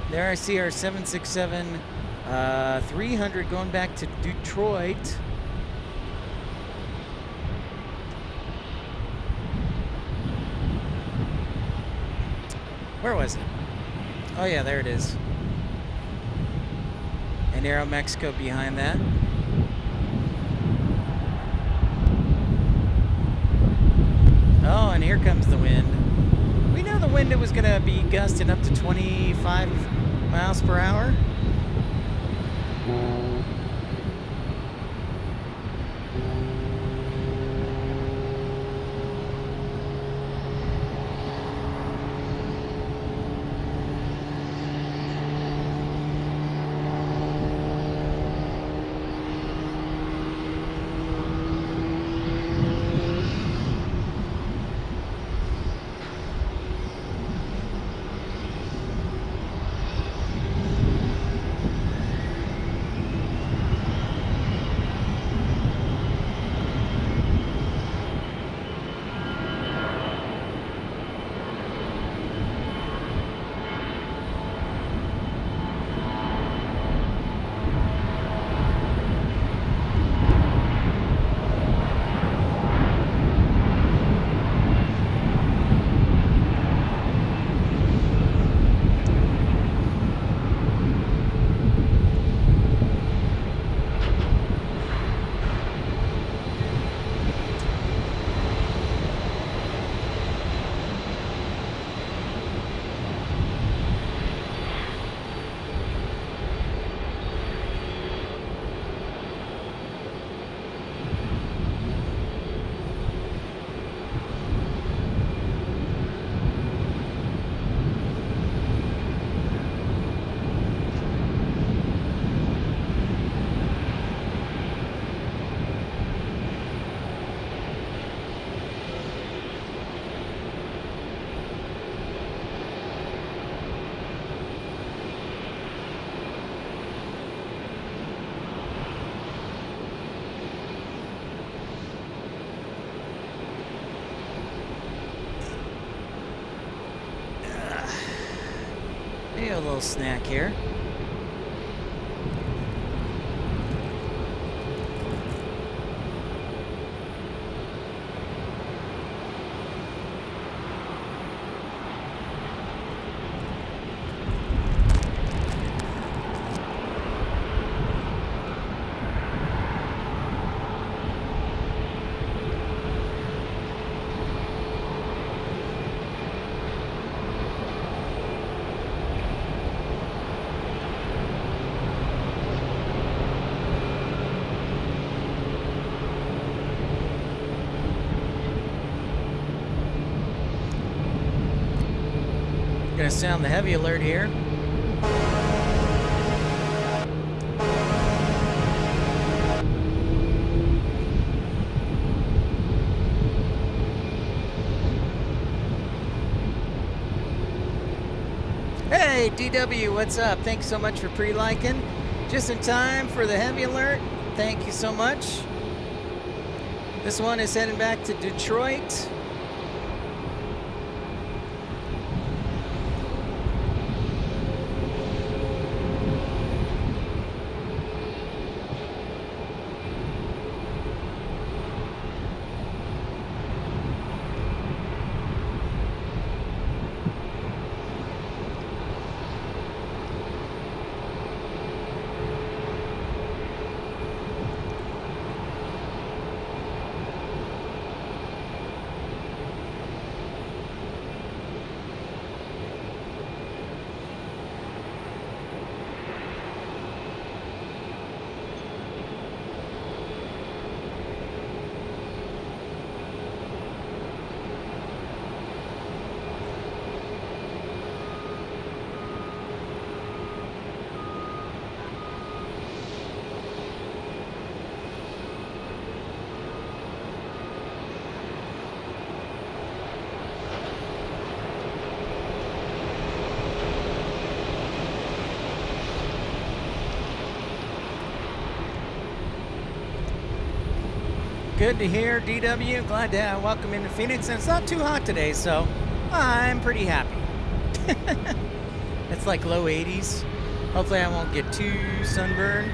There I see our 767 300 going back to Detroit. Where was it? Oh yeah, there it is. And Aeromexico behind that. Oh, and here comes the wind. We know the wind was going to be gusting up to 25 miles per hour. a little snack here. Gonna sound the heavy alert here. Hey DW, what's up? Thanks so much for pre-liking. Just in time for the heavy alert. Thank you so much. This one is heading back to Detroit. Good to hear, DW. Glad to welcome into Phoenix. And it's not too hot today, so I'm pretty happy. It's like low 80s. Hopefully I won't get too sunburned.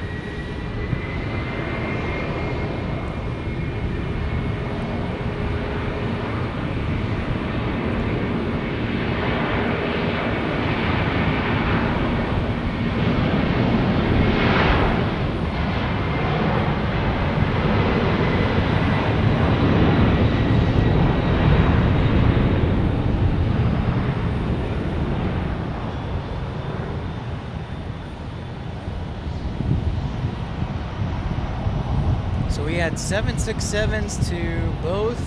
We had 767s to both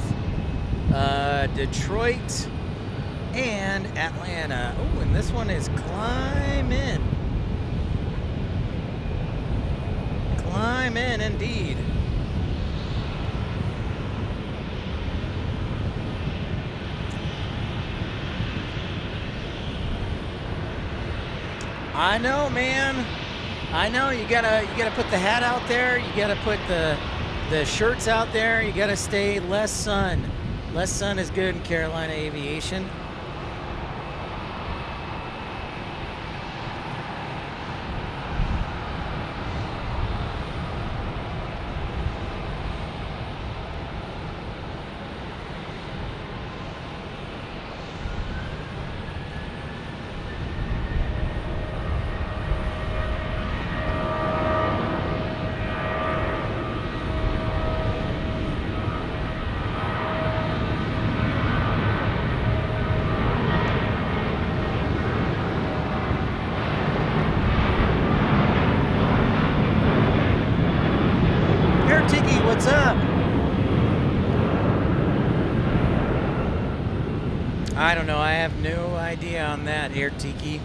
Detroit and Atlanta. Oh, and this one is climbing. Climbing indeed. I know, man. I know you gotta put the hat out there. You gotta put the shirts out there. You gotta stay less sun. Less sun is good in Carolina aviation. What's up? I don't know. I have no idea on that here, Tiki.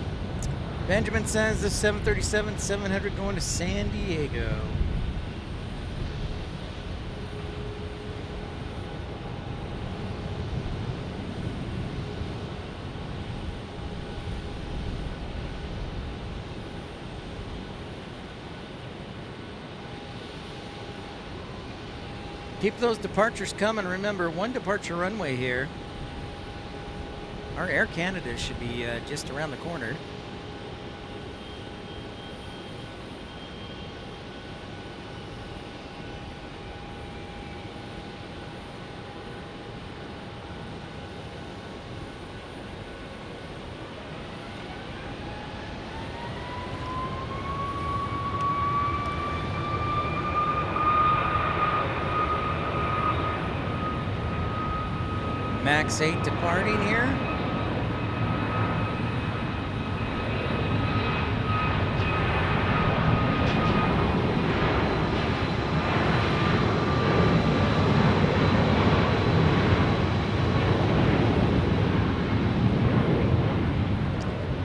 Benjamin says the 737-700 going to San Diego. Keep those departures coming. Remember, one departure runway here. Our Air Canada should be just around the corner. X8 departing here.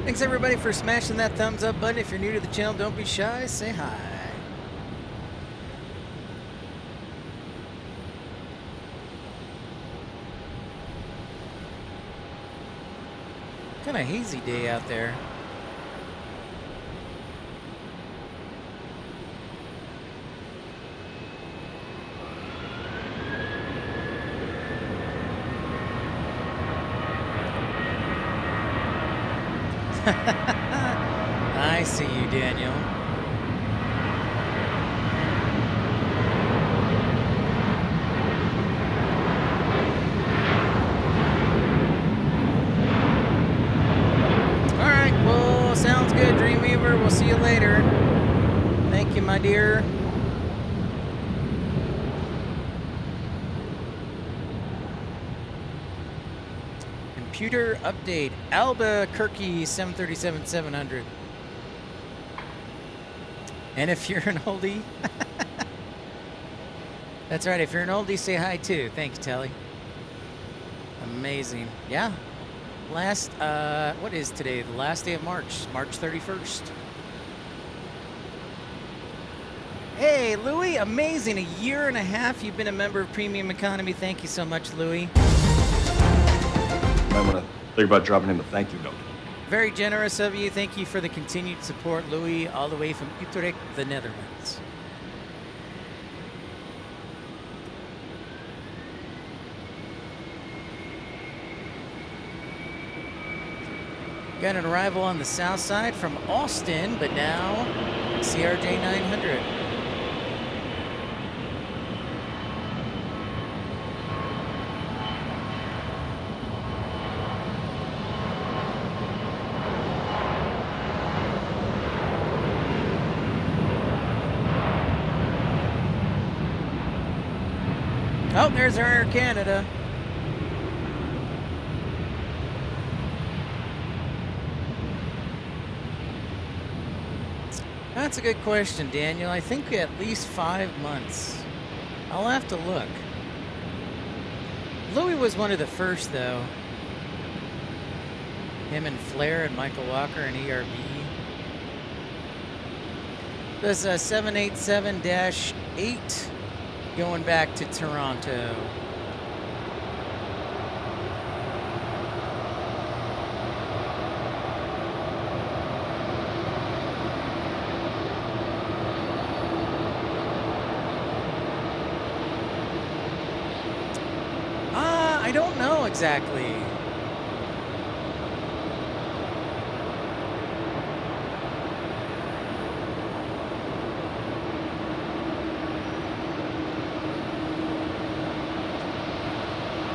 Thanks everybody for smashing that thumbs up button. If you're new to the channel, don't be shy, say hi. Kind of hazy day out there. I see you, Daniel. All right, well, sounds good, Dreamweaver. We'll see you later. Thank you, my dear. Computer update, Albuquerque 737-700. And if you're an oldie, that's right, if you're an oldie, say hi too. Thanks, Telly. Amazing. Yeah. Last, what is today? The last day of March, March 31st. Hey, Louie, amazing. A year and a half you've been a member of Premium Economy. Thank you so much, Louie. I want to think about dropping in a thank you note. Very generous of you. Thank you for the continued support, Louis, all the way from Utrecht, the Netherlands. Got an arrival on the south side from Austin, but now CRJ 900. Oh, there's our Air Canada. That's a good question, Daniel. I think at least 5 months. I'll have to look. Louis was one of the first, though. Him and Flair and Michael Walker and ERB. This 787-8 going back to Toronto. I don't know exactly.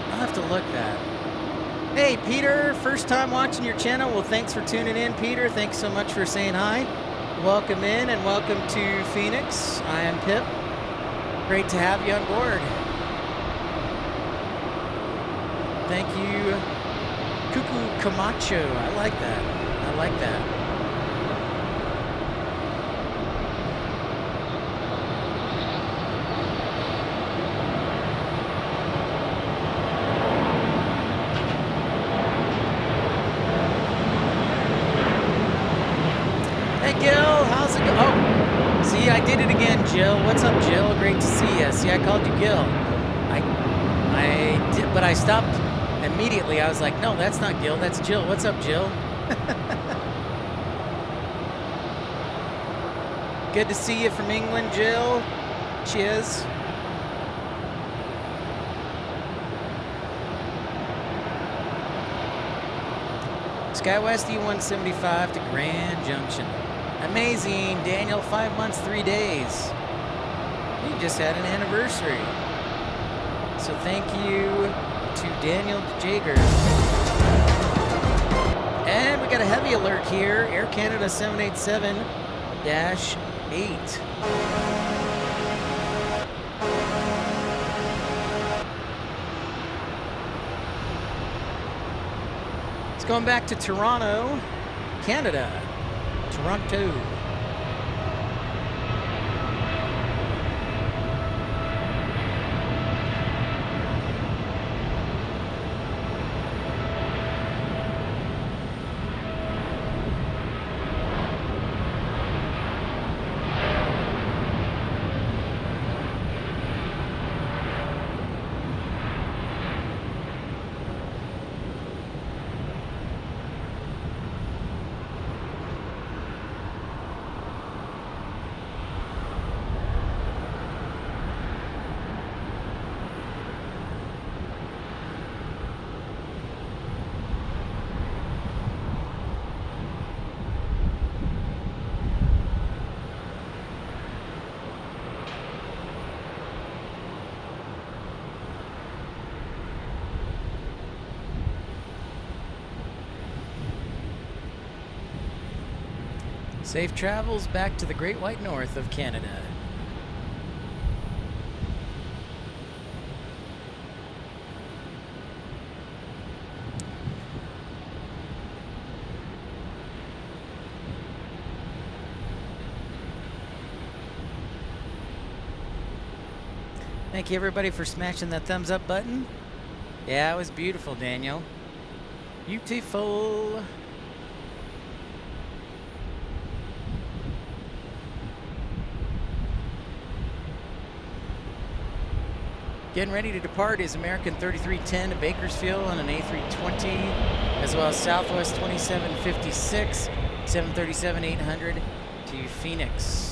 I'll have to look that. Hey, Peter, first time watching your channel. Well, thanks for tuning in, Peter. Thanks so much for saying hi. Welcome in and welcome to Phoenix. I am Pip. Great to have you on board. Thank you, Cuckoo Camacho. I like that. I like that. Hey, Gil, how's it going? Oh, see, I did it again, Jill. What's up, Jill? Great to see you. See, I called you Gil. I did, but I stopped immediately. I was like, no, that's not Gil, that's Jill. What's up, Jill? Good to see you from England, Jill. Cheers. SkyWest E175 to Grand Junction. Amazing, Daniel, 5 months, 3 days. You just had an anniversary. So thank you to Daniel Jager. And we got a heavy alert here, Air Canada 787-8. It's going back to Toronto, Canada. Toronto. Safe travels back to the Great White North of Canada. Thank you everybody for smashing that thumbs up button. Yeah, it was beautiful, Daniel. Beautiful. Getting ready to depart is American 3310 to Bakersfield on an A320, as well as Southwest 2756, 737-800 to Phoenix.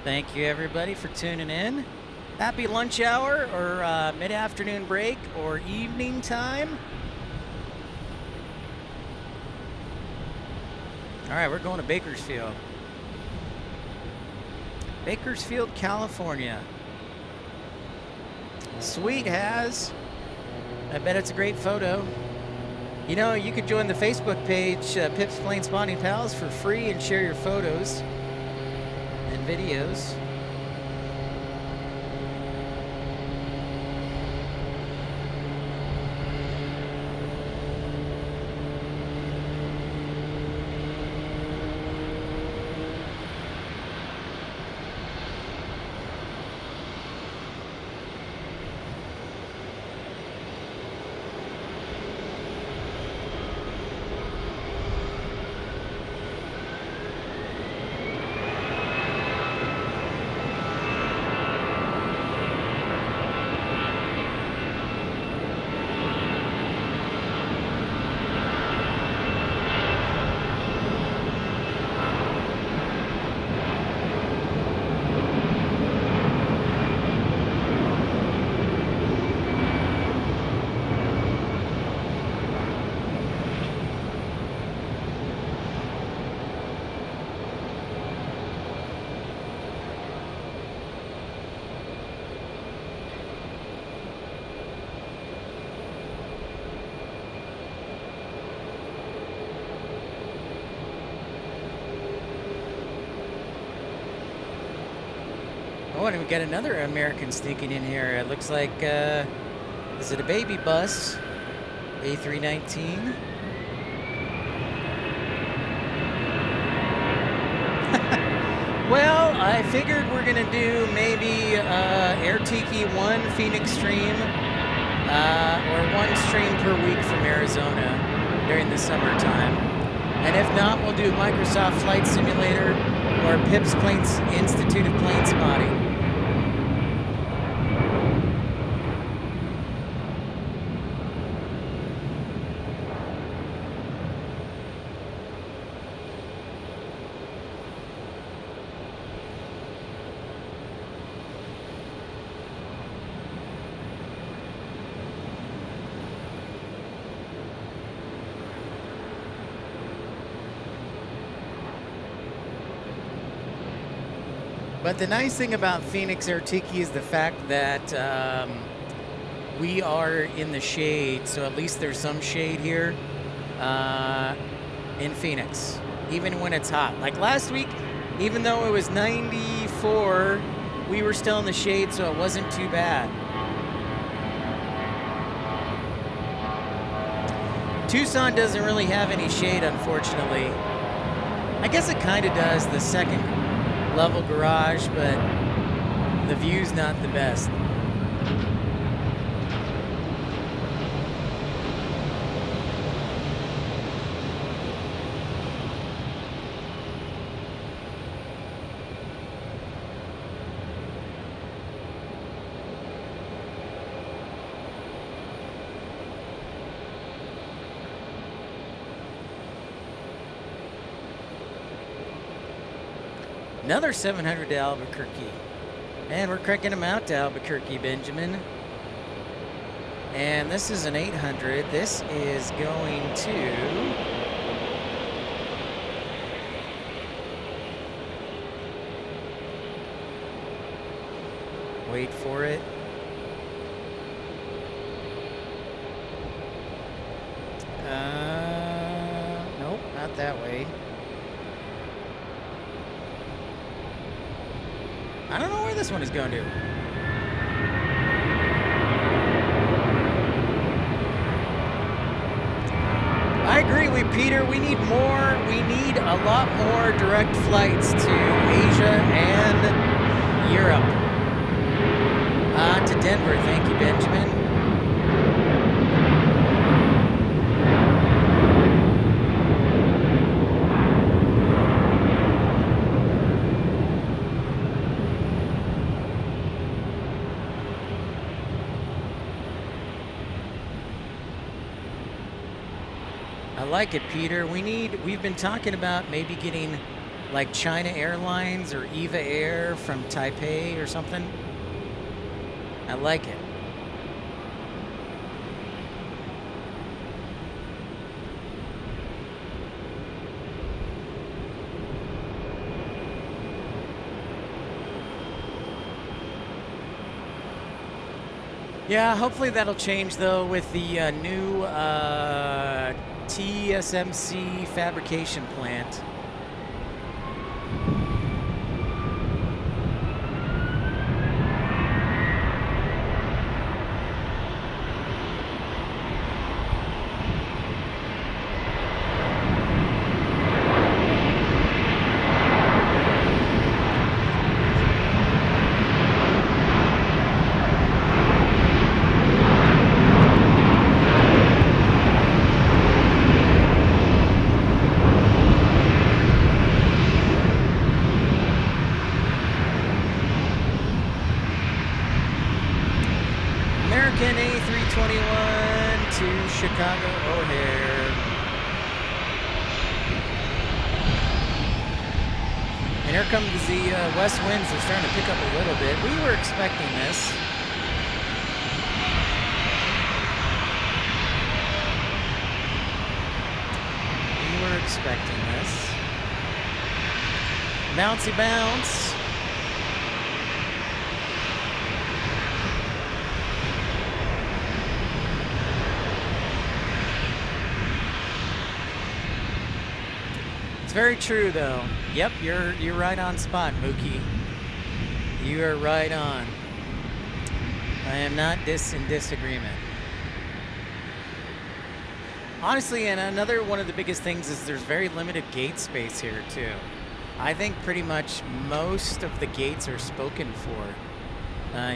Thank you everybody for tuning in. Happy lunch hour or mid-afternoon break or evening time. All right, we're going to Bakersfield. Bakersfield, California. Sweet has. I bet it's a great photo. You know, you could join the Facebook page, Pip's Planespotting Pals, for free and share your photos and videos. Oh, and we got another American sneaking in here. It looks like, is it a baby bus? A319. Well, I figured we're gonna do maybe Air Tiki 1 Phoenix stream, or 1 stream per week from Arizona during the summertime. And if not, we'll do Microsoft Flight Simulator or Pip's Institute of Planespotting. But the nice thing about Phoenix Air Tiki is the fact that we are in the shade, so at least there's some shade here in Phoenix, even when it's hot. Like last week, even though it was 94, we were still in the shade, so it wasn't too bad. Tucson doesn't really have any shade, unfortunately. I guess it kind of does, the second level garage, but the view's not the best. Another 700 to Albuquerque. And we're cranking them out to Albuquerque, Benjamin. And this is an 800. This is going to... Wait for it. Nope, not that way. I don't know where this one is going to. I agree with Peter. We need more. We need a lot more direct flights to Asia and Europe. To Denver. Thank you, Benjamin. I like it, Peter. We've been talking about maybe getting like China Airlines or Eva Air from Taipei or something. I like it. Yeah, hopefully that'll change though with the new TSMC fabrication plant. American A321 to Chicago O'Hare. And here comes the west winds. They're starting to pick up a little bit. We were expecting this. We were expecting this. Bouncy bounce. It's very true, though. Yep, you're right on spot, Mookie. You are right on. I am not in disagreement. Honestly, and another one of the biggest things is there's very limited gate space here, too. I think pretty much most of the gates are spoken for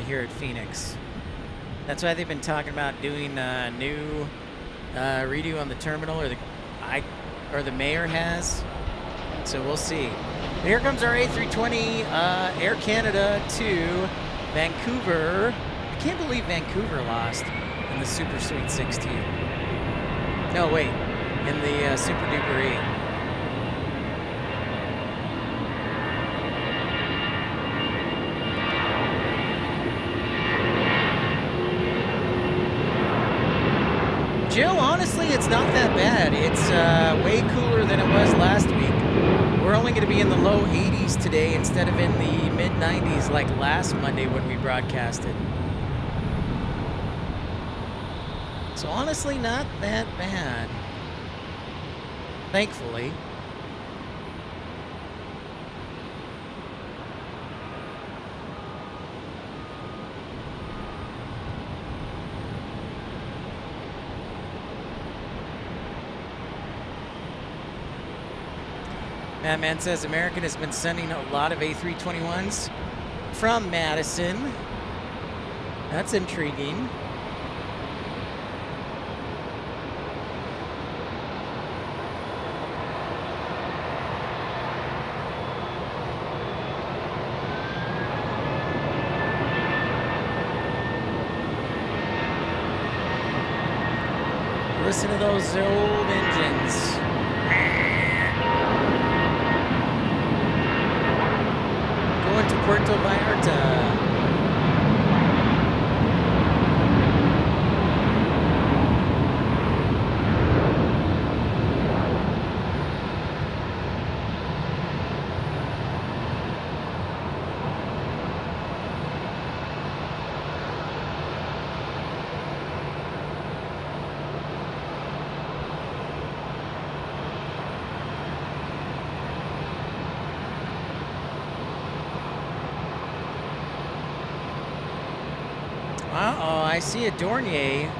here at Phoenix. That's why they've been talking about doing a new redo on the terminal, or the mayor has. So we'll see. But here comes our A320 Air Canada to Vancouver. I can't believe Vancouver lost in the Super Sweet 16. No, wait, in the Super Duper 8. Jill, honestly, it's not that bad. It's way cooler than it was last week. We're only going to be in the low 80s today instead of in the mid 90s like last Monday when we broadcasted. So honestly, not that bad. Thankfully. Madman says American has been sending a lot of A321s from Madison. That's intriguing. Listen to those old engines. Going to Puerto Vallarta. Uh-oh, I see a Dornier.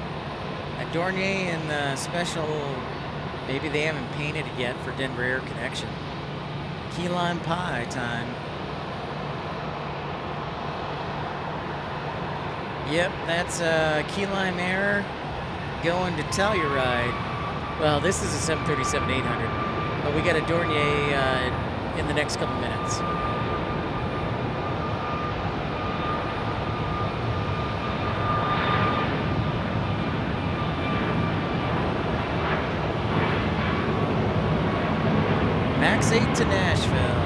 A Dornier in the special, maybe they haven't painted it yet for Denver Air Connection. Key lime pie time. Yep, that's Key Lime Air going to Telluride. Well, this is a 737-800, but we got a Dornier in the next couple minutes. Max 8 to Nashville.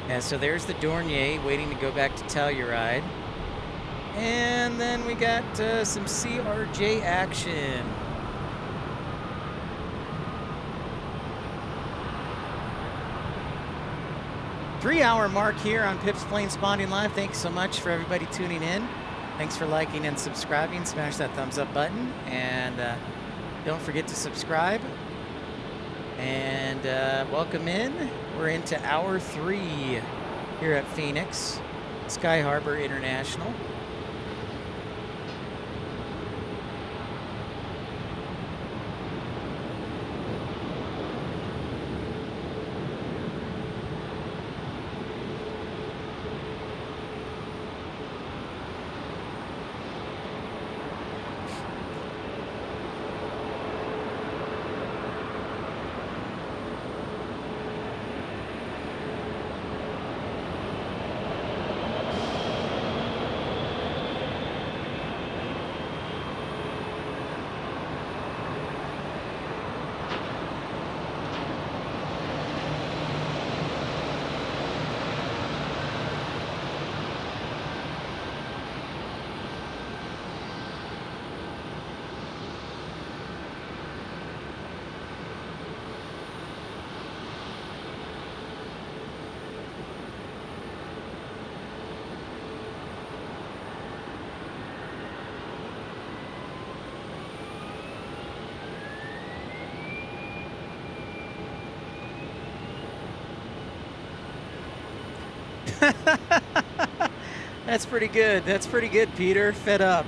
Yeah, so there's the Dornier waiting to go back to Telluride. And then we got some CRJ action. Three-hour mark here on Pip's Planespotting Live. Thanks so much for everybody tuning in. Thanks for liking and subscribing. Smash that thumbs up button. And don't forget to subscribe. And welcome in. We're into hour 3 here at Phoenix, Sky Harbor International. That's pretty good. That's pretty good, Peter. Fed up.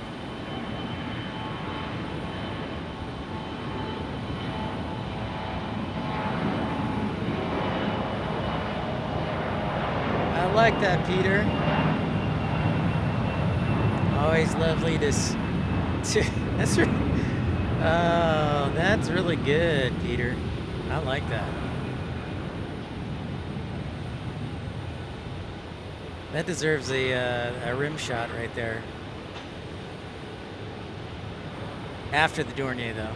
I like that, Peter. Always lovely to that's oh, that's really good, Peter. I like that. That deserves a rim shot right there. After the Dornier, though.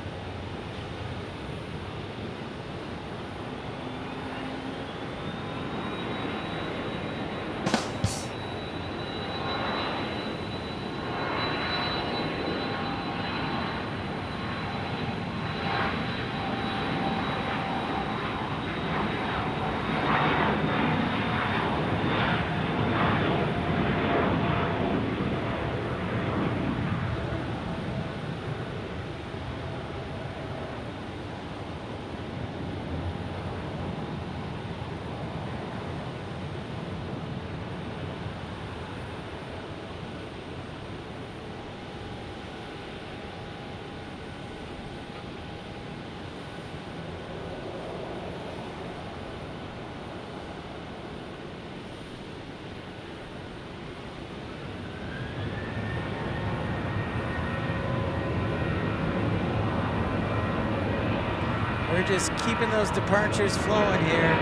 We're just keeping those departures flowing here.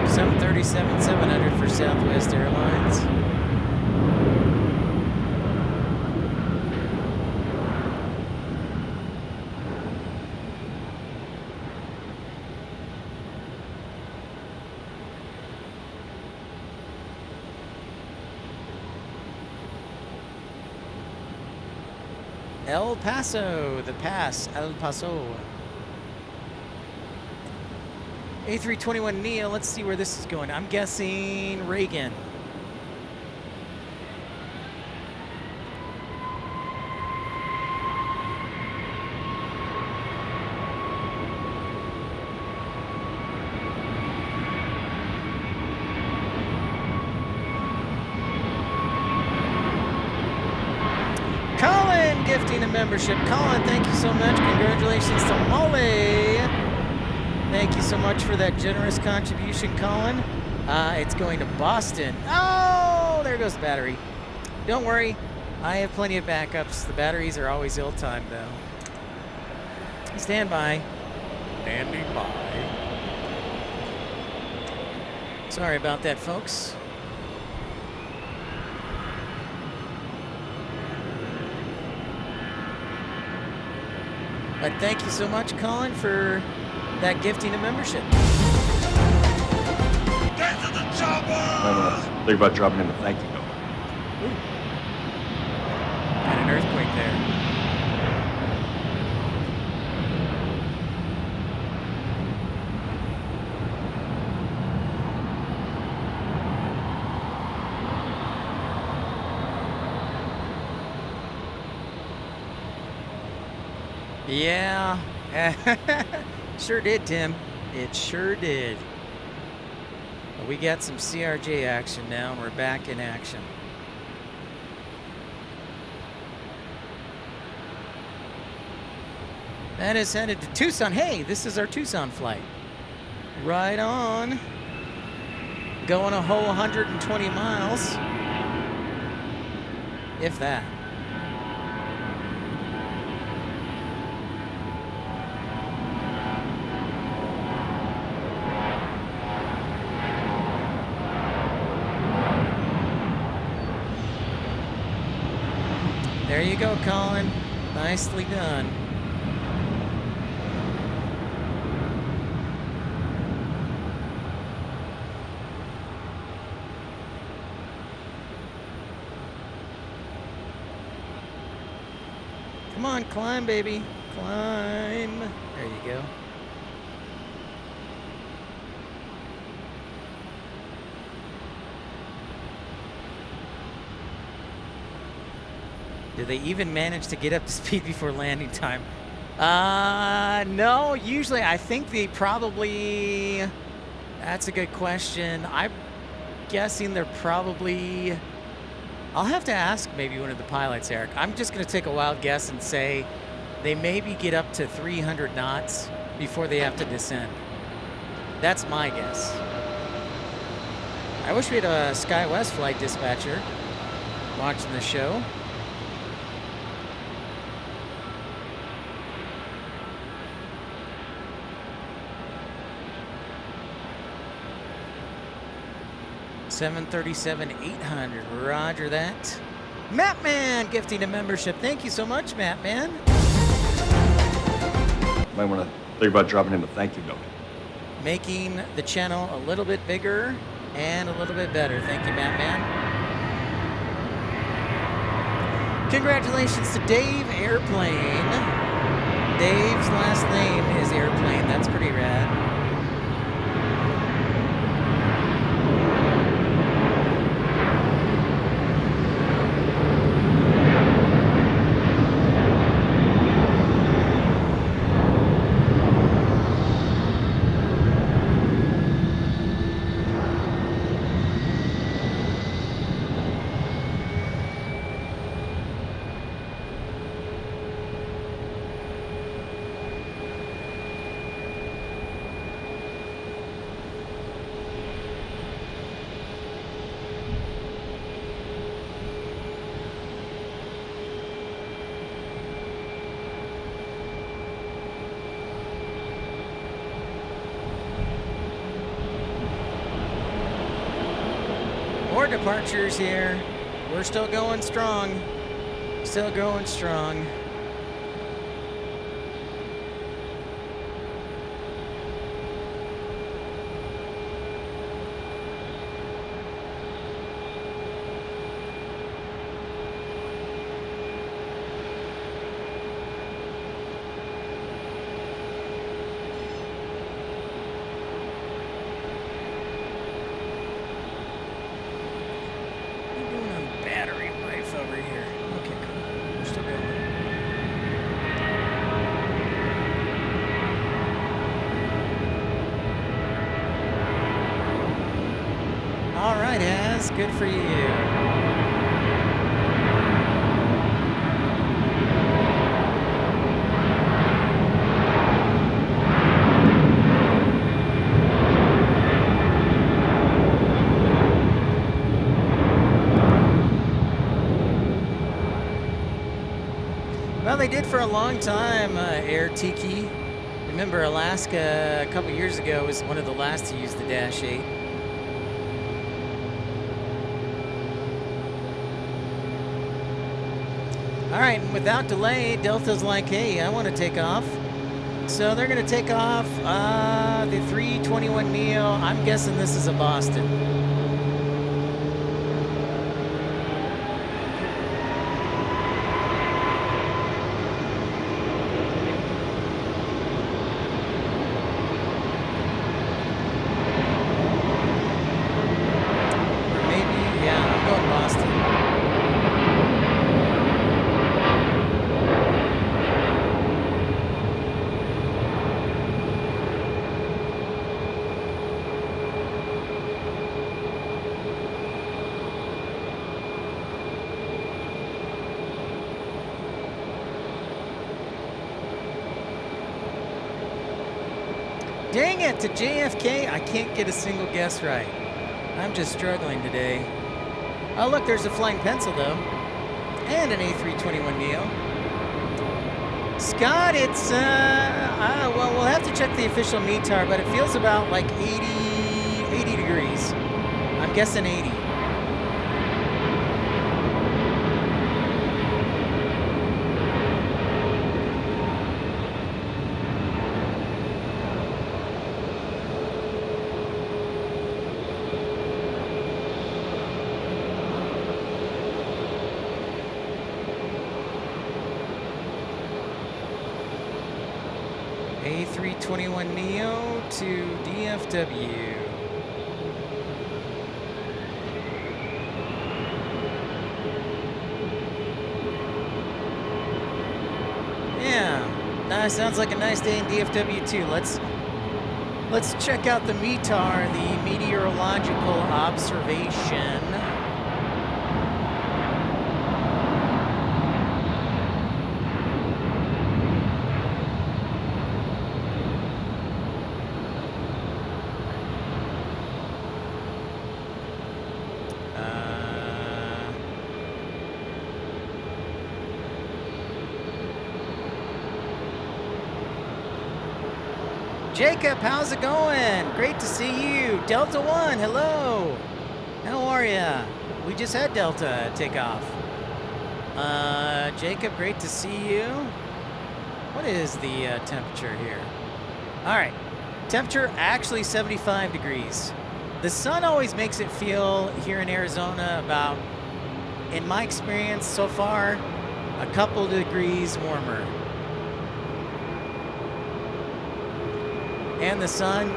$737,700 for Southwest Airlines. El Paso, the pass, El Paso. A321neo, let's see where this is going. I'm guessing Reagan. Colin gifting a membership. Colin, thank you so much. Congratulations to Molly. Thank you so much for that generous contribution, Colin. It's going to Boston. Oh, there goes the battery. Don't worry, I have plenty of backups. The batteries are always ill-timed, though. Stand by. Standing by. Sorry about that, folks. But thank you so much, Colin, for that gifting a membership. Get to the chopper! No. Think about dropping in a thank you note. Ooh. Got an earthquake there. Yeah. Sure did, Tim. It sure did. But we got some CRJ action now, and we're back in action. That is headed to Tucson. Hey, this is our Tucson flight. Right on. Going a whole 120 miles. If that. There you go, Colin. Nicely done. Come on, climb, baby. Climb. There you go. Do they even manage to get up to speed before landing time? No, usually I think they probably, that's a good question. I'm guessing they're probably, I'll have to ask maybe one of the pilots, Eric. I'm just going to take a wild guess and say they maybe get up to 300 knots before they have to descend. That's my guess. I wish we had a SkyWest flight dispatcher watching the show. 737-800. Roger that. Mapman gifting a membership. Thank you so much, Mapman. Might want to think about dropping him a thank you note. Making the channel a little bit bigger and a little bit better. Thank you, Mapman. Congratulations to Dave Airplane. Dave's last name is Airplane. That's pretty rad. More departures here. We're still going strong. Still going strong. Good for you. Well, they did for a long time, Air Tiki. Remember, Alaska a couple years ago was one of the last to use the Dash 8. All right, and without delay, Delta's like, hey, I want to take off. So they're going to take off the 321neo. I'm guessing this is a Boston. Or maybe, yeah, I'm going Boston. Dang it, to JFK, I can't get a single guess right. I'm just struggling today. Oh, look, there's a flying pencil, though. And an A321neo. Scott, it's, well, we'll have to check the official METAR, but it feels about like 80 degrees. I'm guessing 80. A321neo to DFW. Yeah, sounds like a nice day in DFW too. Let's check out the METAR, the meteorological observation. Jacob, how's it going? Great to see you. Delta One, hello. How how are ya? We just had Delta take off. Jacob, great to see you. What is the temperature here? All right, temperature actually 75 degrees. The sun always makes it feel here in Arizona about, in my experience so far, a couple degrees warmer. And the sun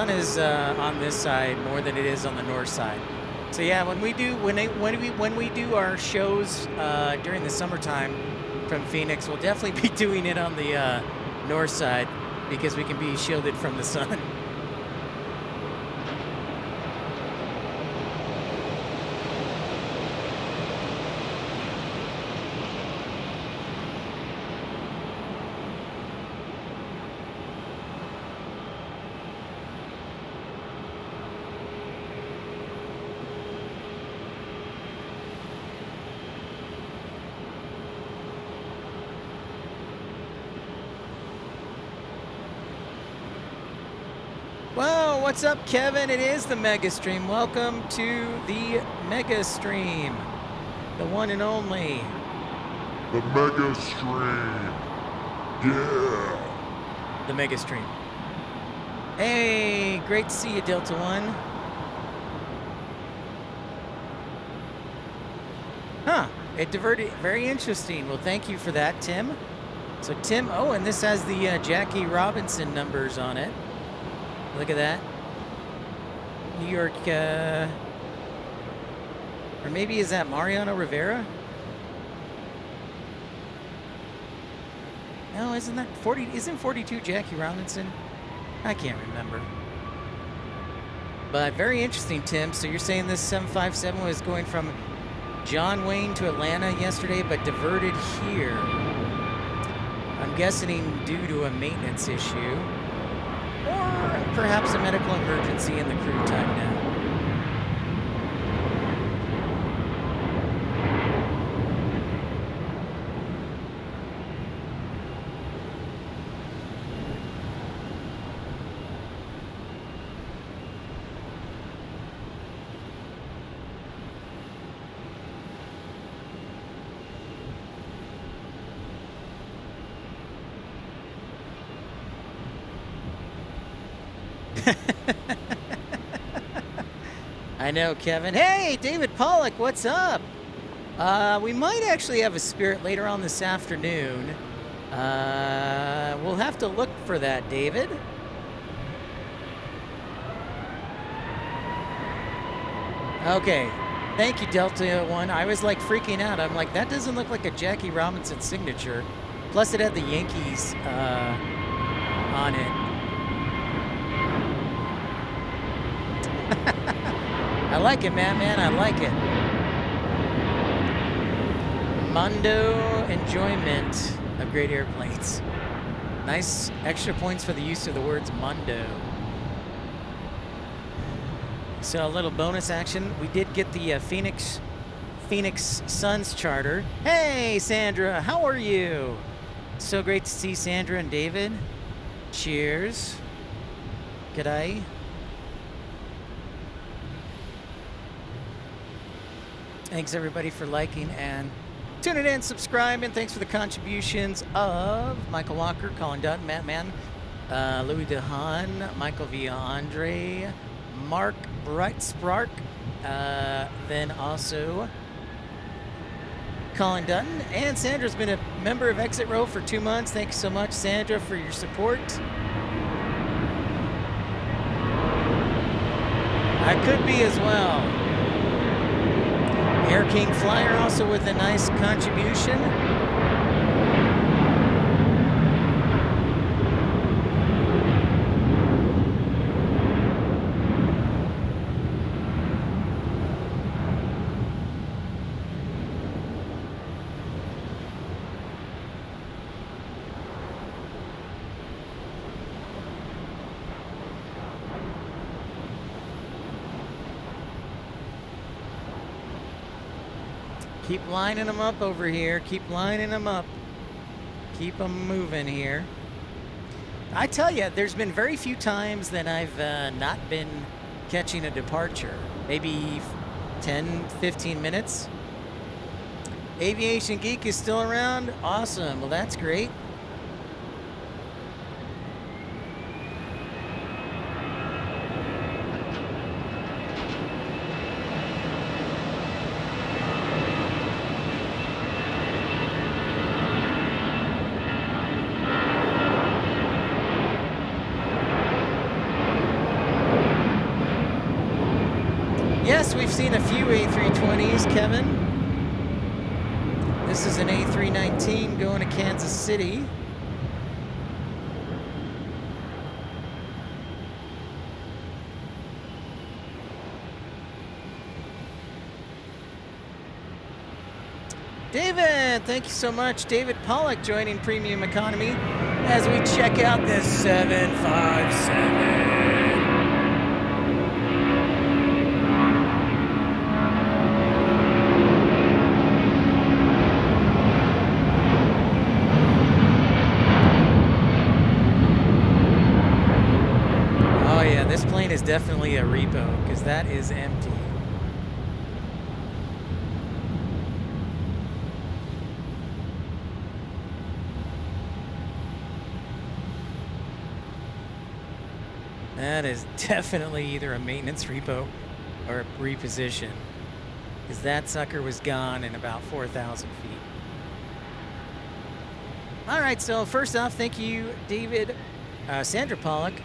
is on this side more than it is on the north side. So yeah, when we do our shows during the summertime from Phoenix, we'll definitely be doing it on the north side because we can be shielded from the sun. Whoa, what's up, Kevin? It is the Mega Stream. Welcome to the Mega Stream, the one and only. The Mega Stream. Yeah. The Mega Stream. Hey, great to see you, Delta One. Huh, it diverted. Very interesting. Well, thank you for that, Tim. So, Tim, oh, and this has the Jackie Robinson numbers on it. Look at that. New York, or maybe is that Mariano Rivera? No, isn't that 40? Isn't 42 Jackie Robinson? I can't remember. But very interesting, Tim. So you're saying this 757 was going from John Wayne to Atlanta yesterday, but diverted here. I'm guessing due to a maintenance issue. Or perhaps a medical emergency in the crew time now. I know, Kevin. Hey, David Pollock, what's up? We might actually have a Spirit later on this afternoon. We'll have to look for that, David. Okay. Thank you, Delta One. I was like freaking out. I'm like, that doesn't look like a Jackie Robinson signature. Plus, it had the Yankees on it. I like it, man. I like it. Mondo enjoyment of great airplanes. Nice extra points for the use of the words Mondo. So a little bonus action. We did get the Phoenix Suns charter. Hey, Sandra, how are you? So great to see Sandra and David. Cheers. G'day. Thanks everybody for liking and tuning in, subscribing. Thanks for the contributions of Michael Walker, Colin Dutton, Matt Mann, Louis DeHaan, Michael V. Andre, Mark Brightspark, then also Colin Dutton, and Sandra's been a member of Exit Row for 2 months. Thanks so much, Sandra, for your support. I could be as well. Air King Flyer also with a nice contribution. Keep lining them up over here. Keep lining them up. Keep them moving here. I tell you, there's been very few times that I've not been catching a departure. Maybe 10, 15 minutes. Aviation Geek is still around. Awesome. Well, that's great. Yes, we've seen a few A320s, Kevin. This is an A319 going to Kansas City. David, thank you so much. David Pollock joining Premium Economy as we check out this 757. This plane is definitely a repo because that is empty. That is definitely either a maintenance repo or a reposition because that sucker was gone in about 4,000 feet. All right, so first off, thank you, David, Sandra Pollock,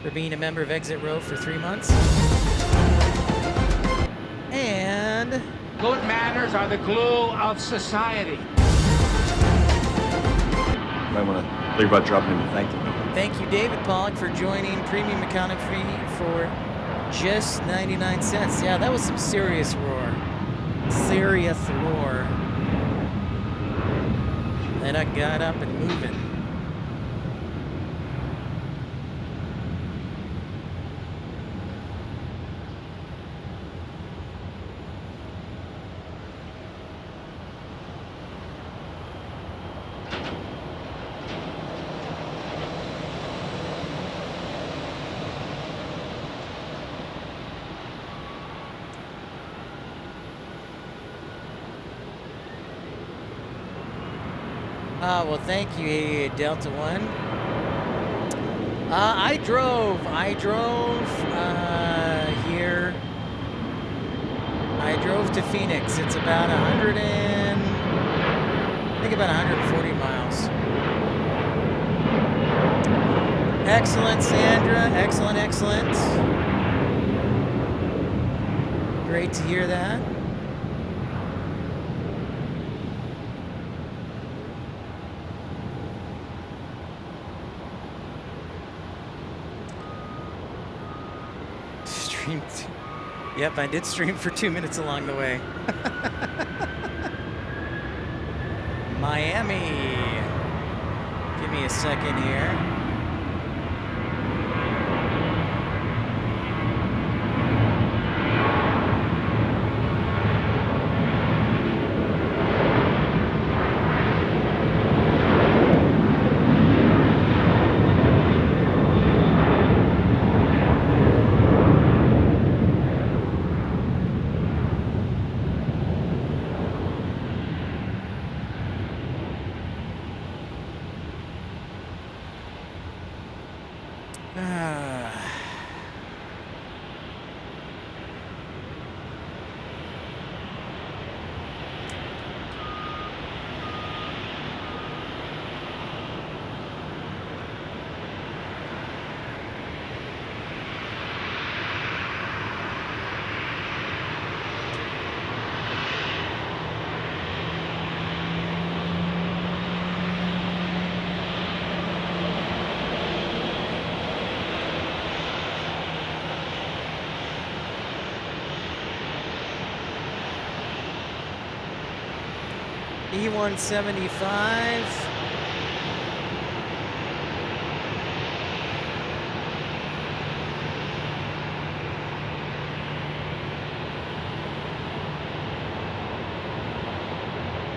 for being a member of Exit Row for 3 months. And Good manners are the glue of society. Might want to think about dropping him a thank you note. thank you, David Pollock, for joining Premium Economy for just 99 cents. Yeah, that was some serious roar. Serious roar. Then I got up and moving. Well, thank you, Delta One. I drove here. I drove to Phoenix. It's about 140 miles. Excellent, Sandra. Excellent, excellent. Great to hear that. Yep, I did stream for 2 minutes along the way. Miami. Give me a second here. E175.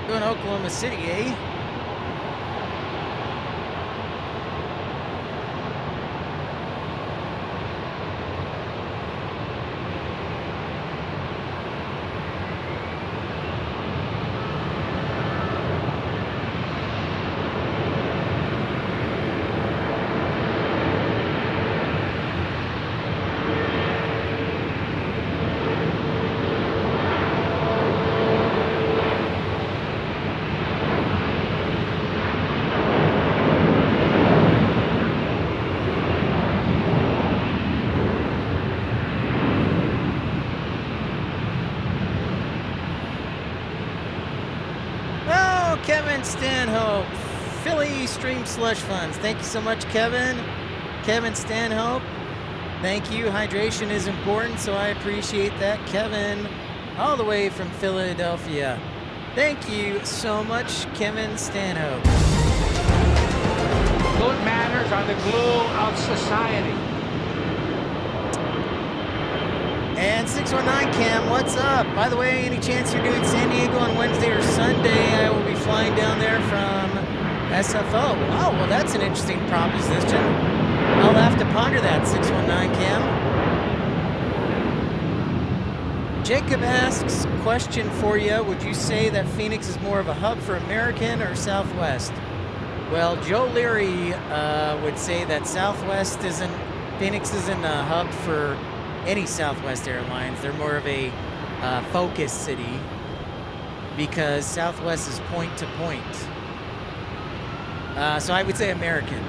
Going to Oklahoma City, eh? Kevin Stanhope, Philly Stream Slush Funds. Thank you so much, Kevin. Kevin Stanhope, thank you. Hydration is important, so I appreciate that. Kevin, all the way from Philadelphia. Thank you so much, Kevin Stanhope. Good manners are the glue of society. And 619 Cam, what's up? By the way, any chance you're doing San Diego on Wednesday or Sunday? I will be flying down there from SFO. Oh, well, that's an interesting proposition. I'll have to ponder that, 619 Cam. Jacob asks, question for you. Would you say that Phoenix is more of a hub for American or Southwest? Well, Joe Leary would say that Phoenix isn't a hub for any Southwest Airlines. They're more of a focus city because Southwest is point to point. So I would say American.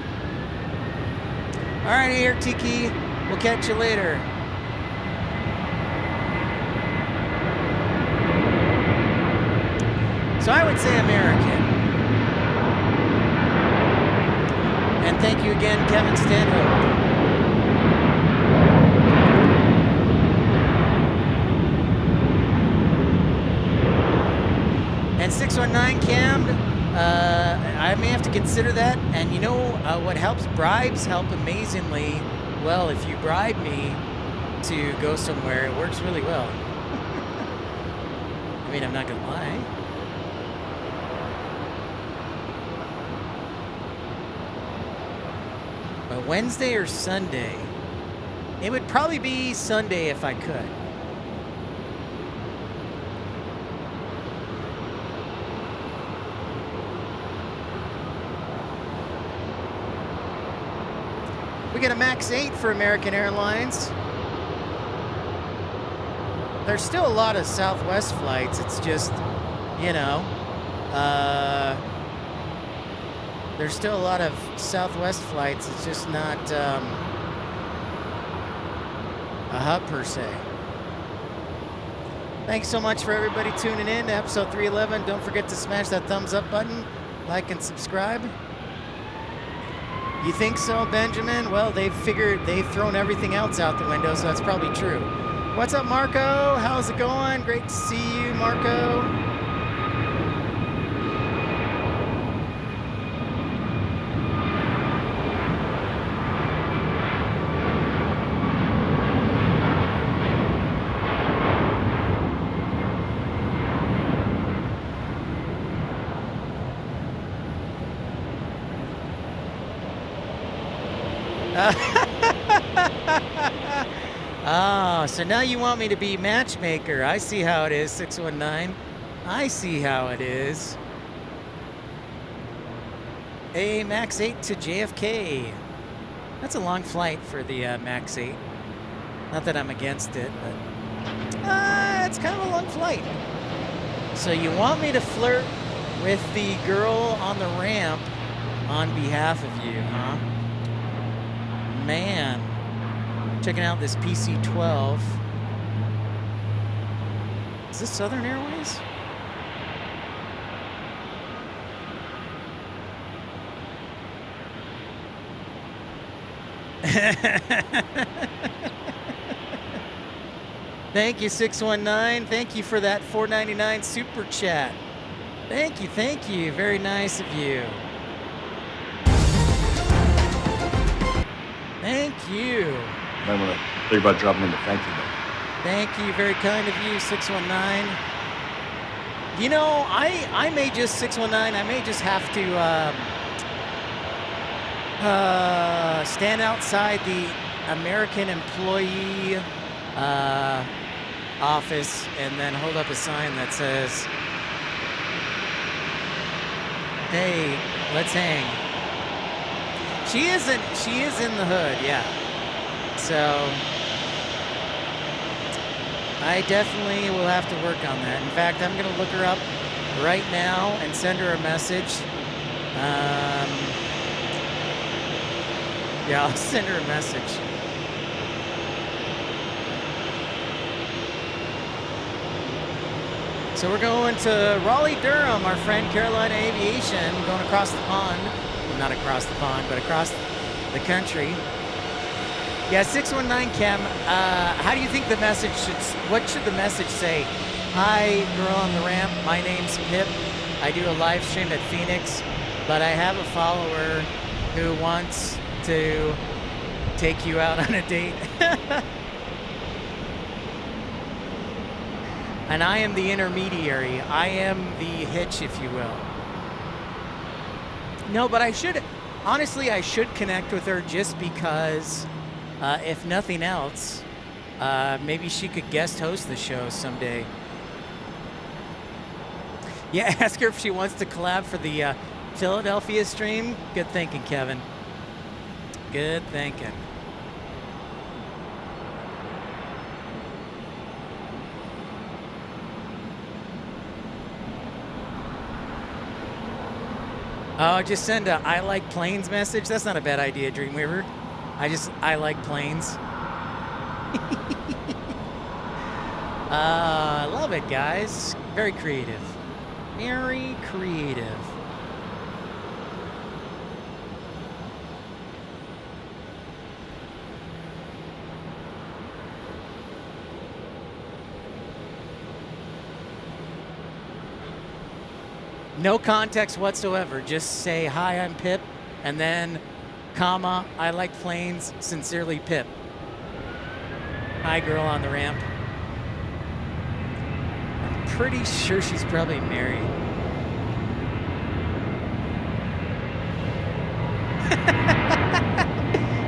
All right, here, Tiki. We'll catch you later. So I would say American. And thank you again, Kevin Stanhope. And 619 Cam, I may have to consider that. And you know what helps? Bribes help amazingly well. If you bribe me to go somewhere, it works really well. I mean, I'm not going to lie. But Wednesday or Sunday? It would probably be Sunday if I could. We get a MAX 8 for American Airlines. There's still a lot of Southwest flights. It's just, you know, there's still a lot of Southwest flights. It's just not a hub per se. Thanks so much for everybody tuning in to episode 311. Don't forget to smash that thumbs up button, like and subscribe. You think so, Benjamin? Well, they've thrown everything else out the window, so that's probably true. What's up, Marco? How's it going? Great to see you, Marco. Oh, so now you want me to be matchmaker. I see how it is, 619. I see how it is. A MAX 8 to JFK. That's a long flight for the MAX 8. Not that I'm against it, but it's kind of a long flight. So you want me to flirt with the girl on the ramp on behalf of you, huh? Man. Checking out this PC-12. Is this Southern Airways? Thank you, 619. Thank you for that $4.99 super chat. Thank you. Very nice of you. Thank you. I want to think about dropping in to thank you, though. Thank you. Very kind of you, 619. You know, I may just, 619, I may just have to stand outside the American employee office and then hold up a sign that says, hey, let's hang. She is in the hood, yeah. So I definitely will have to work on that. In fact, I'm going to look her up right now and send her a message. Yeah, I'll send her a message. So we're going to Raleigh, Durham, our friend Carolina Aviation, going across the pond. Well, not across the pond, but across the country. Yeah, 619 Chem, how do you think the message what should the message say? Hi, girl on the ramp, my name's Pip. I do a live stream at Phoenix, but I have a follower who wants to take you out on a date. And I am the intermediary. I am the hitch, if you will. No, but honestly, I should connect with her just because, if nothing else, maybe she could guest host the show someday. Yeah, ask her if she wants to collab for the Philadelphia stream. Good thinking, Kevin. Good thinking. Oh, just send a I like planes message. That's not a bad idea, Dreamweaver. I like planes. I love it, guys. Very creative. Very creative. No context whatsoever. Just say, hi, I'm Pip, and then, comma, I like planes, sincerely Pip. Hi, girl on the ramp. I'm pretty sure she's probably married.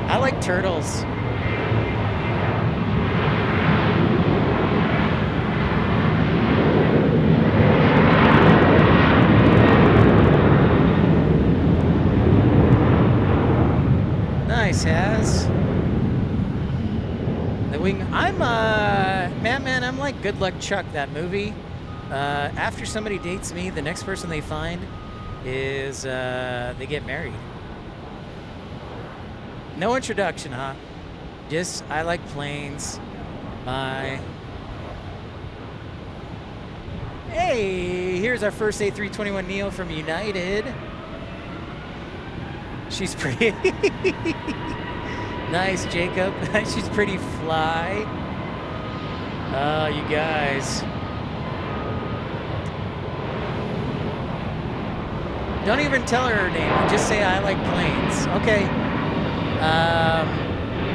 I like turtles. Nice, Has. The wing. I'm man, I'm like Good Luck Chuck, that movie. After somebody dates me, the next person they find is they get married. No introduction, huh? Just I like planes. Bye. Hey, here's our first A321neo from United. She's pretty. Nice, Jacob. She's pretty fly. Oh, you guys. Don't even tell her name. Just say I like planes. Okay.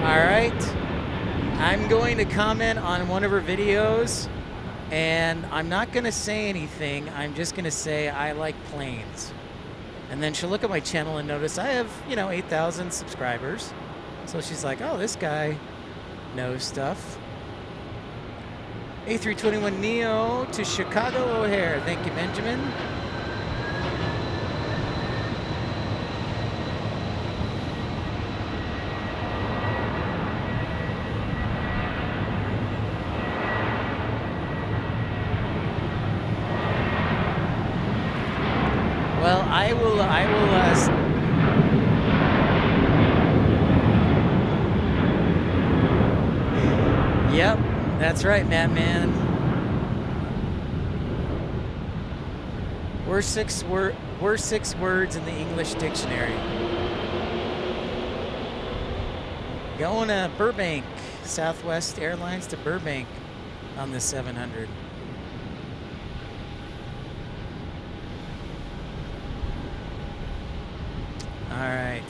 All right. I'm going to comment on one of her videos, and I'm not going to say anything. I'm just going to say I like planes. And then she'll look at my channel and notice I have, 8,000 subscribers. So she's like, oh, this guy knows stuff. A321neo to Chicago O'Hare. Thank you, Benjamin. Well, I will, yep, that's right, Madman. We're six words in the English dictionary. Going to Burbank, Southwest Airlines to Burbank on the 700. All right.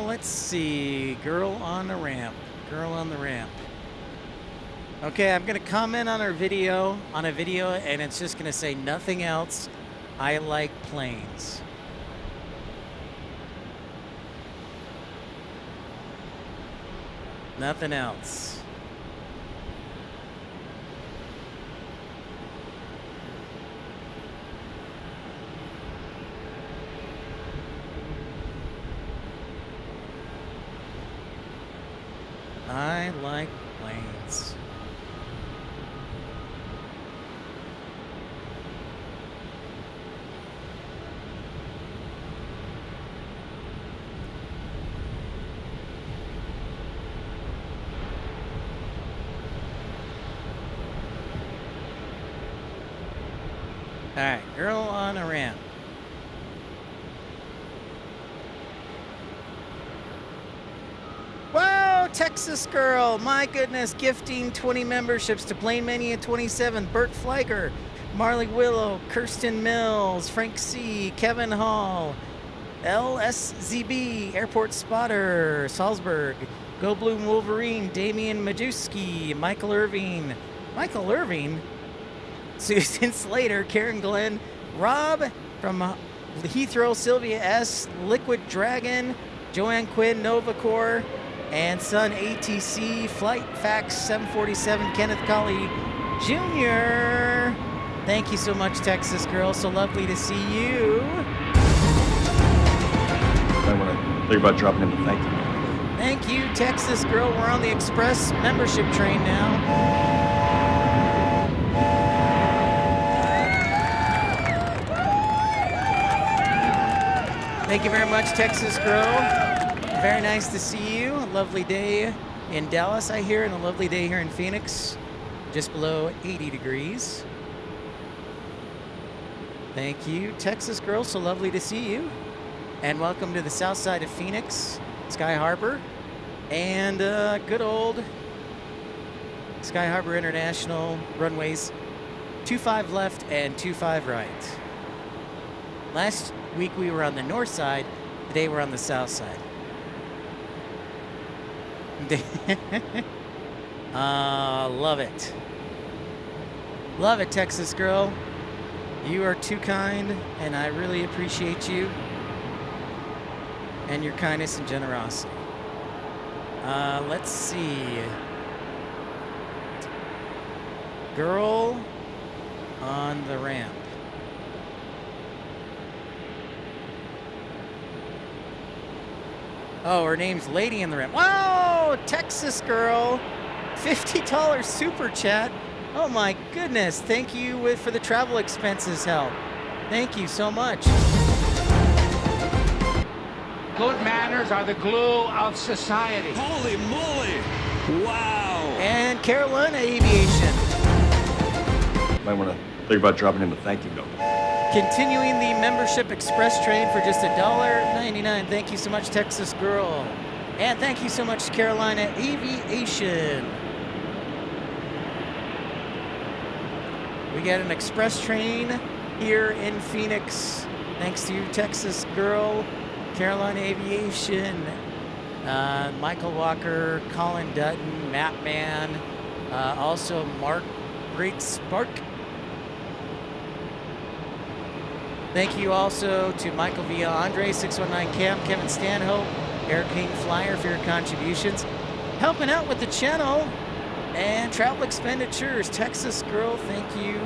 Let's see. Girl on the ramp. Girl on the ramp. Okay, I'm gonna comment on a video, and it's just gonna say nothing else. I like planes. Nothing else. I like planes. right, girl on a ramp. Whoa, Texas girl. My goodness, gifting 20 memberships to Plane Mania 27. Bert Fleiger, Marley Willow, Kirsten Mills, Frank C., Kevin Hall, LSZB, Airport Spotter, Salzburg, Go Bloom Wolverine, Damian Majewski, Michael Irving, Susan Slater, Karen Glenn, Rob from Heathrow, Sylvia S., Liquid Dragon, Joanne Quinn, Novacor, and Sun ATC, Flight Fax 747, Kenneth Colley Jr. Thank you so much, Texas girl. So lovely to see you. I want to think about dropping in to thank you. Thank you, Texas girl. We're on the express membership train now. Thank you very much, Texas girl. Very nice to see you. A lovely day in Dallas, I hear, and a lovely day here in Phoenix, just below 80 degrees. Thank you, Texas girl. So lovely to see you. And welcome to the south side of Phoenix, Sky Harbor, and good old Sky Harbor International runways 25 left and 25 right. Last week we were on the north side, today we're on the south side. Love it. Love it, Texas girl. You are too kind, and I really appreciate you and your kindness and generosity. Let's see. Girl on the ramp. Oh, her name's Lady in the Ramp. Wow, Texas girl. $50 super chat. Oh my goodness. Thank you for the travel expenses help. Thank you so much. Good manners are the glue of society. Holy moly! Wow! And Carolina Aviation. Might want to think about dropping in to thank you, though. Continuing the membership express train for just $1.99. Thank you so much, Texas girl. And thank you so much, Carolina Aviation. We got an express train here in Phoenix. Thanks to you, Texas girl, Carolina Aviation, Michael Walker, Colin Dutton, Matt Mann, also Mark Great Spark. Thank you also to Michael Villa, Andre 619 Cam, Kevin Stanhope, Eric King Flyer for your contributions, helping out with the channel and travel expenditures. Texas girl, thank you.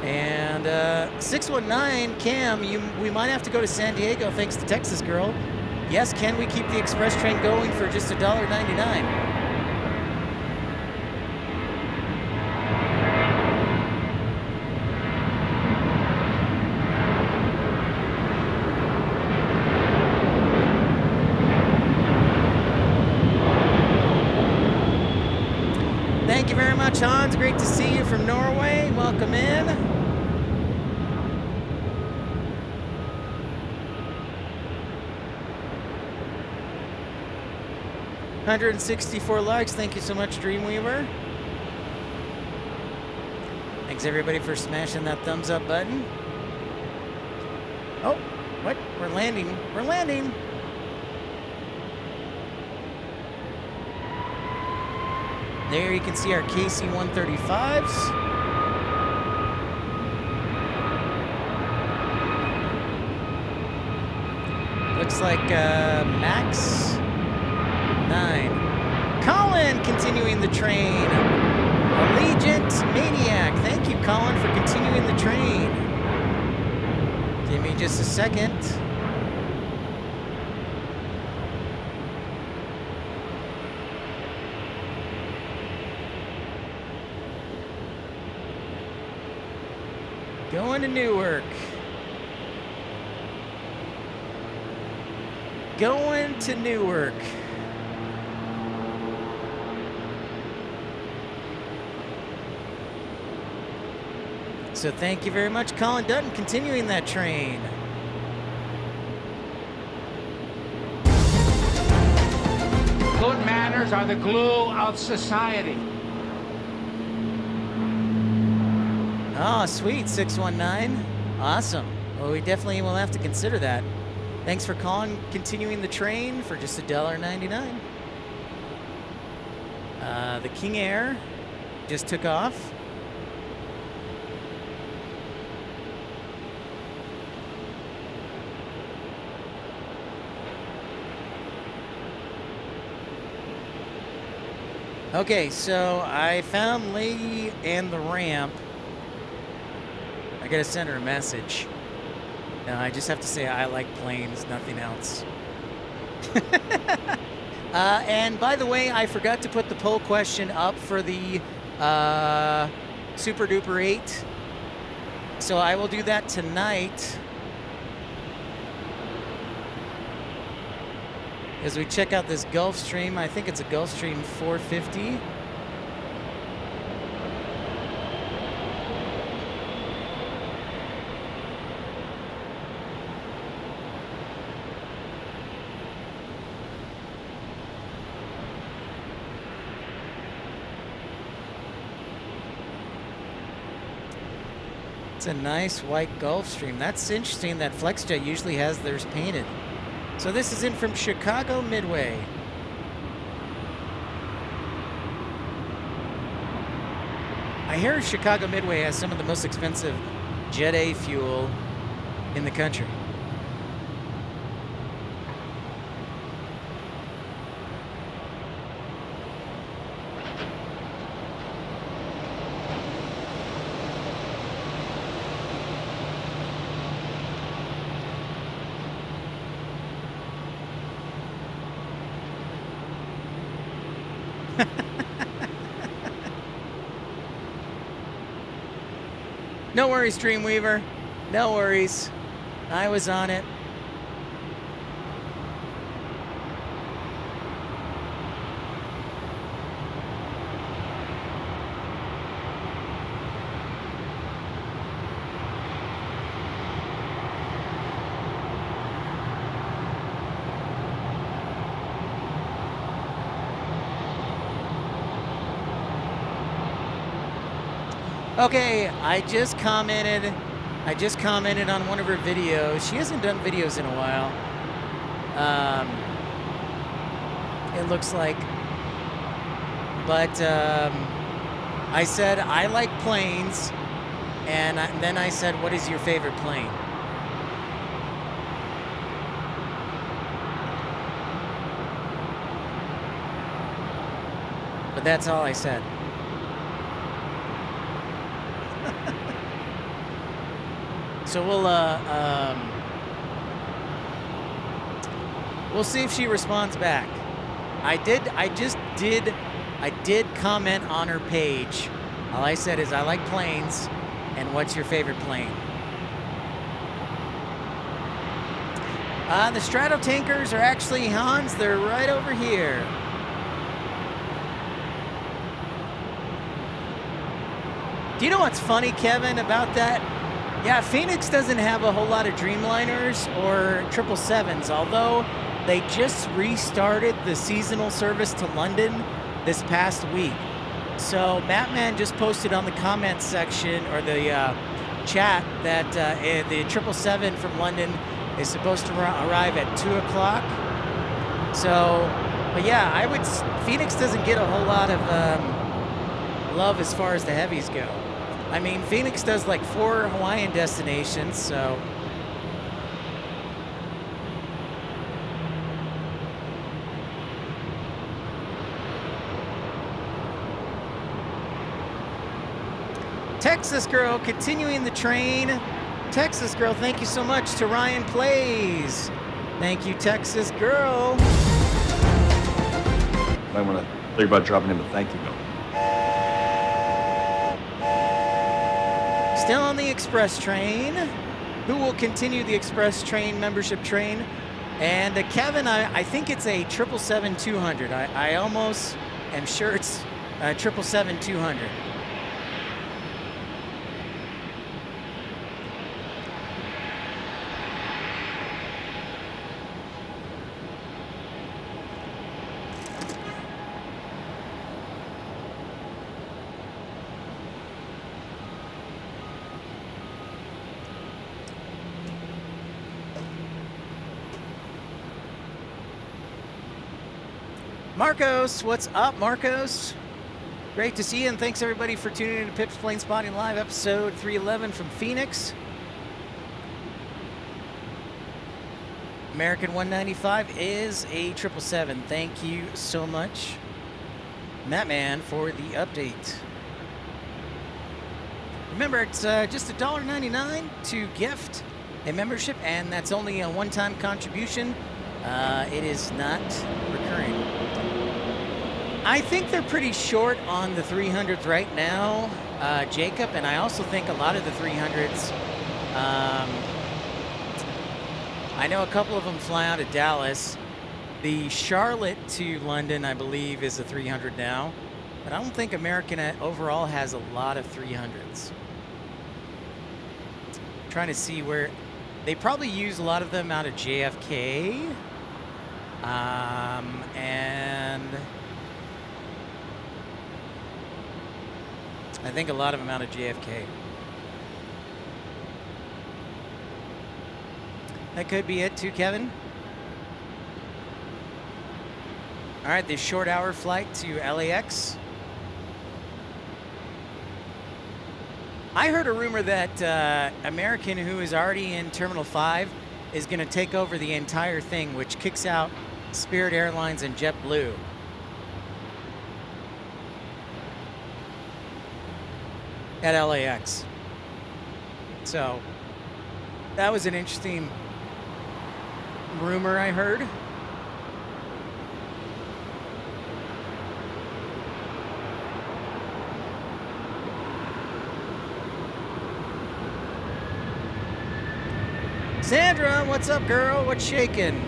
And 619 Cam, we might have to go to San Diego thanks to Texas girl. Yes, can we keep the express train going for just $1.99? Thank you very much, Hans. Great to see you from Norway. Welcome in. $164 likes. Thank you so much, Dreamweaver. Thanks everybody for smashing that thumbs up button. Oh, what? We're landing. We're landing. There you can see our KC-135s. Looks like Max 9. Colin continuing the train. Allegiant Maniac. Thank you, Colin, for continuing the train. Give me just a second. Going to Newark. Going to Newark. So thank you very much, Colin Dutton, continuing that train. Good manners are the glue of society. Oh, sweet, 619. Awesome. Well, we definitely will have to consider that. Thanks for calling, continuing the train for just $1.99. The King Air just took off. Okay, so I found Lady and the ramp. I gotta send her a message. No, I just have to say I like planes, nothing else. And by the way, I forgot to put the poll question up for the Super Duper 8. So I will do that tonight. As we check out this Gulfstream, I think it's a Gulfstream 450. It's a nice white Gulfstream. That's interesting that FlexJet usually has theirs painted. So this is in from Chicago Midway. I hear Chicago Midway has some of the most expensive Jet A fuel in the country. No worries, Dreamweaver. No worries. I was on it. Okay, I just commented on one of her videos. She hasn't done videos in a while. It looks like. But I said, I like planes. And then I said, what is your favorite plane? But that's all I said. So we'll see if she responds back. I did comment on her page. All I said is I like planes, and what's your favorite plane? The Strato tankers are actually, Hans, they're right over here. Do you know what's funny, Kevin, about that? Yeah, Phoenix doesn't have a whole lot of Dreamliners or 777s, although they just restarted the seasonal service to London this past week. So Mattman just posted on the comments section or the chat that the 777 from London is supposed to arrive at 2 o'clock. So, but yeah, Phoenix doesn't get a whole lot of love as far as the heavies go. I mean, Phoenix does like 4 Hawaiian destinations, so. Texas Girl continuing the train. Texas Girl, thank you so much to Ryan Plays. Thank you, Texas Girl. Might want to think about dropping him a thank you note. Still on the express train. Who will continue the express train membership train? And Kevin, I think it's a 777-200. I almost am sure it's a 777-200. Marcos, what's up, Marcos? Great to see you, and thanks everybody for tuning in to Pip's Planespotting Live, episode 311 from Phoenix. American 195 is a 777. Thank you so much, Mattman, for the update. Remember, it's just $1.99 to gift a membership, and that's only a one-time contribution. It is not recurring. I think they're pretty short on the 300s right now, Jacob, and I also think a lot of the 300s, I know a couple of them fly out of Dallas. The Charlotte to London, I believe, is a 300 now, but I don't think American overall has a lot of 300s. Trying to see where they probably use a lot of them out of JFK, and I think a lot of them out of JFK. That could be it too, Kevin. All right, this short hour flight to LAX. I heard a rumor that American, who is already in Terminal 5, is going to take over the entire thing, which kicks out Spirit Airlines and JetBlue. At LAX. So that was an interesting rumor I heard. Sandra, what's up, girl? What's shaking?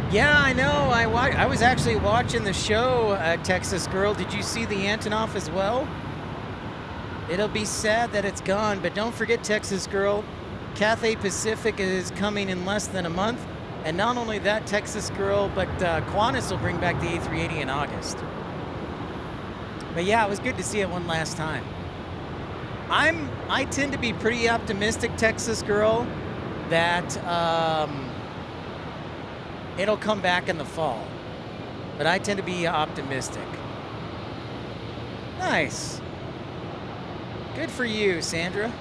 Yeah, I know. I was actually watching the show, Texas Girl. Did you see the Antonov as well? It'll be sad that it's gone, but don't forget, Texas Girl, Cathay Pacific is coming in less than a month. And not only that, Texas Girl, but Qantas will bring back the A380 in August. But yeah, it was good to see it one last time. I tend to be pretty optimistic, Texas Girl, that it'll come back in the fall, but I tend to be optimistic. Nice. Good for you, Sandra.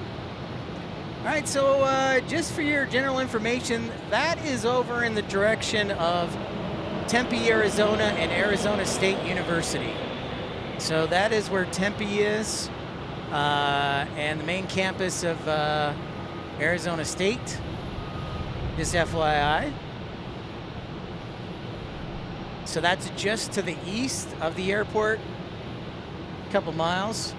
All right, so just for your general information, that is over in the direction of Tempe, Arizona, and Arizona State University. So that is where Tempe is, and the main campus of Arizona State, just FYI. So that's just to the east of the airport, a couple miles.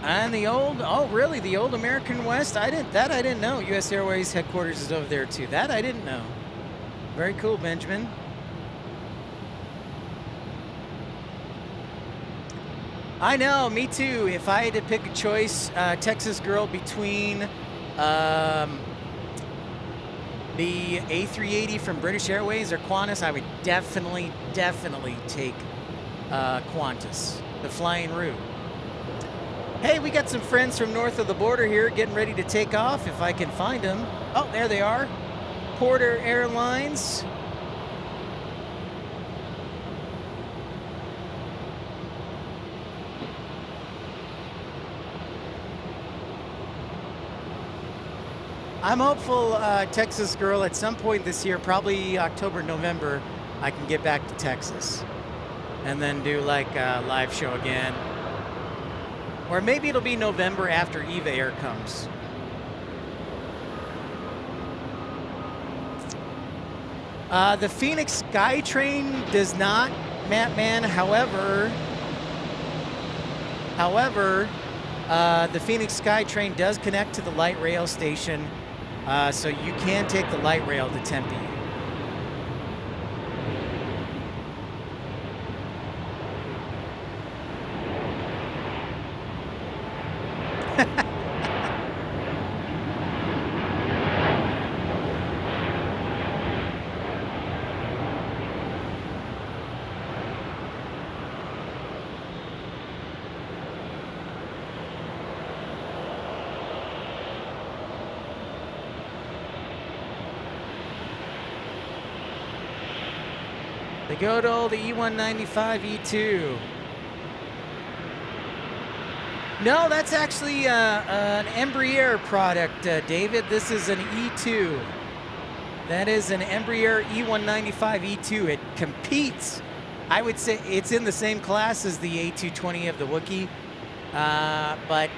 And the old, oh really, the old American West? I didn't know. U.S. Airways headquarters is over there too. That I didn't know. Very cool, Benjamin. I know, me too. If I had to pick a choice, Texas Girl, between the A380 from British Airways or Qantas, I would definitely take Qantas, the flying route. Hey, we got some friends from north of the border here getting ready to take off, if I can find them. Oh, there they are. Porter Airlines. I'm hopeful, Texas Girl, at some point this year, probably October, November, I can get back to Texas and then do like a live show again. Or maybe it'll be November after EVA Air comes. The Phoenix SkyTrain does not, Mattman. However, the Phoenix SkyTrain does connect to the light rail station, so you can take the light rail to Tempe. The good old E195 E2. No, that's actually an Embraer product, David. This is an E2. That is an Embraer E195 E2. It competes. I would say it's in the same class as the A220 of the Wookiee, but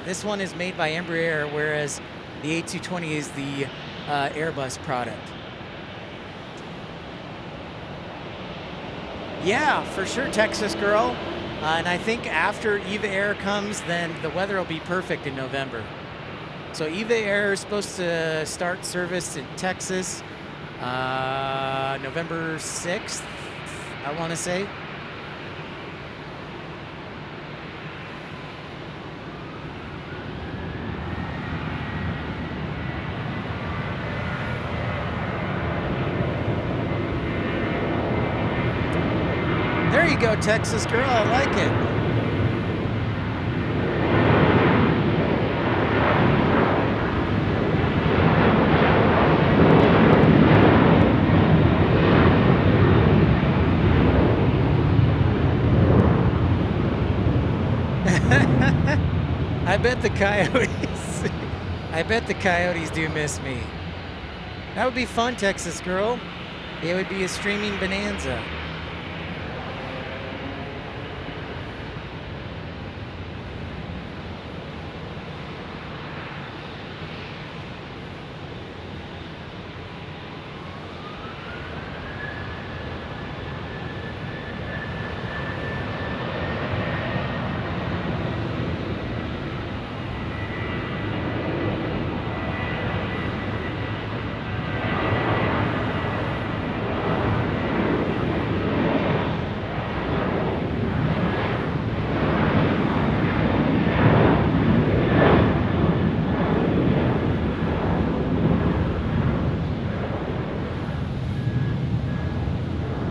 this one is made by Embraer, whereas the A220 is the Airbus product. Yeah, for sure, Texas girl. And I think after EVA Air comes, then the weather will be perfect in November. So EVA Air is supposed to start service in Texas November 6th, I want to say. There you go, Texas girl. I like it. I bet the coyotes. I bet the coyotes do miss me. That would be fun, Texas girl. It would be a streaming bonanza.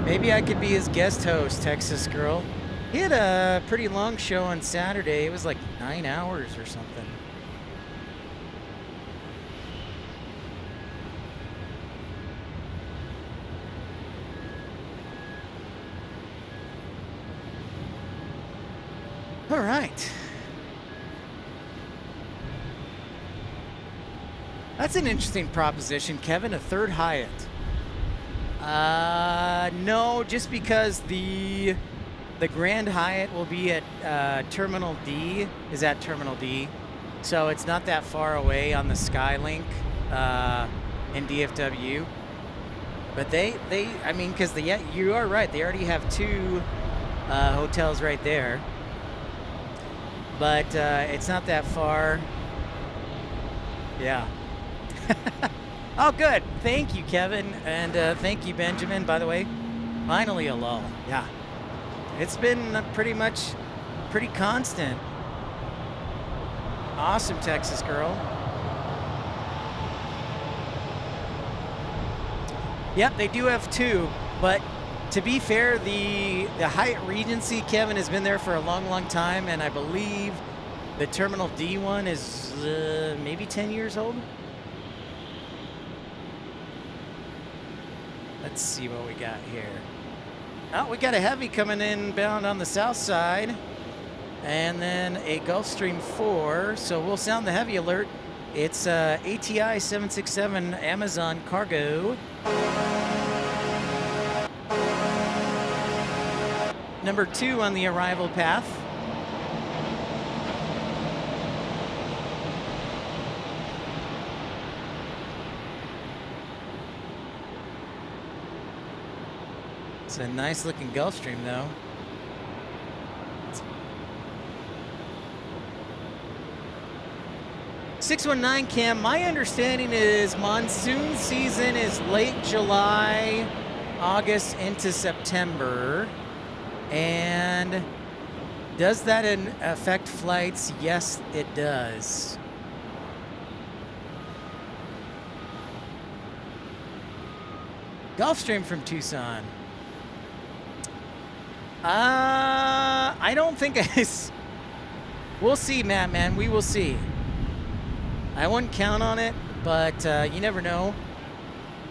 Maybe I could be his guest host, Texas girl. He had a pretty long show on Saturday. It was like 9 hours or something. All right. That's an interesting proposition, Kevin. A third Hyatt. No, just because the Grand Hyatt will be at Terminal D, is at Terminal D. So it's not that far away on the Skylink in DFW. But I mean, because you are right, they already have 2 hotels right there. But it's not that far. Yeah. Oh, good. Thank you, Kevin. And thank you, Benjamin, by the way. Finally a lull. Yeah. It's been pretty constant. Awesome, Texas girl. Yep, they do have 2. But to be fair, the Hyatt Regency, Kevin, has been there for a long, long time. And I believe the Terminal D one is maybe 10 years old. Let's see what we got here. Oh, we got a Heavy coming in bound on the south side. And then a Gulfstream 4. So we'll sound the Heavy alert. It's ATI 767 Amazon Cargo. Number 2 on the arrival path. It's a nice looking Gulf Stream though. .619 Cam, my understanding is monsoon season is late July, August into September. And does that affect flights? Yes, it does. Gulfstream from Tucson. I don't think we'll see, Matt, man. We will see. I wouldn't count on it, but you never know.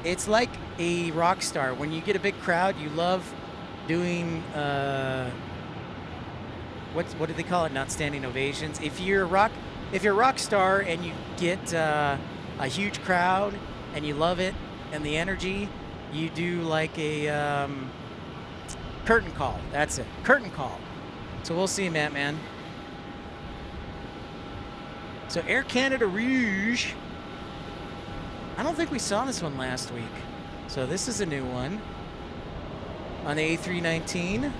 It's like a rock star. When you get a big crowd, you love doing what do they call it? Not standing ovations. If you're a rock star and you get a huge crowd and you love it and the energy, you do like a curtain call. That's it, curtain call. So we'll see, Matt, man. So Air Canada Rouge. I don't think we saw this one last week. So this is a new one on the A319.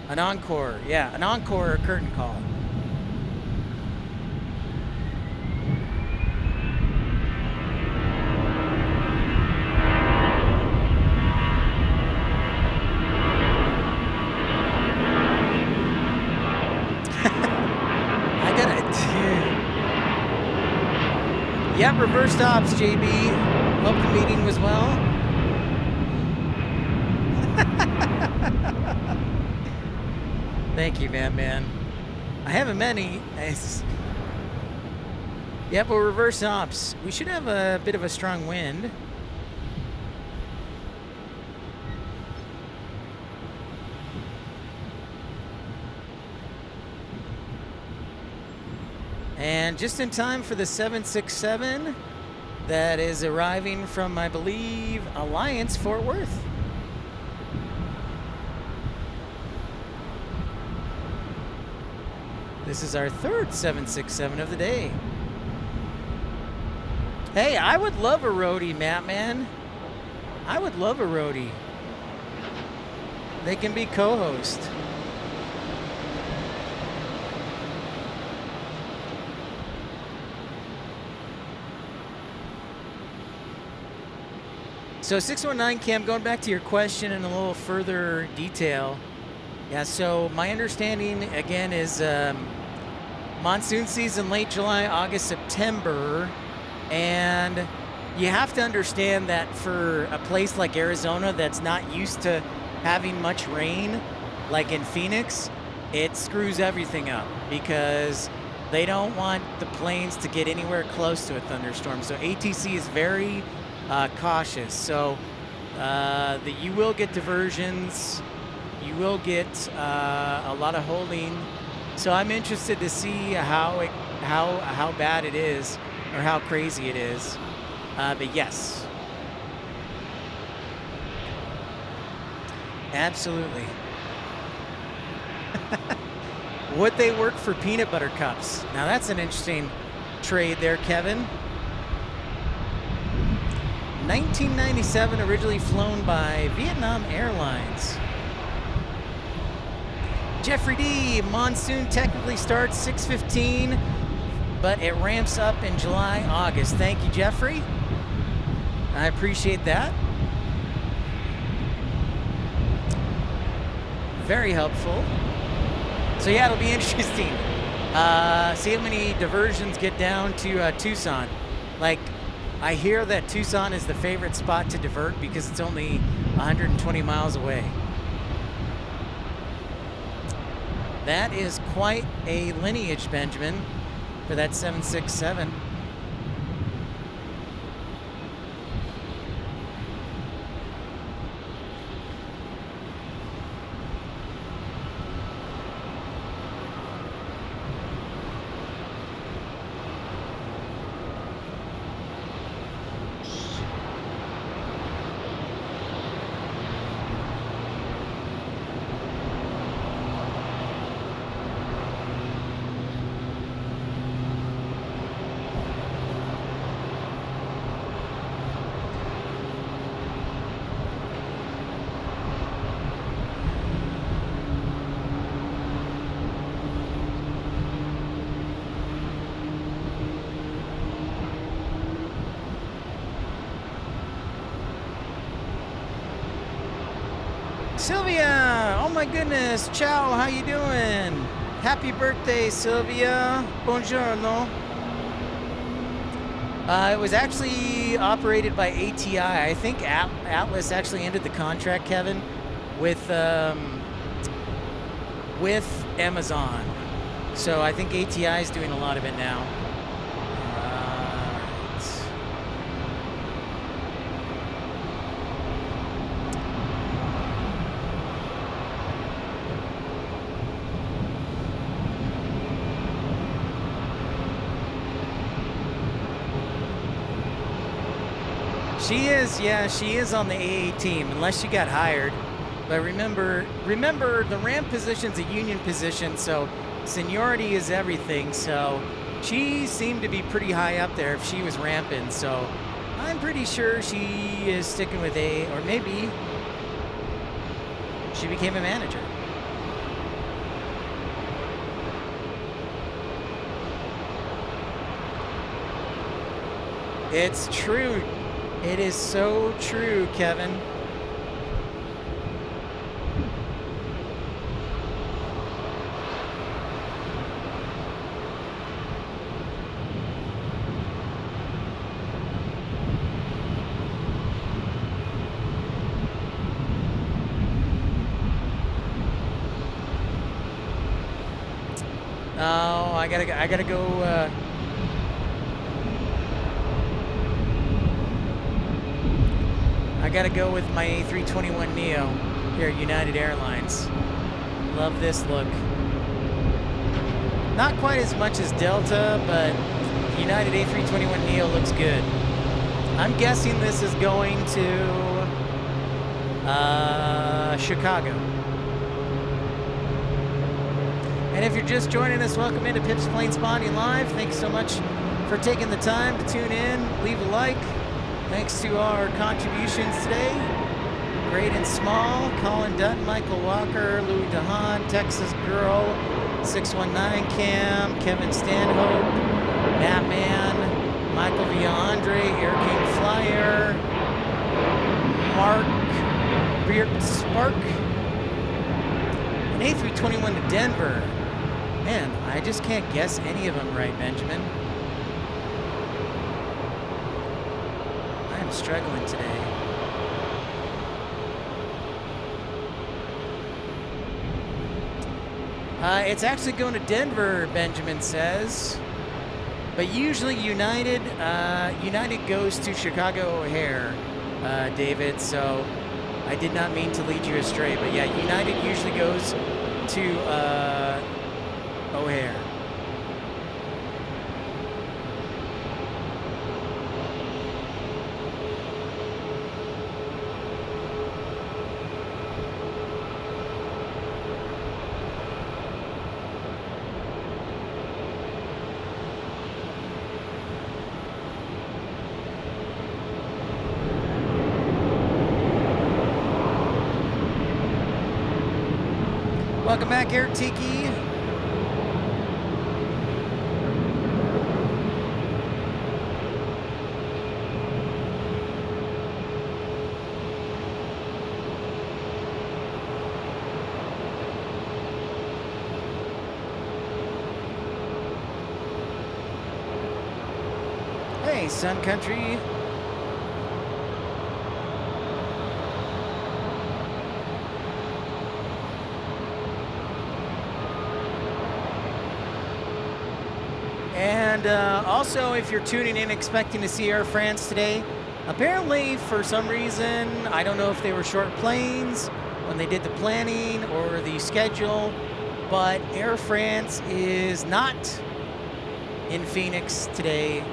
An Encore, yeah, an Encore curtain call. Yep, reversed ops, JB. Hope the meeting was well. Thank you, man. I haven't many. Yep, we'll reverse ops. We should have a bit of a strong wind. And just in time for the 767 that is arriving from, I believe, Alliance Fort Worth. This is our third 767 of the day. Hey, I would love a roadie, Matt, man. I would love a roadie. They can be co-host. So 619 Cam, going back to your question in a little further detail. Yeah, so my understanding again is monsoon season late July, August, September. And you have to understand that for a place like Arizona that's not used to having much rain, like in Phoenix, it screws everything up because they don't want the planes to get anywhere close to a thunderstorm. So ATC is very cautious. So you will get diversions. You will get a lot of holding. So I'm interested to see how bad it is or how crazy it is. But yes, absolutely. Would they work for peanut butter cups? Now that's an interesting trade there, Kevin. 1997, originally flown by Vietnam Airlines. Jeffrey D, monsoon technically starts 6:15, but it ramps up in July, August. Thank you, Jeffrey. I appreciate that. Very helpful. So yeah, it'll be interesting. See how many diversions get down to Tucson. Like, I hear that Tucson is the favorite spot to divert because it's only 120 miles away. That is quite a lineage, Benjamin, for that 767. Sylvia, oh my goodness, ciao, how you doing? Happy birthday, Sylvia. Buongiorno. It was actually operated by ATI. I think Atlas actually ended the contract, Kevin, with Amazon. So I think ATI is doing a lot of it now. She is, yeah, she is on the AA team, unless she got hired. But remember, the ramp position's a union position, so seniority is everything. So she seemed to be pretty high up there if she was ramping. So I'm pretty sure she is sticking with AA, or maybe she became a manager. It's true. It is so true, Kevin. Oh, I gotta go. I gotta go with my A321neo here at United Airlines. Love this look. Not quite as much as Delta, but United A321neo looks good. I'm guessing this is going to Chicago. And if you're just joining us, welcome into Pip's Planespotting Live. Thanks so much for taking the time to tune in. Leave a like. Thanks to our contributions today. Great and Small, Colin Dutton, Michael Walker, Louis DeHaan, Texas Girl, 619 Cam, Kevin Stanhope, Matt Man, Michael Villaandre, Air King Flyer, Mark Beard Spark, an A321 to Denver. Man, I just can't guess any of them right, Benjamin. I'm struggling today. It's actually going to Denver, Benjamin says. But usually United goes to Chicago O'Hare, David. So I did not mean to lead you astray. But yeah, United usually goes to O'Hare. Welcome back, Air Tiki. Hey, Sun Country. And also, if you're tuning in expecting to see Air France today, apparently for some reason, I don't know if they were short planes when they did the planning or the schedule, but Air France is not in Phoenix today,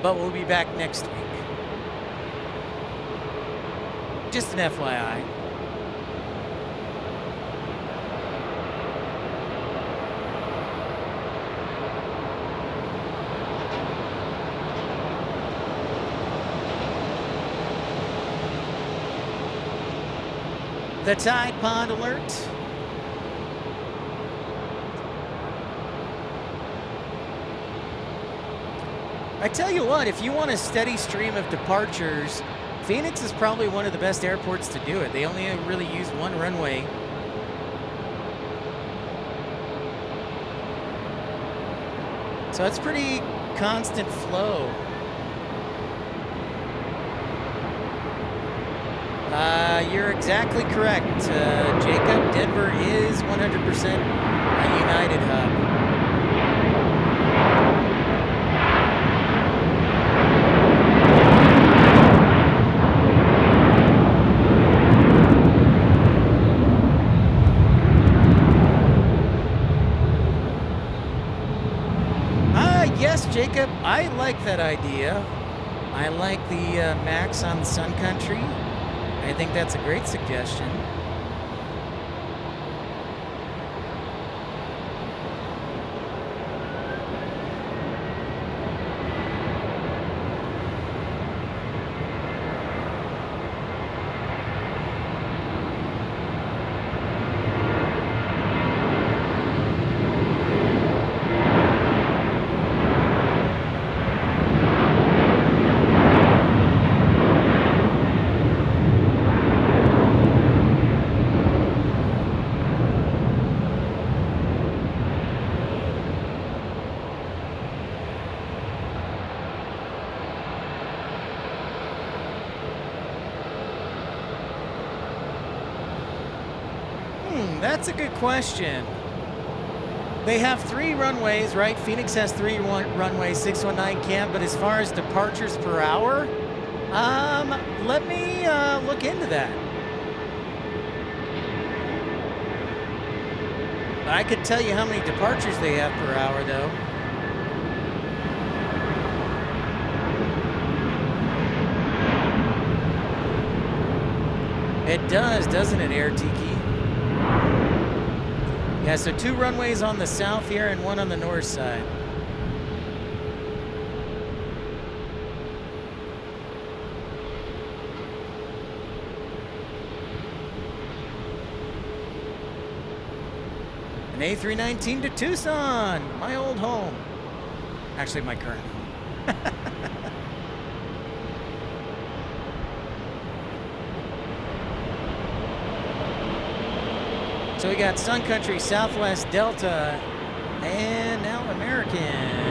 but we'll be back next week. Just an FYI. The Tide Pod alert. I tell you what, if you want a steady stream of departures Phoenix is probably one of the best airports to do it. They only really use one runway. So it's pretty constant flow. You're exactly correct, Jacob. Denver is 100% a United hub. Yes, Jacob, I like that idea. I like the Max on Sun Country. I think that's a great suggestion. That's a good question. They have 3 runways, right? Phoenix has 3 runways, 619 Cam, but as far as departures per hour, let me look into that. I could tell you how many departures they have per hour, though. It does, doesn't it, Air Tiki? Yeah, so 2 runways on the south here and 1 on the north side. An A319 to Tucson, my old home. Actually, my current home. So we got Sun Country, Southwest, Delta, and now American.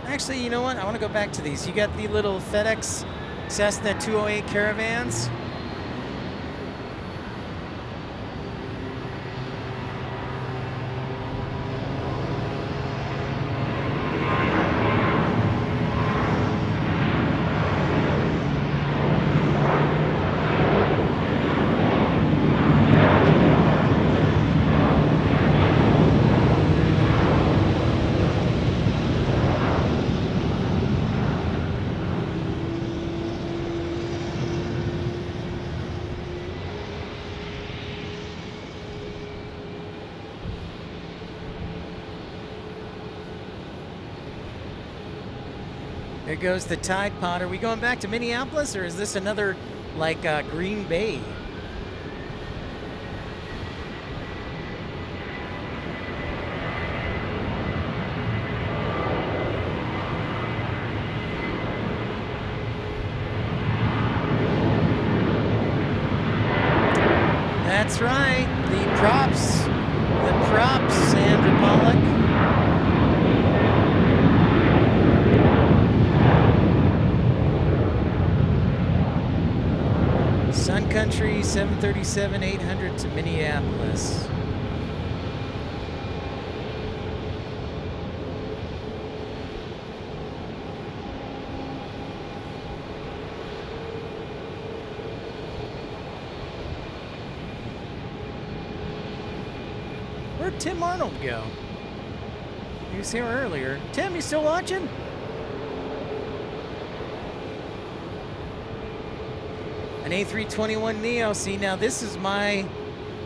Actually, you know what? I want to go back to these. You got the little FedEx Cessna 208 Caravans. There goes the Tide Pod. Are we going back to Minneapolis, or is this another, like, Green Bay? That's right. The props, Sandra Pollock. Sun Country 737-800 to Minneapolis. Where'd Tim Arnold go? He was here earlier. Tim, you still watching? An A321neo. See, now this is my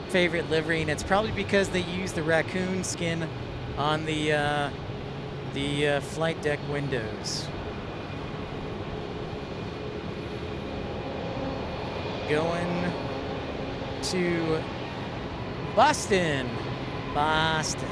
favorite livery, and it's probably because they use the raccoon skin on the flight deck windows. Going to Boston. Boston.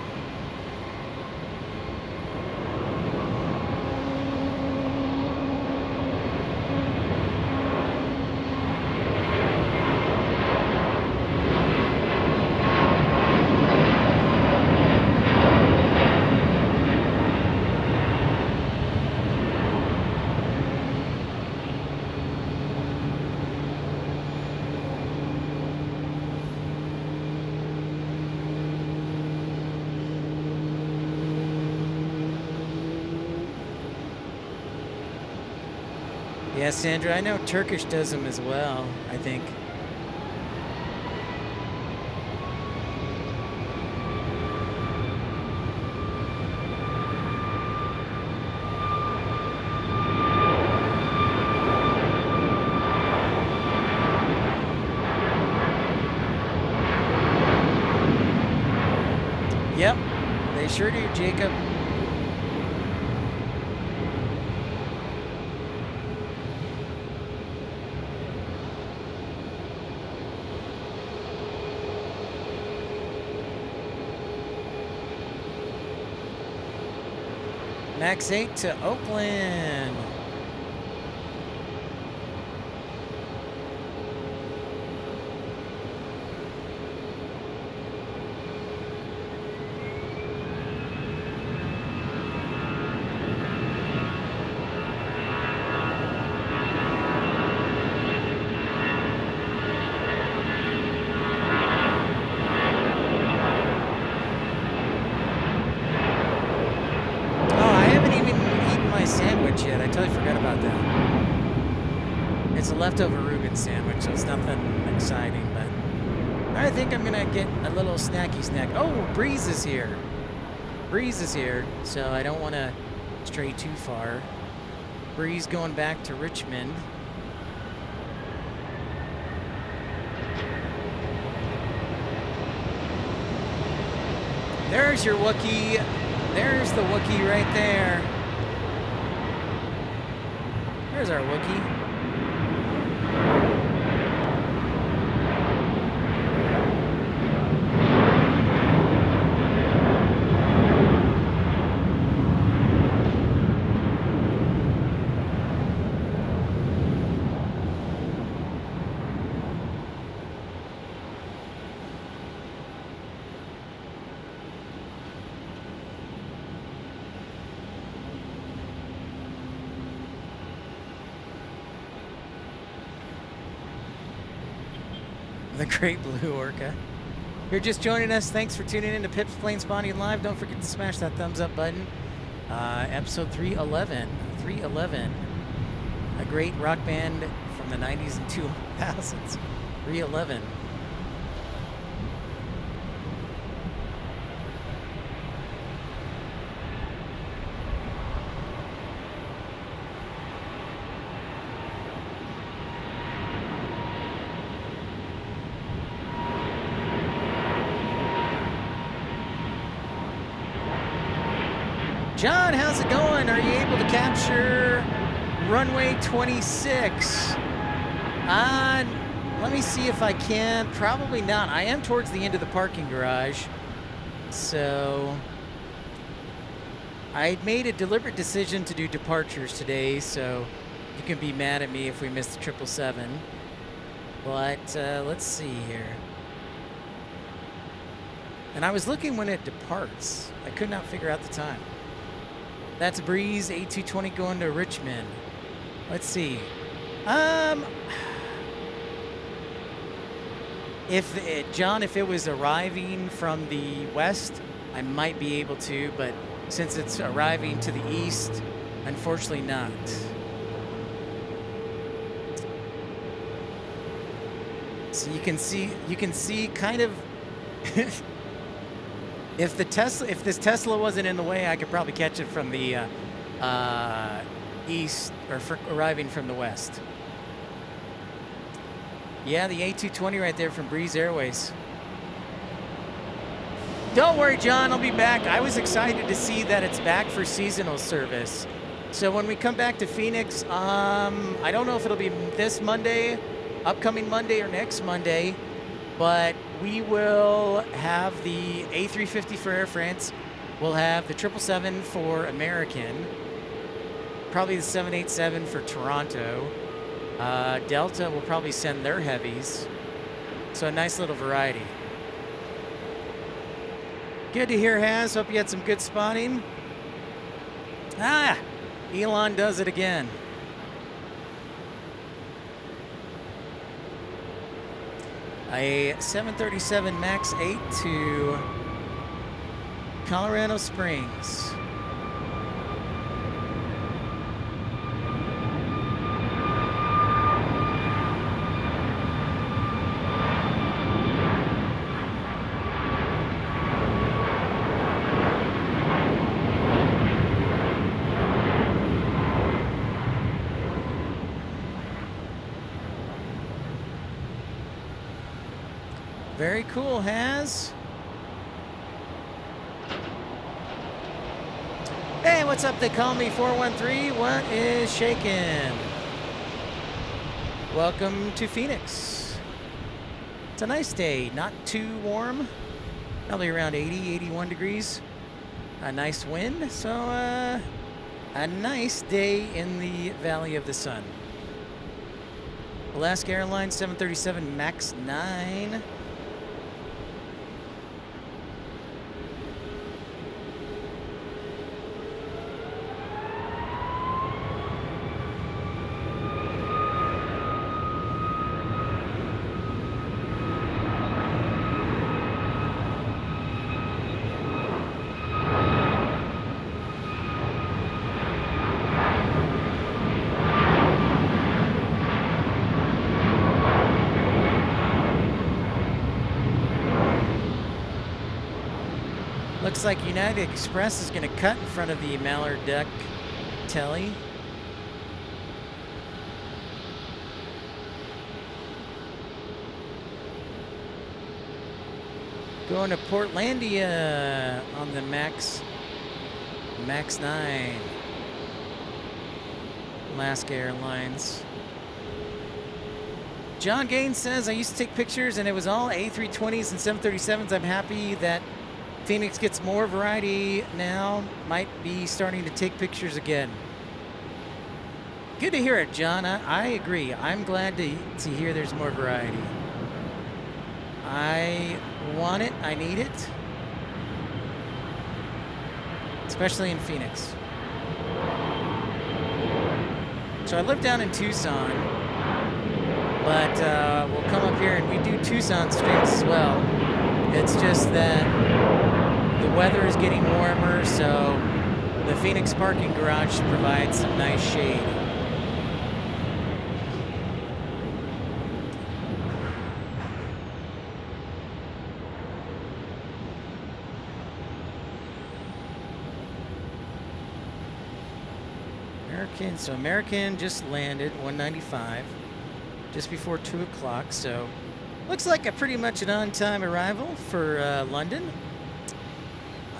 Yeah, Sandra, I know Turkish does them as well, I think. Yep, they sure do, Jacob. Max 8 to Oakland. Yet. I totally forgot about that. It's a leftover Reuben sandwich, so it's nothing exciting, but I think I'm gonna get a little snacky snack. Oh, Breeze is here. Breeze is here, so I don't want to stray too far. Breeze going back to Richmond. There's your Wookiee. There's the Wookiee right there. There's our Wookiee. The Great Blue Orca. If you're just joining us, thanks for tuning in to Pip's Planespotting Live. Don't forget to smash that thumbs up button. Episode 311. 311. A great rock band from the 90s and 2000s. 311. John, how's it going? Are you able to capture runway 26? Let me see if I can. Probably not. I am towards the end of the parking garage. So I made a deliberate decision to do departures today, so you can be mad at me if we miss the 777. But let's see here. And I was looking when it departs. I could not figure out the time. That's Breeze, A220 going to Richmond. Let's see. John, if it was arriving from the west, I might be able to, but since it's arriving to the east, unfortunately not. So you can see kind of if this Tesla wasn't in the way, I could probably catch it from the east, or arriving from the west. Yeah, the A220 right there from Breeze Airways. Don't worry, John, I'll be back. I was excited to see that it's back for seasonal service. So when we come back to Phoenix, I don't know if it'll be this Monday, upcoming Monday, or next Monday, but we will have the A350 for Air France. We'll have the 777 for American, probably the 787 for Toronto. Delta will probably send their heavies. So a nice little variety. Good to hear, Haz. Hope you had some good spotting. Elon does it again. A 737 MAX 8 to Colorado Springs. Very cool, Haz. Hey, what's up? They call me 413. What is shaking? Welcome to Phoenix. It's a nice day, not too warm. Probably around 80, 81 degrees. A nice wind, so a nice day in the Valley of the Sun. Alaska Airlines 737 MAX 9. Looks like United Express is going to cut in front of the Mallard Duck Telly. Going to Portlandia on the MAX 9. Alaska Airlines. John Gaines says, I used to take pictures and it was all A320s and 737s. I'm happy that Phoenix gets more variety now. Might be starting to take pictures again. Good to hear it, John. I agree. I'm glad to hear there's more variety. I want it. I need it. Especially in Phoenix. So I live down in Tucson, but we'll come up here and we do Tucson streams as well. It's just that the weather is getting warmer, so the Phoenix parking garage provides some nice shade. American just landed 195 just before 2 o'clock, so looks like a pretty much an on-time arrival for London.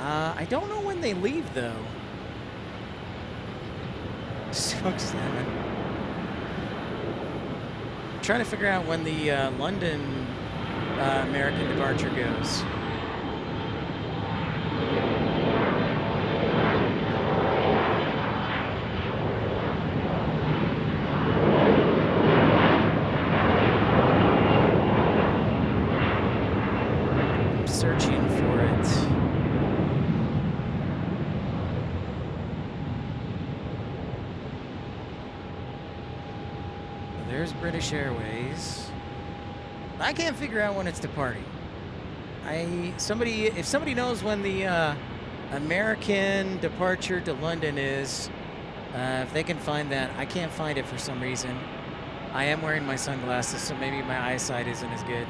I don't know when they leave, though. Stoke 7. Trying to figure out when the London American departure goes. I'm searching for it. There's British Airways. I can't figure out when it's departing. If somebody knows when the American departure to London is, if they can find that. I can't find it for some reason. I am wearing my sunglasses, so maybe my eyesight isn't as good.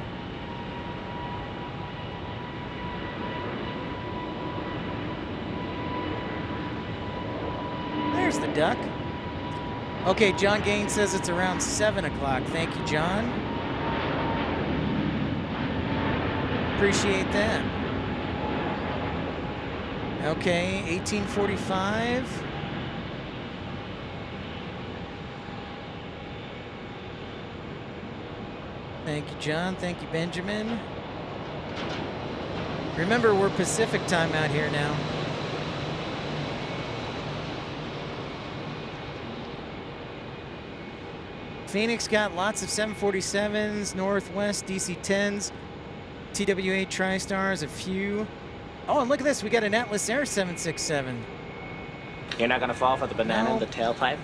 There's the duck. Okay, John Gaines says it's around 7 o'clock. Thank you, John. Appreciate that. Okay, 1845. Thank you, John. Thank you, Benjamin. Remember, we're Pacific time out here now. Phoenix got lots of 747s, Northwest DC-10s, TWA TriStars, a few. Oh, and look at this. We got an Atlas Air 767. You're not gonna fall for the banana in No. the tailpipe?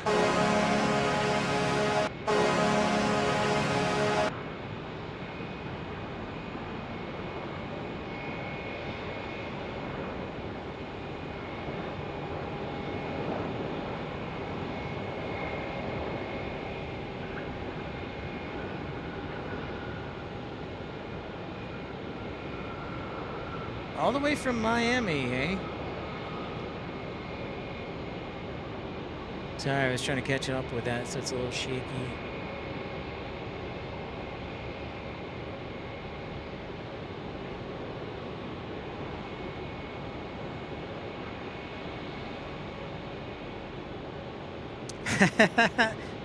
All the way from Miami, eh? Sorry, I was trying to catch up with that, so it's a little shaky.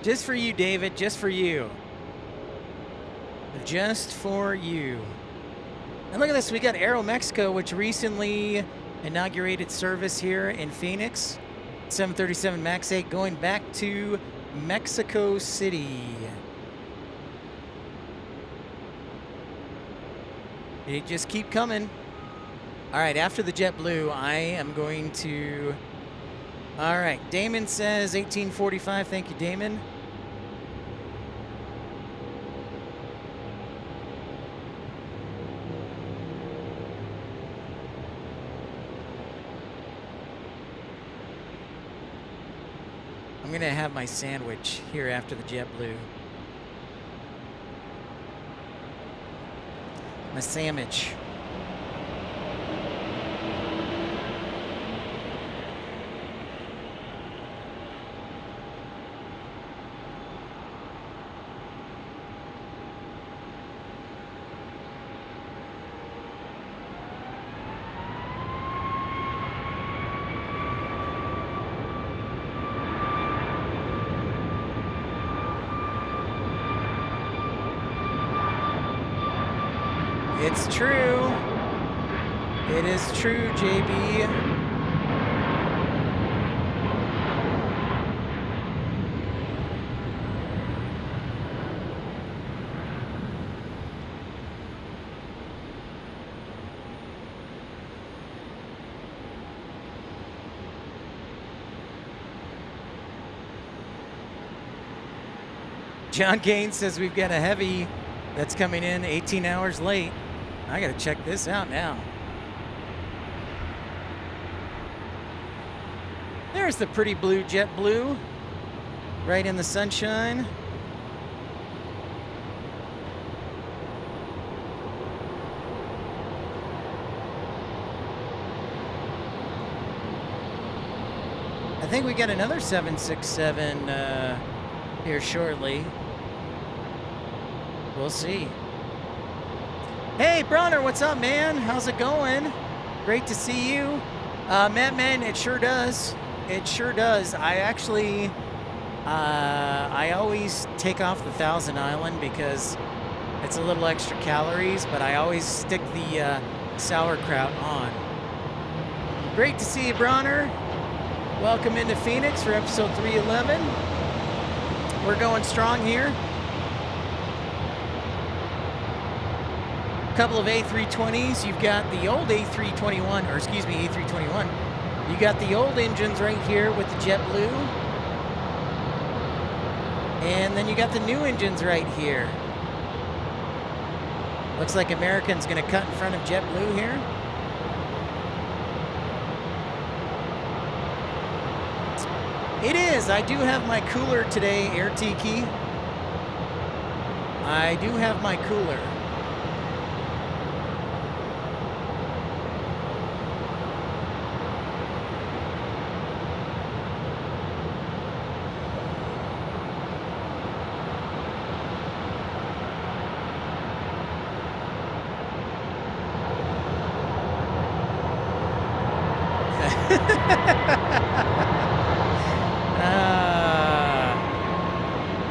Just for you, David, just for you. Just for you. And look at this, we got Aero Mexico, which recently inaugurated service here in Phoenix. 737 MAX 8 going back to Mexico City. They just keep coming. All right, after the JetBlue, I am going to... All right, Damon says 1845. Thank you, Damon. I'm gonna have my sandwich here after the JetBlue. My sandwich. It's true. It is true, JB. John Gaines says we've got a heavy that's coming in 18 hours late. I gotta check this out now. There's the pretty blue JetBlue, right in the sunshine. I think we got another 767 here shortly. We'll see. Hey, Bronner, what's up, man? How's it going? Great to see you. Man, it sure does. It sure does. I actually, I always take off the Thousand Island because it's a little extra calories, but I always stick the sauerkraut on. Great to see you, Bronner. Welcome into Phoenix for episode 311. We're going strong here. Couple of A320s. You've got the old A321, or excuse me, A321. You got the old engines right here with the JetBlue. And then you got the new engines right here. Looks like American's gonna cut in front of JetBlue here. It is. I do have my cooler today, Air Tiki. I do have my cooler.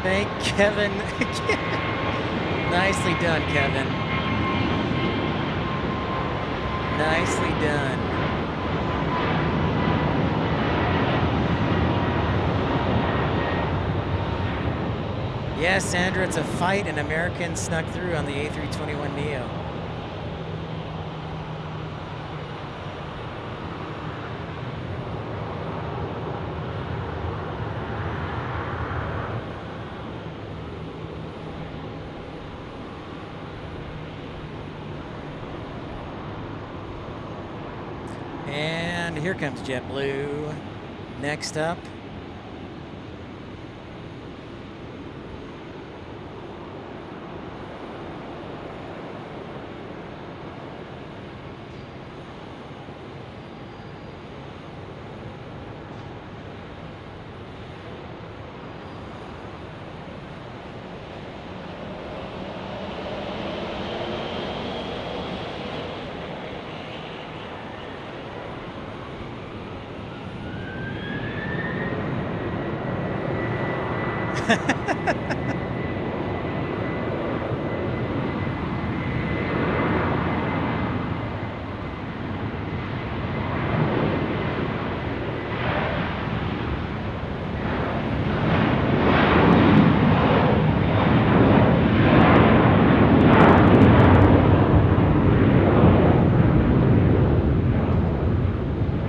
Thank Kevin. Nicely done, Kevin. Nicely done. Yes, Sandra, it's a fight. An American snuck through on the A321neo. And here comes JetBlue. Next up.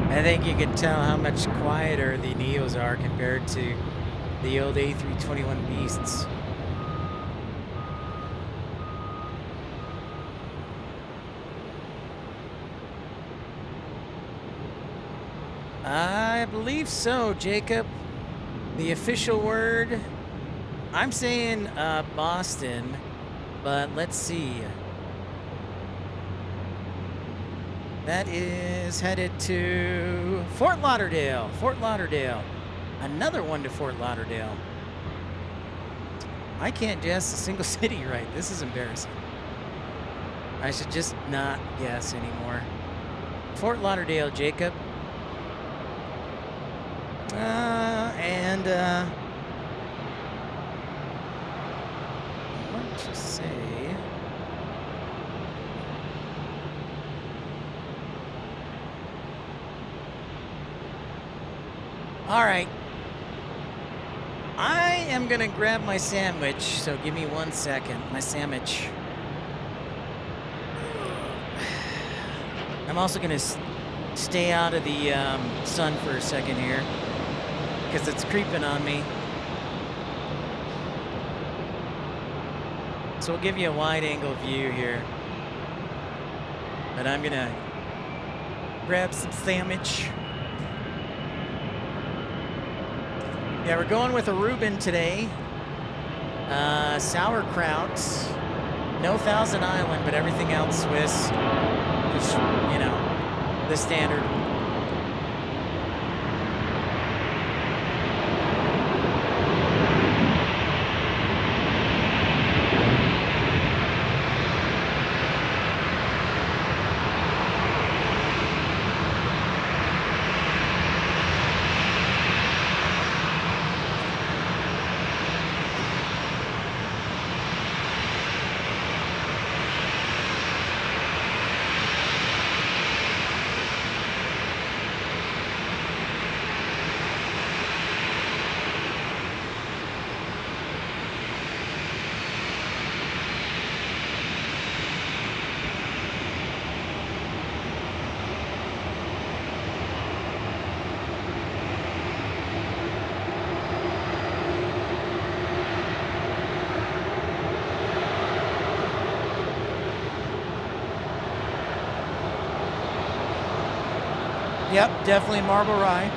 I think you can tell how much quieter the Neos are compared to the old A321 beasts. I believe so, Jacob. The official word, I'm saying Boston, but let's see. That is headed to Fort Lauderdale. Fort Lauderdale. Another one to Fort Lauderdale. I can't guess a single city right. This is embarrassing. I should just not guess anymore. Fort Lauderdale, Jacob. What to say? All right. I am gonna grab my sandwich, so give me 1 second. My sandwich. I'm also gonna stay out of the sun for a second here, because it's creeping on me. So we'll give you a wide angle view here. But I'm gonna grab some sandwich. Yeah, we're going with a Reuben today. Sauerkraut. No Thousand Island, but everything else Swiss. Just, you know, the standard. Yep, definitely Marble Rye.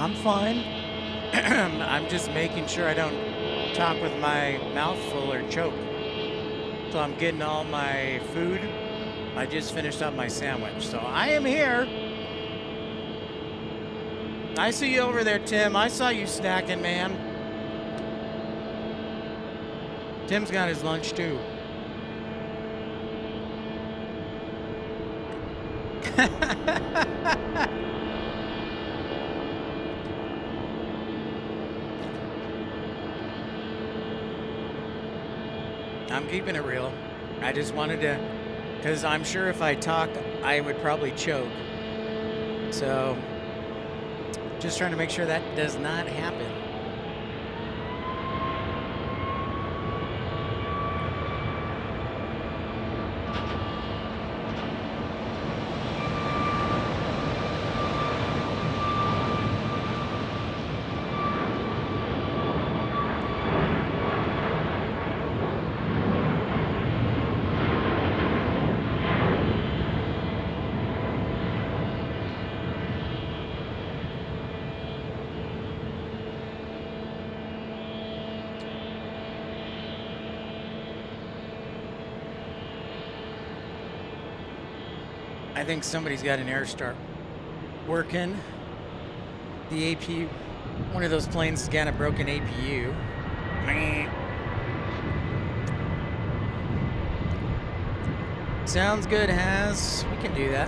I'm fine. I'm just making sure I don't talk with my mouth full or choke. So I'm getting all my food. I just finished up my sandwich, so I am here. I see you over there, Tim. I saw you snacking, man. Tim's got his lunch too. I'm keeping it real. I just wanted to, because I'm sure if I talk, I would probably choke. So, just trying to make sure that does not happen. I think somebody's got an air start working. The APU, one of those planes has got a broken APU. Meh. Sounds good, Has. We can do that.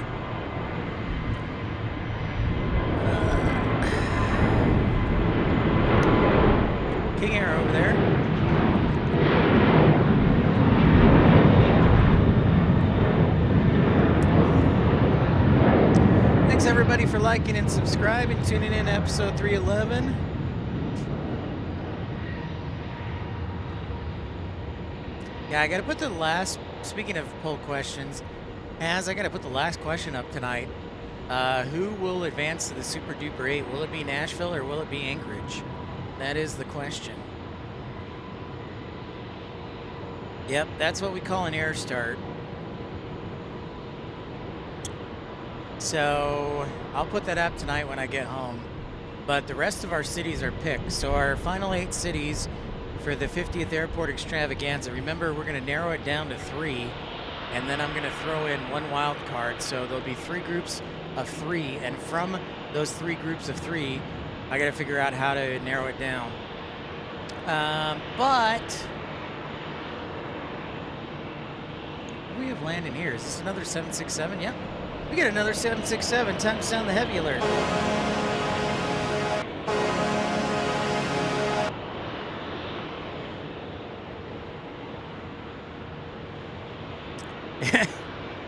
King Air over there. Thanks everybody for liking and subscribing, tuning in to episode 311. Yeah, I gotta put the last, speaking of poll questions, I gotta put the last question up tonight. Who will advance to the Super Duper 8? Will it be Nashville or will it be Anchorage? That is the question. Yep, that's what we call an air start. So I'll put that up tonight when I get home. But the rest of our cities are picked. So our final 8 cities for the 50th Airport Extravaganza. Remember, we're going to narrow it down to 3. And then I'm going to throw in 1 wild card. So there'll be 3 groups of 3. And from those 3 groups of 3, I got to figure out how to narrow it down. But we have landing here. Is this another 767? Yep. We get another 767. Time to sound the heavy alert.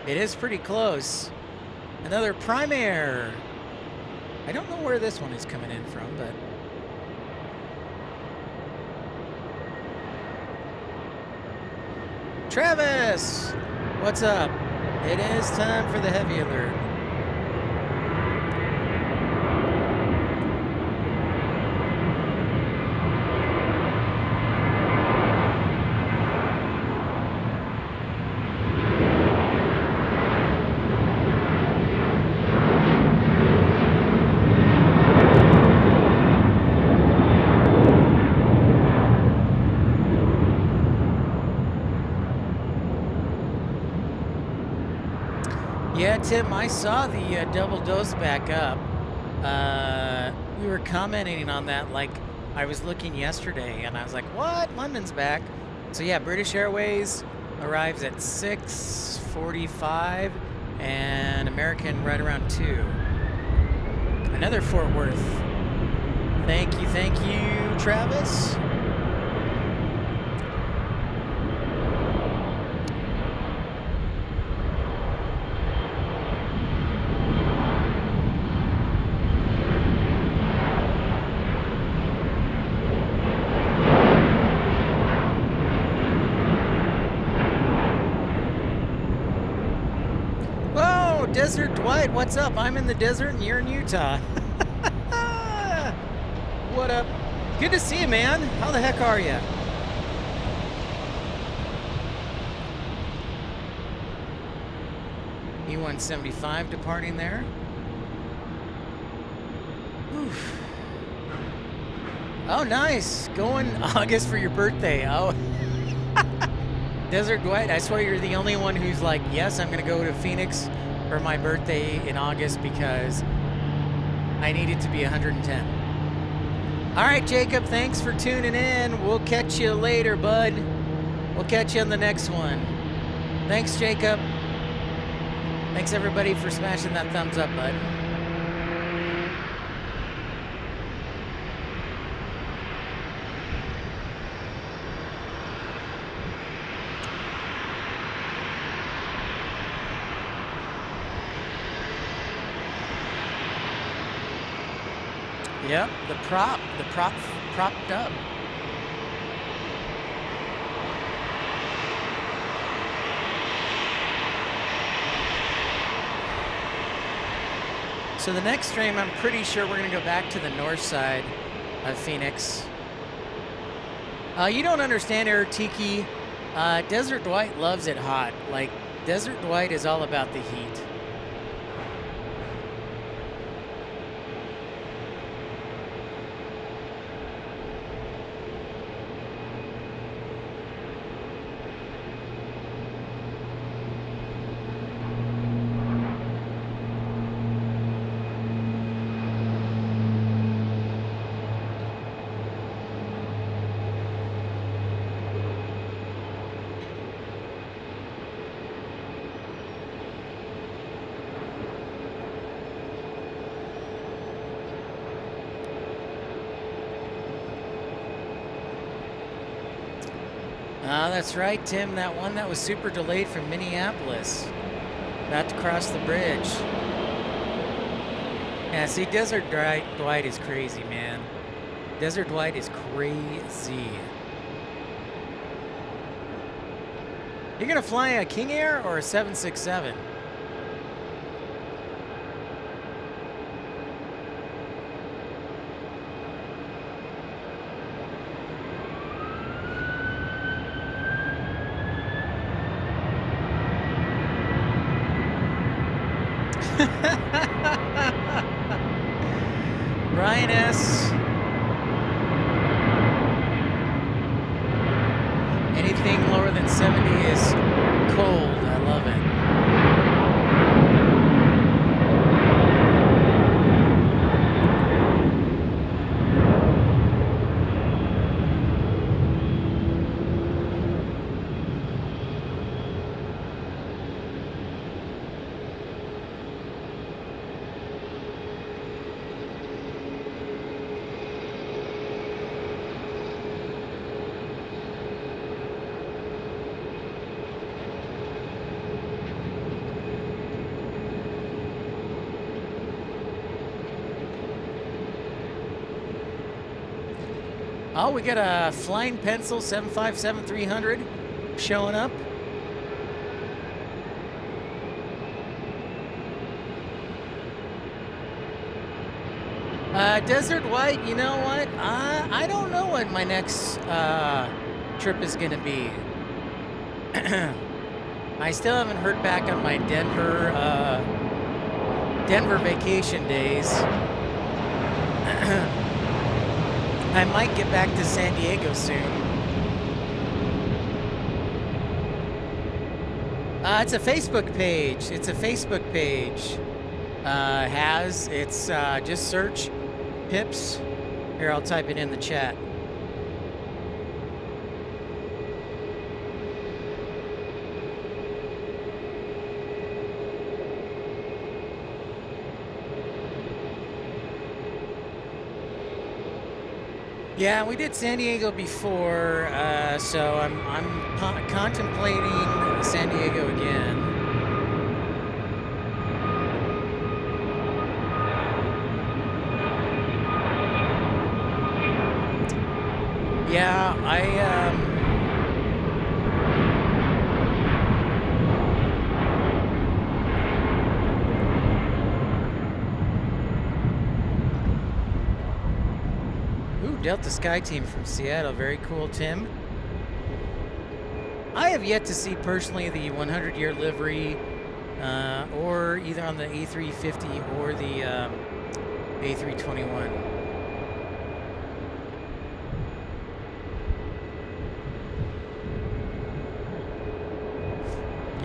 It is pretty close. Another Prime Air. I don't know where this one is coming in from, but Travis, what's up? It is time for the heavy alert. Yeah, Tim, I saw the double dose back up. We were commenting on that like I was looking yesterday, and I was like, what? London's back. So yeah, British Airways arrives at 6:45, and American right around 2. Another Fort Worth. Thank you, Travis. Desert Dwight, what's up? I'm in the desert and you're in Utah. What up? Good to see you, man. How the heck are you? E-175 departing there. Oof. Oh, nice. Going August for your birthday. Oh. Desert Dwight, I swear you're the only one who's like, yes, I'm going to go to Phoenix for my birthday in August because I need it to be 110. All right, Jacob, thanks for tuning in. We'll catch you later, bud. We'll catch you on the next one. Thanks, Jacob. Thanks, everybody, for smashing that thumbs up button. Yep, the prop propped up. So the next stream, I'm pretty sure we're gonna go back to the north side of Phoenix. You don't understand, Eritiki. Desert Dwight loves it hot. Like, Desert Dwight is all about the heat. That's right, Tim. That one that was super delayed from Minneapolis. About to cross the bridge. Yeah, see, Desert Dwight is crazy, man. Desert Dwight is crazy. You're gonna fly a King Air or a 767? Brian S. Anything lower than 70 is cold. I love it. Oh, we got a Flying Pencil 757-300 showing up. Desert White, you know what? I don't know what my next trip is going to be. I still haven't heard back on my Denver vacation days. I might get back to San Diego soon. It's a Facebook page. It's a Facebook page. Just search Pips. Here, I'll type it in the chat. Yeah, we did San Diego before, so I'm contemplating San Diego again. Yeah, Delta Sky Team from Seattle. Very cool, Tim. I have yet to see personally the 100-year livery, or either on the A350 or the A321.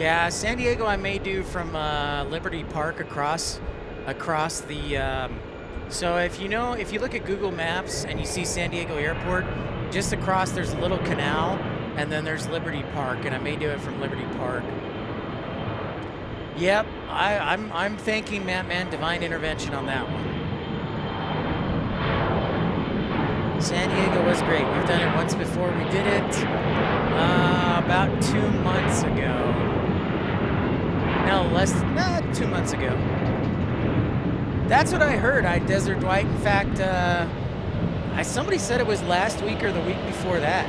Yeah, San Diego I may do from Liberty Park across the. So if you look at Google Maps and you see San Diego Airport, just across there's a little canal, and then there's Liberty Park, and I may do it from Liberty Park. Yep, I'm thanking Man Divine Intervention on that one. San Diego was great. We've done it once before. We did it about 2 months ago. No, 2 months ago. That's what I heard. Desert Dwight. In fact, somebody said it was last week or the week before that.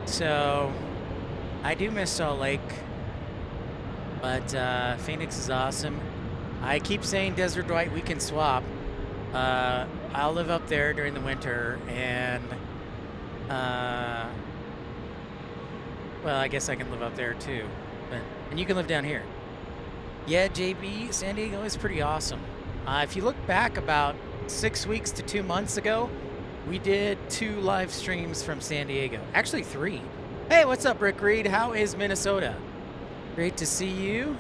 So, I do miss Salt Lake, but Phoenix is awesome. I keep saying Desert Dwight, we can swap. I'll live up there during the winter, and well, I guess I can live up there too, and you can live down here. Yeah, JB, San Diego is pretty awesome. If you look back about 6 weeks to 2 months ago, we did 2 live streams from San Diego. Actually 3. Hey, what's up, Rick Reed? How is Minnesota? Great to see you.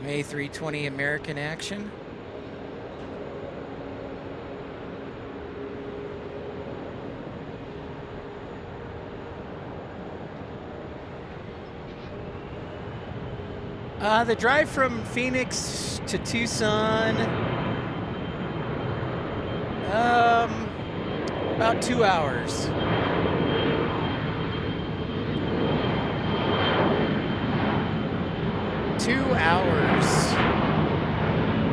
May 320 American action. The drive from Phoenix to Tucson, about 2 hours.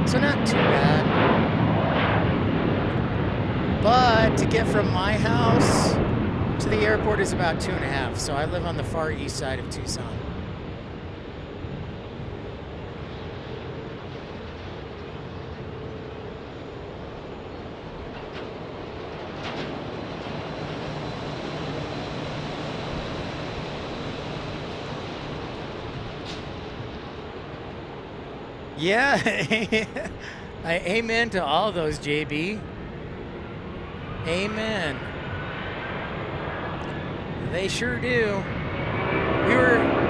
So not too bad. But to get from my house to the airport is about 2.5. So I live on the far east side of Tucson. Yeah, amen to all those, JB. Amen. They sure do. We were...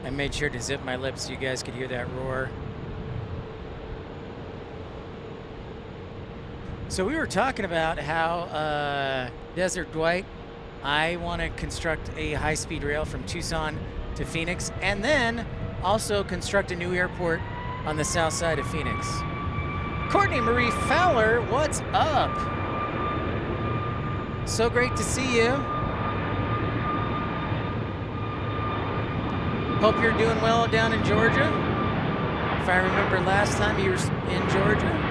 I made sure to zip my lips so you guys could hear that roar. So we were talking about how Desert Dwight, I want to construct a high-speed rail from Tucson to Phoenix, and then also construct a new airport on the south side of Phoenix. Courtney Marie Fowler, what's up? So great to see you. Hope you're doing well down in Georgia. If I remember last time you were in Georgia.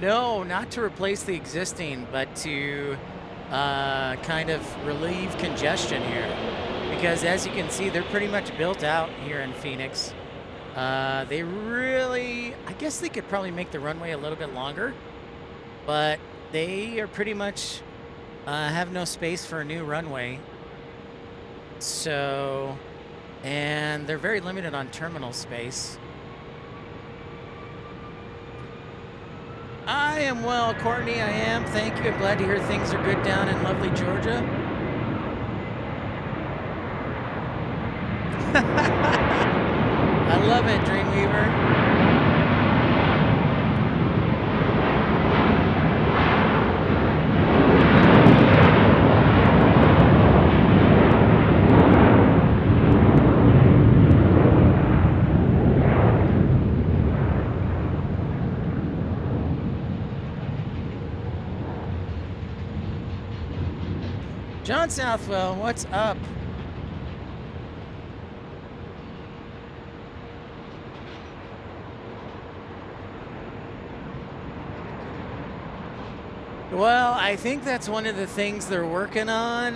No, not to replace the existing, but to kind of relieve congestion here. Because as you can see, they're pretty much built out here in Phoenix. They really, I guess they could probably make the runway a little bit longer, but they are pretty much have no space for a new runway. So, and they're very limited on terminal space. I am well, Courtney. I am. Thank you. I'm glad to hear things are good down in lovely Georgia. I love it, Dreamweaver. John Southwell, what's up? Well, I think that's one of the things they're working on.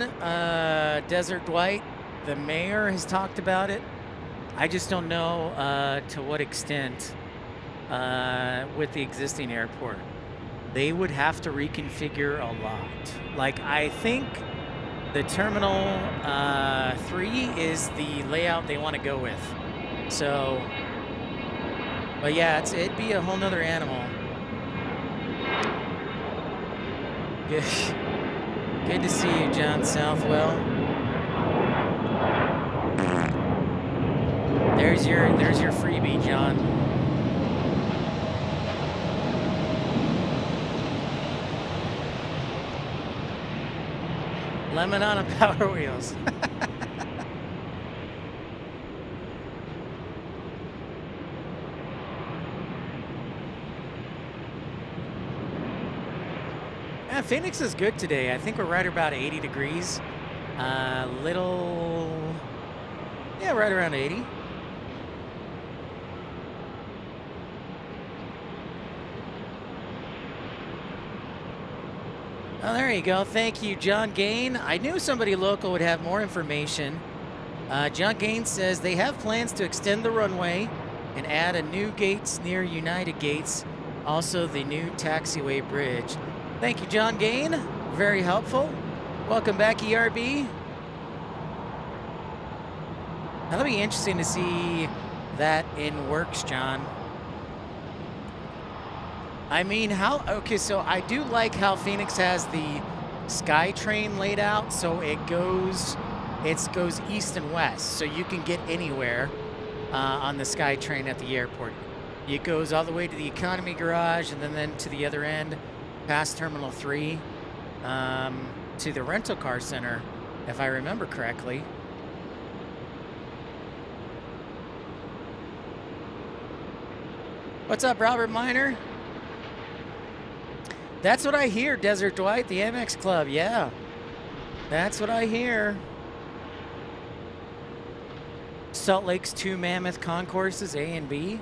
Desert Dwight, the mayor, has talked about it. I just don't know to what extent with the existing airport. They would have to reconfigure a lot. Like, I think the Terminal 3 is the layout they want to go with. So, but yeah, it'd be a whole nother animal. Good to see you, John Southwell. There's your freebie, John. Lemon on a Power Wheels. Yeah, Phoenix is good today. I think we're right about 80 degrees. Yeah, right around 80. Oh, there you go. Thank you, John Gain. I knew somebody local would have more information. John Gain says they have plans to extend the runway and add a new gates near United Gates. Also, the new taxiway bridge. Thank you, John Gain. Very helpful. Welcome back, ERB. That'll be interesting to see that in works, John. I mean, okay, so I do like how Phoenix has the SkyTrain laid out, so it goes east and west, so you can get anywhere on the SkyTrain at the airport. It goes all the way to the economy garage and then to the other end, past Terminal 3, to the rental car center, if I remember correctly. What's up, Robert Miner? That's what I hear, Desert Dwight, the Amex Club, yeah. That's what I hear. Salt Lake's 2 mammoth concourses, A and B.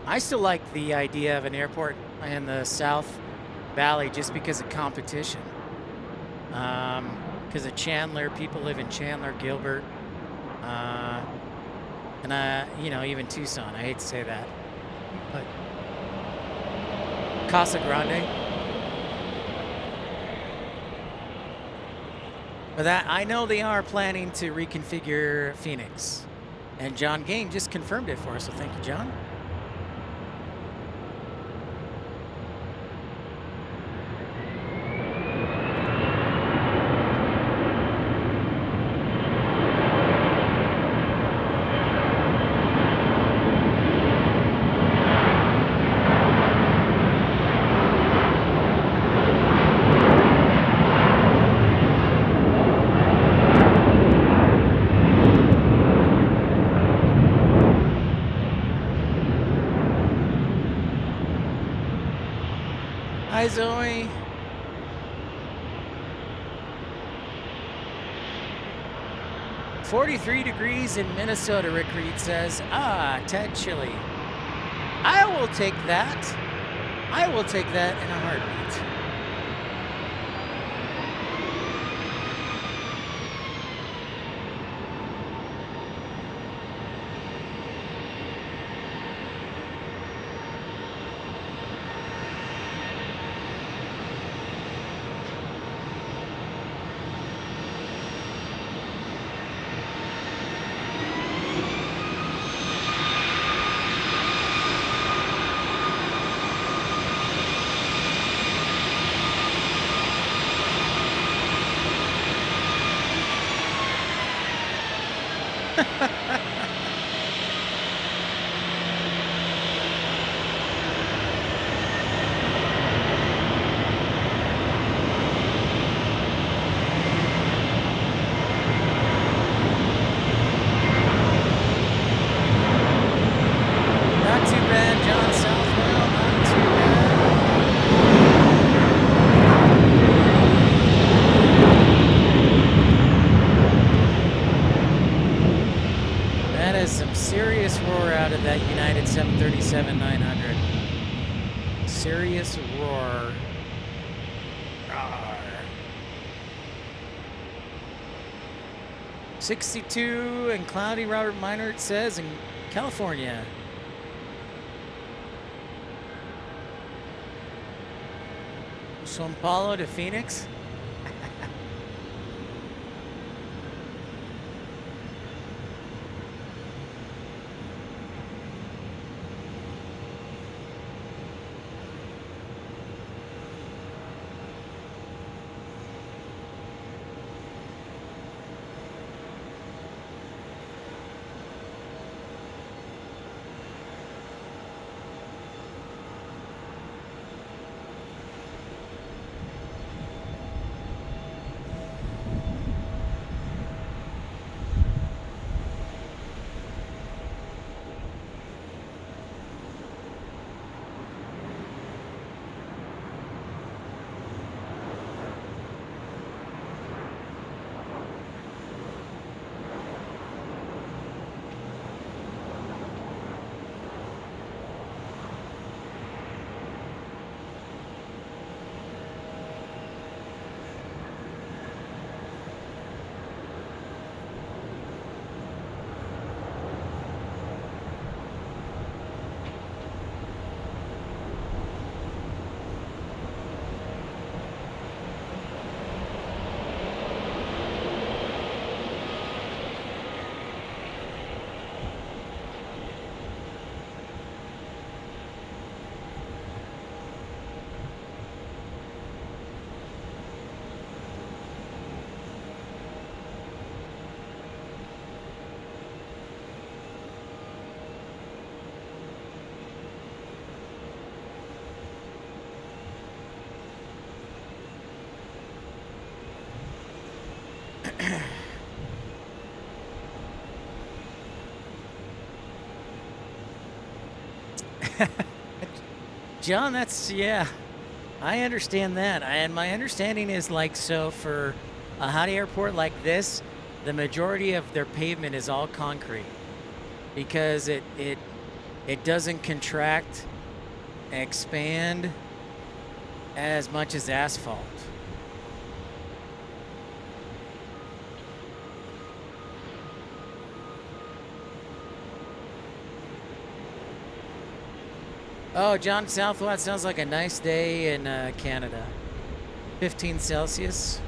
I still like the idea of an airport in the South Valley just because of competition. Because of Chandler, people live in Chandler, Gilbert, and you know, even Tucson. I hate to say that, but Casa Grande. But that, I know they are planning to reconfigure Phoenix, and John Game just confirmed it for us. So thank you, John. Hi, Zoe. "43 degrees in Minnesota," Rick Reed says. Ah, tad chilly. I will take that. I will take that in a heartbeat. Not too bad, John Southwell. Not too bad. That is some serious roar out of that United 737-900. Serious roar. Rawr. 62 and cloudy, Robert Minert says, in California. São Paulo to Phoenix. John, that's, yeah, I understand that. And my understanding is like, so for a hot airport like this, the majority of their pavement is all concrete because it doesn't contract, expand as much as asphalt. Oh, John Southwest, sounds like a nice day in Canada. 15 Celsius.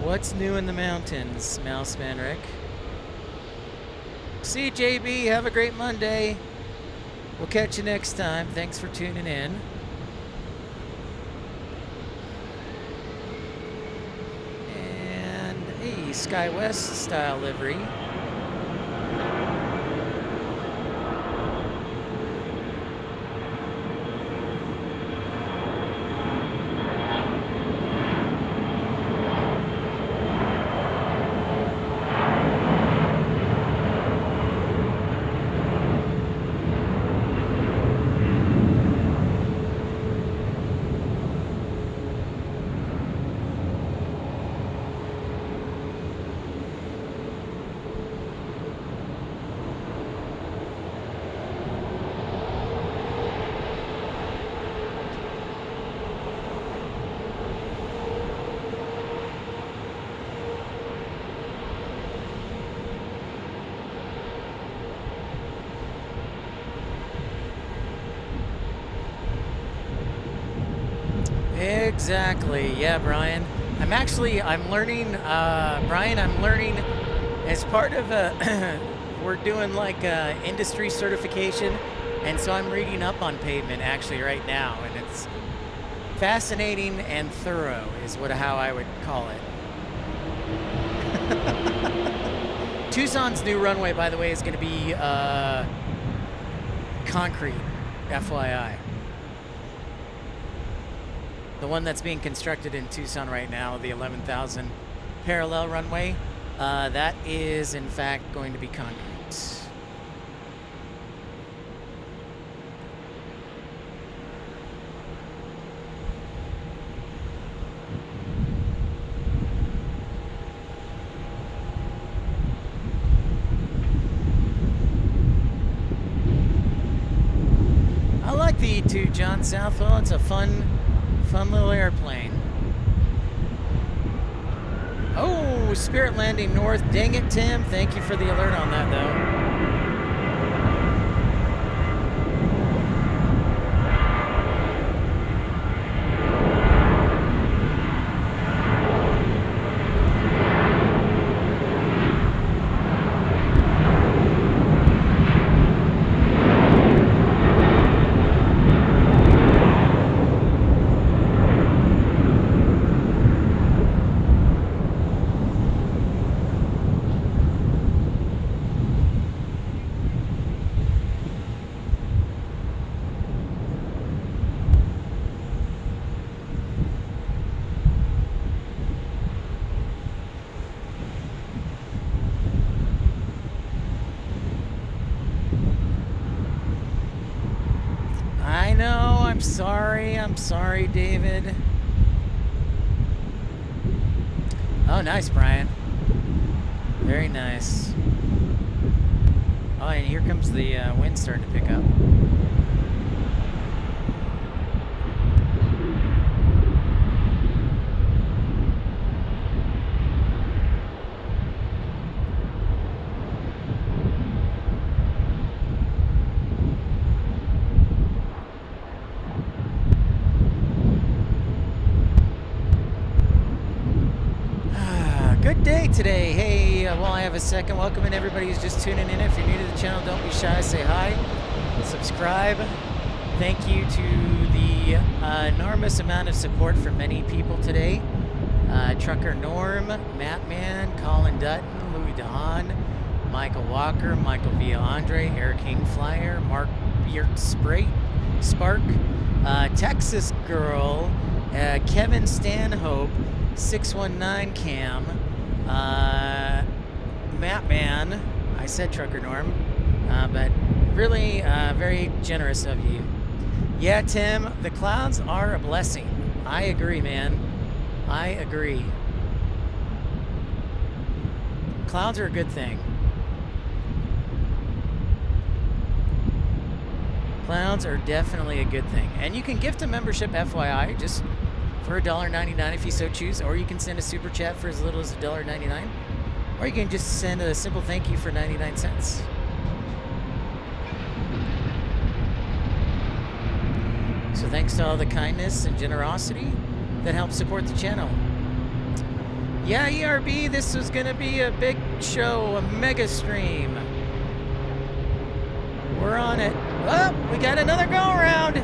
What's new in the mountains, Mouseman Rick? CJB, have a great Monday. We'll catch you next time. Thanks for tuning in. And hey, Sky West style livery. Exactly. Yeah, Brian. I'm learning, Brian, I'm learning as part of we're doing like industry certification. And so I'm reading up on pavement actually right now. And it's fascinating and thorough is how I would call it. Tucson's new runway, by the way, is going to be concrete, FYI. The one that's being constructed in Tucson right now, the 11,000 parallel runway, that is in fact going to be concrete. I like the E2, John Southwell. It's a fun little airplane. Oh, Spirit landing north. Dang it, Tim. Thank you for the alert on that, though. I'm sorry, David. Oh, nice, Brian. Very nice. Oh, and here comes the wind starting to pick up. Today. Hey, while I have a second, welcome in everybody who's just tuning in. If you're new to the channel, don't be shy, say hi, subscribe. Thank you to the enormous amount of support from many people today. Trucker Norm, Matt Man, Colin Dutton, Louis DeHaan, Michael Walker, Michael Villa Andre, Eric King Flyer, Mark Beard Spark, Texas Girl, Kevin Stanhope, 619 Cam, Matt Man, I said Trucker Norm, but really very generous of you. Yeah, Tim, the clouds are a blessing. I agree, man. I agree. Clouds are a good thing. Clouds are definitely a good thing. And you can gift a membership, FYI, just for $1.99 if you so choose, or you can send a super chat for as little as $1.99, or you can just send a simple thank you for 99 cents. So thanks to all the kindness and generosity that helps support the channel. Yeah, ERB, this was gonna be a big show, a mega stream. We're on it. Oh, we got another go around.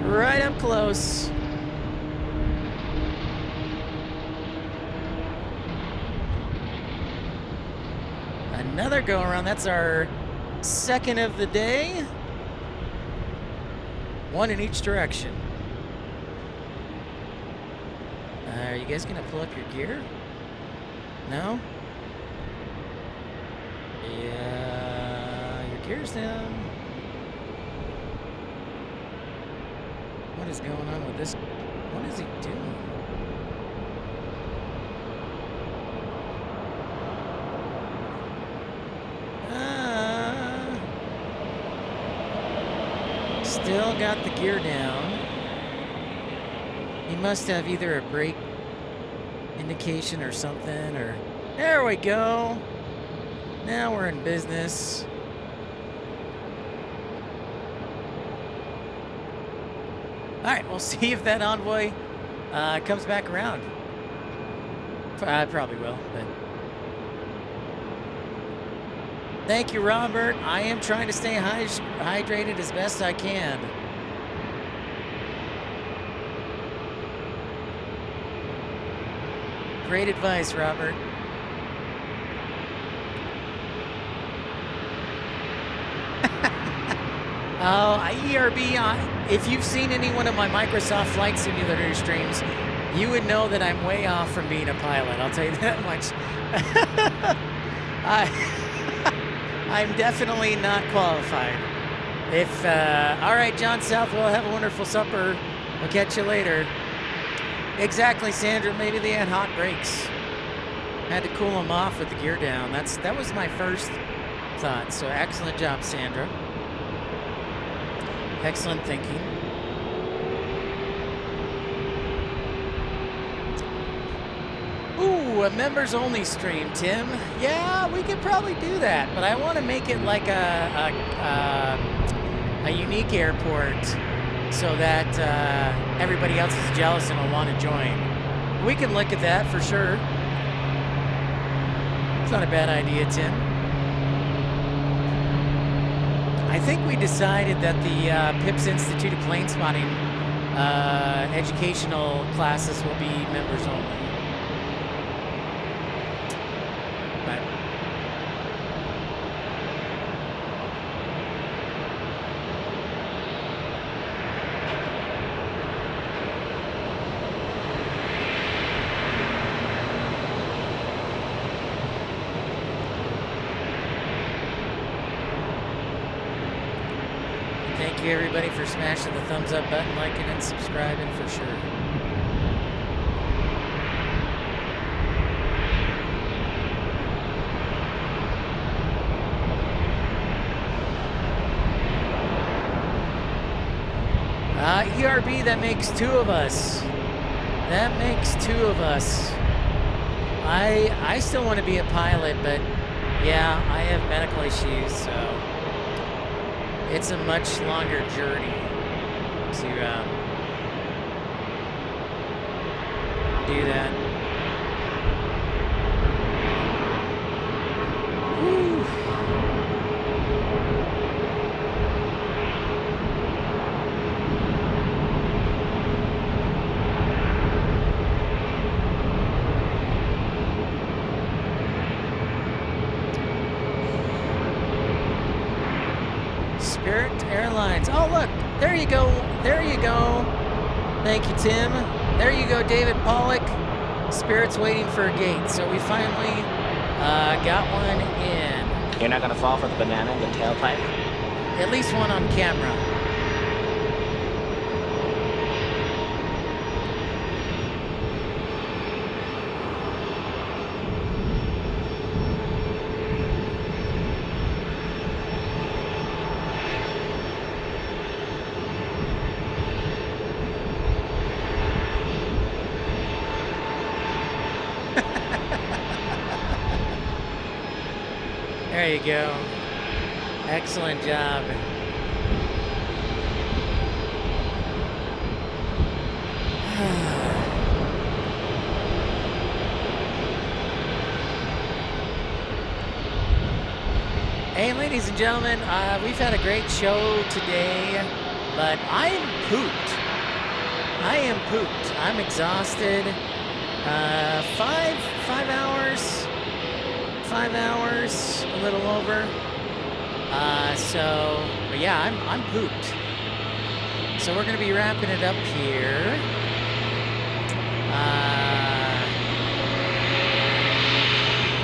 Right up close. Another go around. That's our second of the day. One in each direction. Are you guys gonna pull up your gear? No? Yeah, your gear's down. What is going on with this? What is he doing? Still got the gear down. He must have either a brake indication or something, or... There we go. Now we're in business. All right, we'll see if that envoy comes back around. I probably will, but. Thank you, Robert. I am trying to stay hydrated as best I can. Great advice, Robert. Oh, ERB, if you've seen any one of my Microsoft Flight Simulator streams, you would know that I'm way off from being a pilot. I'll tell you that much. I'm definitely not qualified. All right, John Southwell, have a wonderful supper. We'll catch you later. Exactly, Sandra. Maybe they had hot brakes. Had to cool them off with the gear down. That was my first thought. So excellent job, Sandra. Excellent thinking. Ooh, a members only stream, Tim. Yeah, we could probably do that, but I want to make it like a unique airport so that everybody else is jealous and will want to join. We can look at that for sure. It's not a bad idea, Tim. I think we decided that the PIPS Institute of Planespotting educational classes will be members only. But thank you, everybody, for smashing the thumbs up button, liking and subscribing for sure. ERB, that makes two of us. That makes two of us. I still want to be a pilot, but yeah, I have medical issues, so it's a much longer journey to do that. Whew. Spirit Airlines. Oh, look, there you go. There you go. Thank you, Tim. There you go, David Pollock. Spirit's waiting for a gate. So we finally got one in. You're not gonna fall for the banana in the tailpipe? At least one on camera. There you go. Excellent job. Hey, ladies and gentlemen, we've had a great show today, but I am pooped. I am pooped. I'm exhausted. 5 hours. 5 hours, a little over. But yeah, I'm pooped. So we're gonna be wrapping it up here.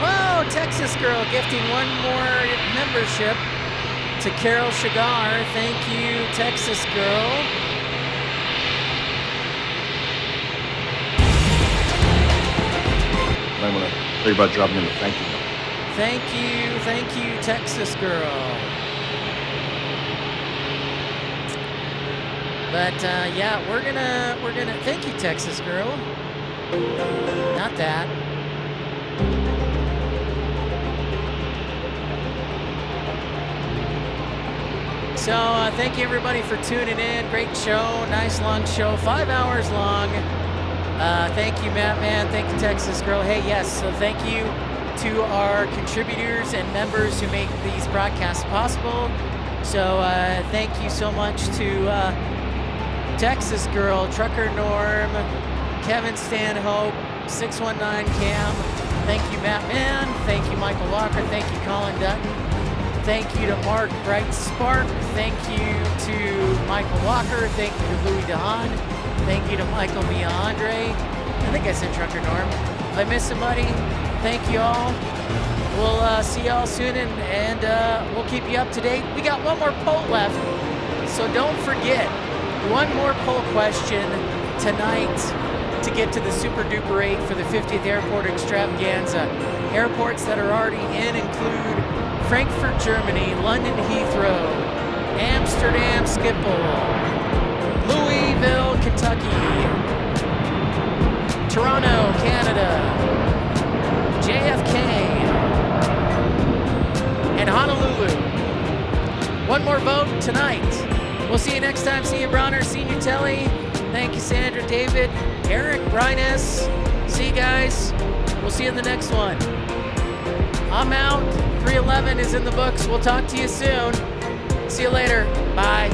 Whoa, Texas Girl gifting one more membership to Carol Shigar. Thank you, Texas Girl. Might want to think about dropping in the thank you note. Thank you, Texas Girl. But yeah, we're gonna thank you, Texas Girl. Not that. So thank you everybody for tuning in. Great show, nice long show, 5 hours long. Thank you, Matt Man. Thank you, Texas Girl. Hey, yes, so thank you to our contributors and members who make these broadcasts possible. So thank you so much to Texas Girl, Trucker Norm, Kevin Stanhope, 619 Cam. Thank you, Matt Man. Thank you, Michael Walker. Thank you, Colin Dutton. Thank you to Mark Bright Spark. Thank you to Michael Walker. Thank you to Louis DeHaan. Thank you to Michael Mia-Andre. I think I said Trucker Norm. If I missed somebody, thank you all. We'll see y'all soon, and we'll keep you up to date. We got one more poll left, so don't forget. One more poll question tonight to get to the Super Duper 8 for the 50th Airport Extravaganza. Airports that are already in include Frankfurt, Germany, London Heathrow, Amsterdam Schiphol, Louisville, Kentucky, Toronto, Canada, JFK, and Honolulu. One more vote tonight. We'll see you next time. See you, Bronner. Senior Telly. Thank you, Sandra, David, Eric, Brian S. See you guys. We'll see you in the next one. I'm out. 311 is in the books. We'll talk to you soon. See you later. Bye.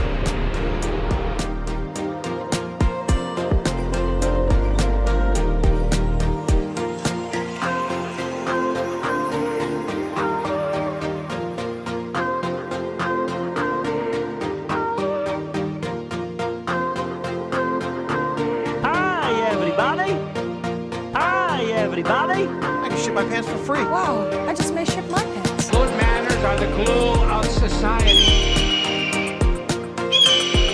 I can ship my pants for free. Wow, I just may ship my pants. Good manners are the glue of society.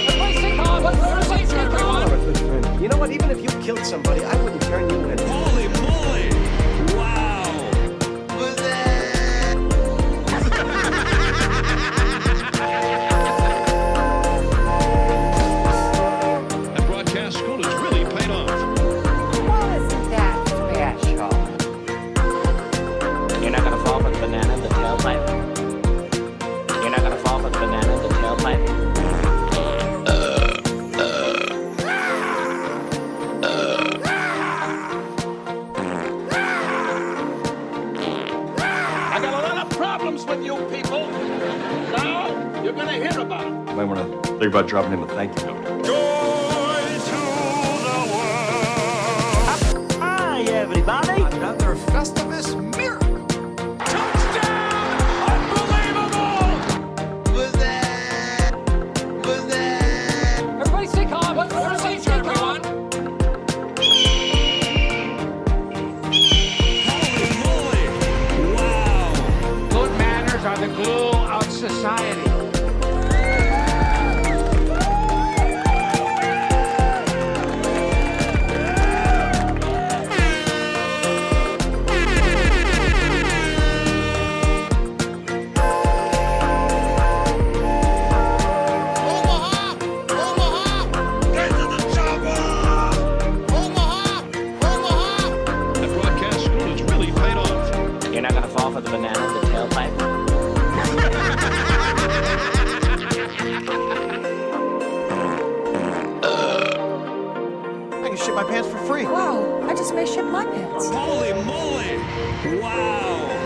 Everybody stay calm. Everybody stay calm. You know what? Even if you killed somebody, I wouldn't turn you in. Holy moly! Wow! That broadcast school has really paid off. Well, isn't that special? You're not gonna fall for the banana in the tailpipe? You're not gonna fall for the banana in the tailpipe? I got a lot of problems with you people. Now you're gonna hear about it. You might want to think about dropping him a thank you note. Hi, everybody. Another Festivus miracle. Touchdown! Unbelievable! Everybody stay calm. Everybody stay calm. Holy moly! Wow! Good manners are the glue of society. That broadcast school has really paid off. You're not gonna fall for the banana in the tailpipe? I can ship my pants for free. Wow, I just may ship my pants. Holy moly! Wow!